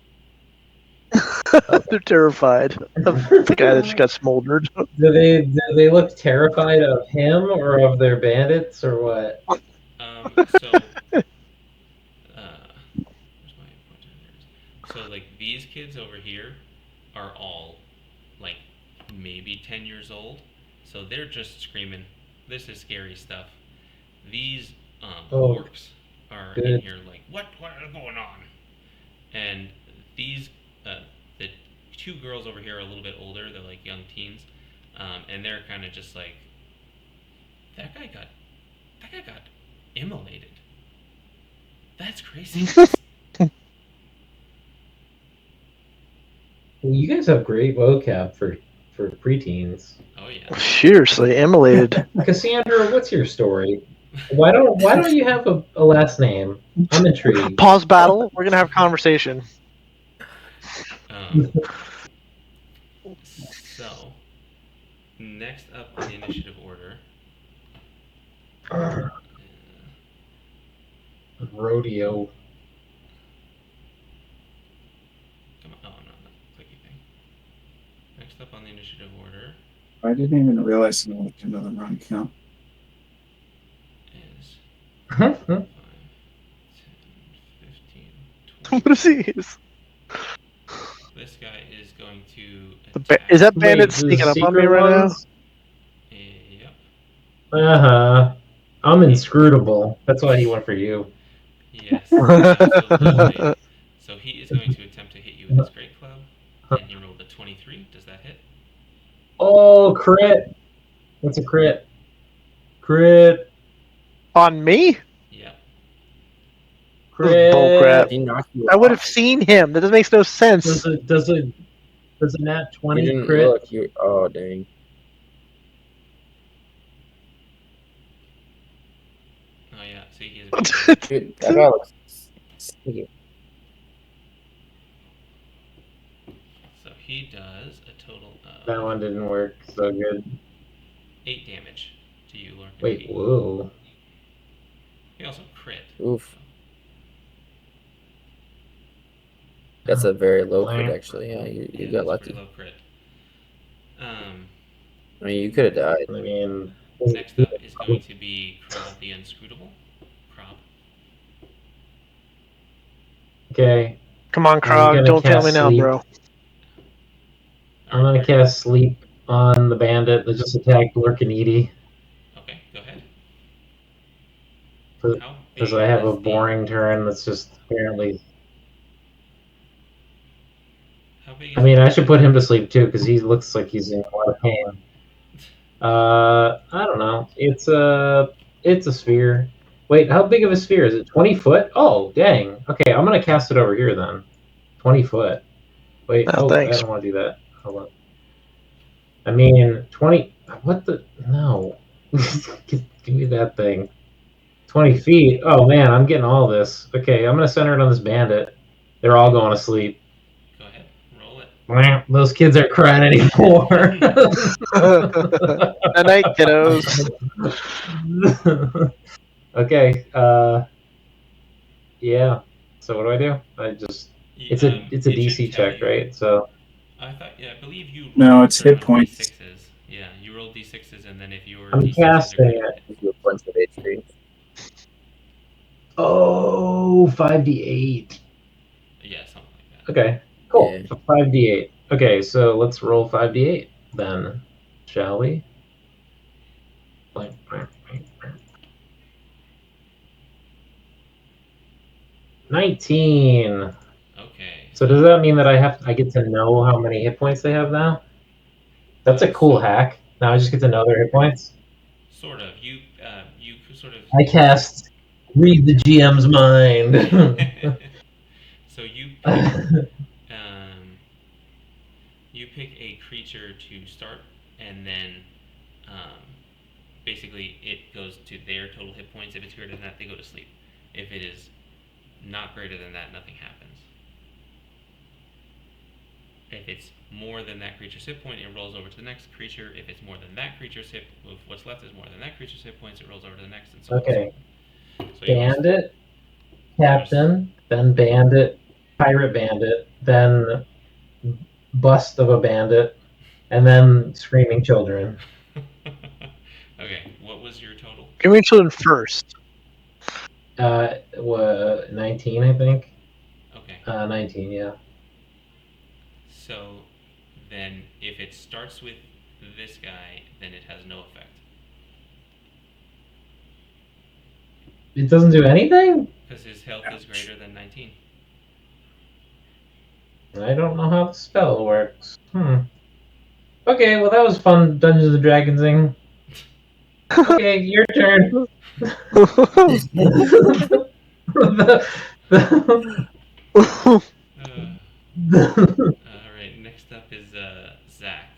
They're terrified of the guy that just got smoldered. Do they look terrified of him or of their bandits or what? So, where's my pointer? So, like, these kids over here are all, like, maybe 10 years old. So they're just screaming, this is scary stuff. These orcs are in here like, what is going on? And these, the two girls over here are a little bit older. They're like young teens. And they're kind of just like, that guy got immolated. That's crazy. Well, you guys have great vocab for preteens. Oh yeah. Seriously, immolated. Cassandra, what's your story? Why don't you have a last name? I'm intrigued. Pause battle. We're gonna have a conversation. So, next up on the initiative order. Rodeo. Come on. Oh, no, not the clicky thing. Next up on the initiative order I didn't even realize I looked into the wrong count. is 5, 10, 15, 20. What is he? This guy is going to Is that bandit sneaking up on me right now? Yep. I'm inscrutable. That's why he went for you. Yes, absolutely. So he is going to attempt to hit you with his great club, and he rolled a 23. Does that hit? Oh, crit! That's a crit. Crit. On me? Yep. Crit. Bullcrap. I would have seen him. That makes no sense. Does a nat 20 You didn't crit? look. Oh, dang. Oh yeah. See, he's Dude, that guy looks sneaky. So he does a total of That one didn't work so good. 8 damage to you, Lord. Wait, whoa. He also crit. Oof. That's a very low crit, actually. Yeah, you got lucky. Low crit. I mean, you could have died. I mean, Next up is going to be Krob the Inscrutable. Krob. okay. Come on, Krog. Don't fail me now, bro. I'm gonna cast Sleep on the bandit that just attacked Lurkinidi. Okay, go ahead. Because I have a boring turn that's just apparently. I mean, I should put him to sleep too because he looks like he's in a lot of pain. I don't know. It's a sphere. Wait, how big of a sphere is it? 20 foot? Oh, dang. Okay, I'm gonna cast it over here then. 20 foot. Wait, Thanks. I don't want to do that. Hold on. I mean, 20. What the? No. Give me that thing. 20 feet. Oh man, I'm getting all this. Okay, I'm gonna center it on this bandit. They're all going to sleep. Go ahead, roll it. Those kids aren't crying anymore. Good night, kiddos. Okay. Yeah. So what do? I just It's a It DC should tell check, you. right? So I believe you rolled No, it's hit amount of points. d6s. Yeah, you roll d6s, and then if your I'm d6s are casting greater, it. Give you a bunch of HP. Oh, 5d8. yeah, something like that. Okay, cool. Yeah. 5d8. Okay, so let's roll 5d8 then, shall we? Blank, blank, blank, blank. 19. Okay. So does that mean that I get to know how many hit points they have now? That's a cool So, hack. Now I just get to know their hit points. sort of. You sort of. I cast read the GM's mind. So um, you pick a creature to start, and then um, basically it goes to their total hit points. If it's greater than that, they go to sleep. If it is not greater than that, nothing happens. If it's more than that creature's hit point, it rolls over to the next creature. If it's more than that creature's hit, if what's left is more than that creature's hit points, it rolls over to the next, and so on. Okay. So Bandit, Captain, then Bandit, Pirate Bandit, then Bust of a Bandit, and then Screaming Children. Okay, what was your total? Give me children first. 19, I think. Okay, 19, yeah. so then if it starts with this guy, then it has no effect. It doesn't do anything? Because his health is greater than 19. I don't know how the spell works. Okay, well that was fun, Dungeons and Dragonsing. Okay, your turn. Alright, next up is Zach.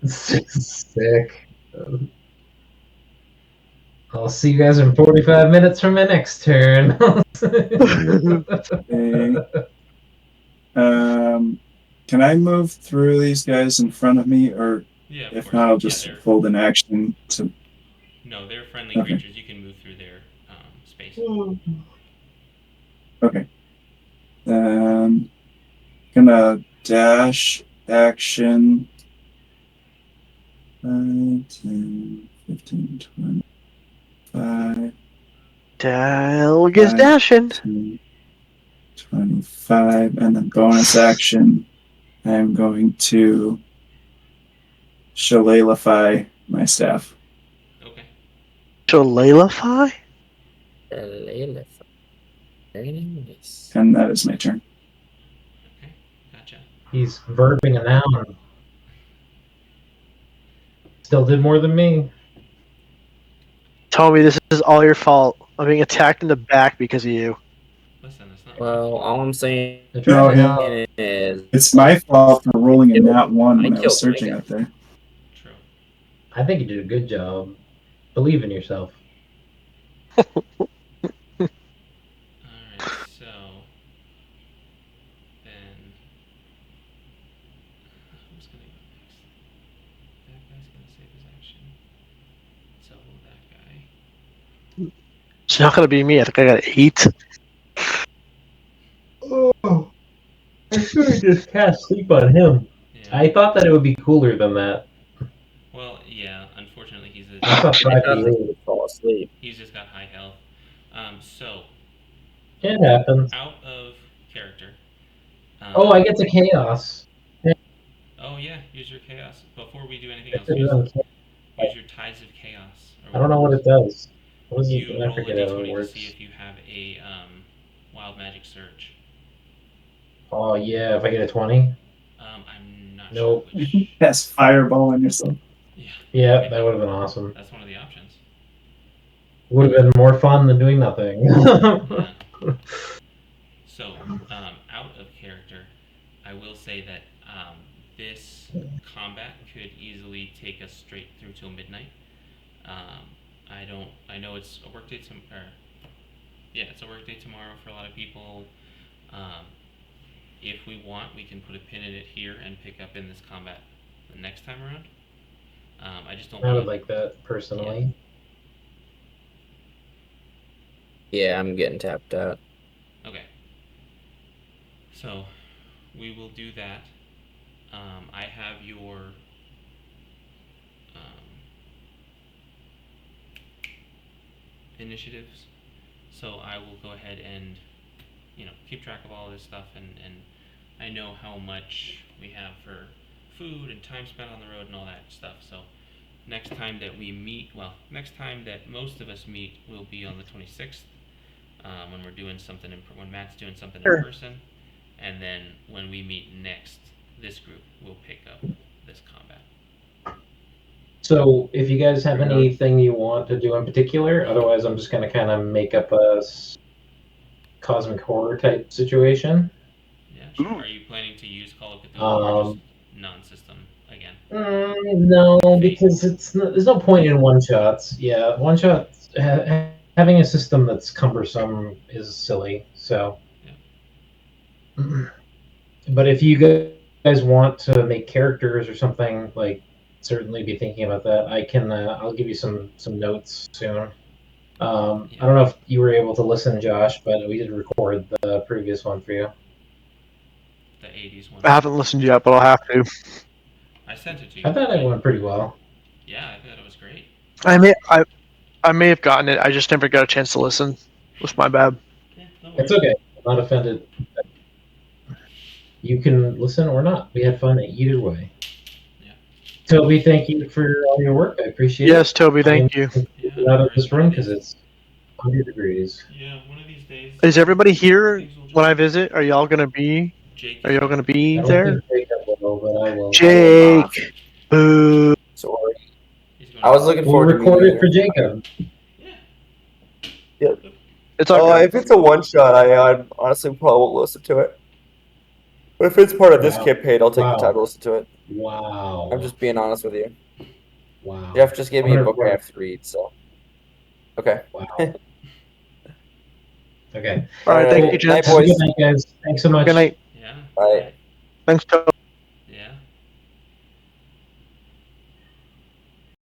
Sick. I'll see you guys in 45 minutes from my next turn. Okay. Can I move through these guys in front of me, or Yeah, of if course. not, I'll Yeah, just hold an action to. No, they're friendly Okay. creatures. You can move through their space. Okay. Gonna dash action. 5, 10, 15, 25. Dale gets 5, dashing. 10, 25, and then bonus action. I'm going to shillelagh my staff. Okay. Shillelagh? Very nice. And that is my turn. Okay. Gotcha. He's verbing a noun. Still did more than me. Toby, this is all your fault. I'm being attacked in the back because of you. Listen, it's not my Well, fault. all I'm saying I tried to help. is It's my fault for rolling a nat 1 I when I was killed searching Megan. out there. True. I think you did a good job. Believe in yourself. Alright, so then who's gonna go next? That guy's gonna save his action. So that guy. It's not gonna be me. I think I got 8. Oh, I should have just cast sleep on him. Yeah. I thought that it would be cooler than that. Well, yeah. Unfortunately, I thought I thought 5d8. you would fall asleep. he's just got high health. So It happens. out of character. Oh, I get to chaos. Oh yeah, use your chaos. Before we do anything I else, put it use on chaos. your Tides of Chaos. I don't know what it does. What is it? You I roll a forget how it d20 to works. see if you have a wild magic surge. Oh yeah, if I get a 20. I'm not Nope. sure which. Cast fireball on yourself. Yeah. Yeah, Okay. that would have been awesome. That's one of the options. Would have been more fun than doing nothing. Yeah. So, out of character, I will say that this combat could easily take us straight through till midnight. I know it's a workday it's a workday tomorrow for a lot of people. If we want, we can put a pin in it here and pick up in this combat the next time around. I just don't I want would like that personally. Yeah, I'm getting tapped out. Okay. So we will do that. I have your initiatives, so I will go ahead and keep track of all this stuff, and I know how much we have for food and time spent on the road and all that stuff. So next time that we meet, next time that most of us meet will be on the 26th, when we're doing something when Matt's doing something in person, and then when we meet next, this group will pick up this combat. So, if you guys have anything you want to do in particular, otherwise, I'm just going to kind of make up a cosmic horror type situation. Yeah, sure. Are you planning to use Call of Cthulhu or just non-system again? No, because there's no point in one shots. Yeah, one shots. Having a system that's cumbersome is silly. So, but if you guys want to make characters or something, like, certainly be thinking about that. I can. I'll give you some notes soon. I don't know if you were able to listen, Josh, but we did record the previous one for you. The 80s one. I haven't listened yet, but I'll have to. I sent it to you. I thought it went pretty well. Yeah, I thought it was great. I may have gotten it. I just never got a chance to listen. It was my bad. Yeah, it's okay. I'm not offended. You can listen or not. We had fun either way. Yeah. Toby, thank you for all your work. I appreciate it. Yes, Toby, thank you. Out of this room because it's 100 degrees. Yeah, one of these days. Is everybody here when I visit? Are y'all gonna be? Are y'all gonna be there? But I will. Jake. Boo. Sorry. I was looking forward to record it for Jacob. Yeah. It's all right. If it's a one shot, I honestly probably won't listen to it. But if it's part of this campaign, I'll take the time to listen to it. Wow. I'm just being honest with you. Wow. Jeff just gave me a book I have to read, so. Okay. Wow. Okay. All right, thank you, gents. Good night, guys. Thanks so much. Good night. Yeah. Bye. Thanks, Toby.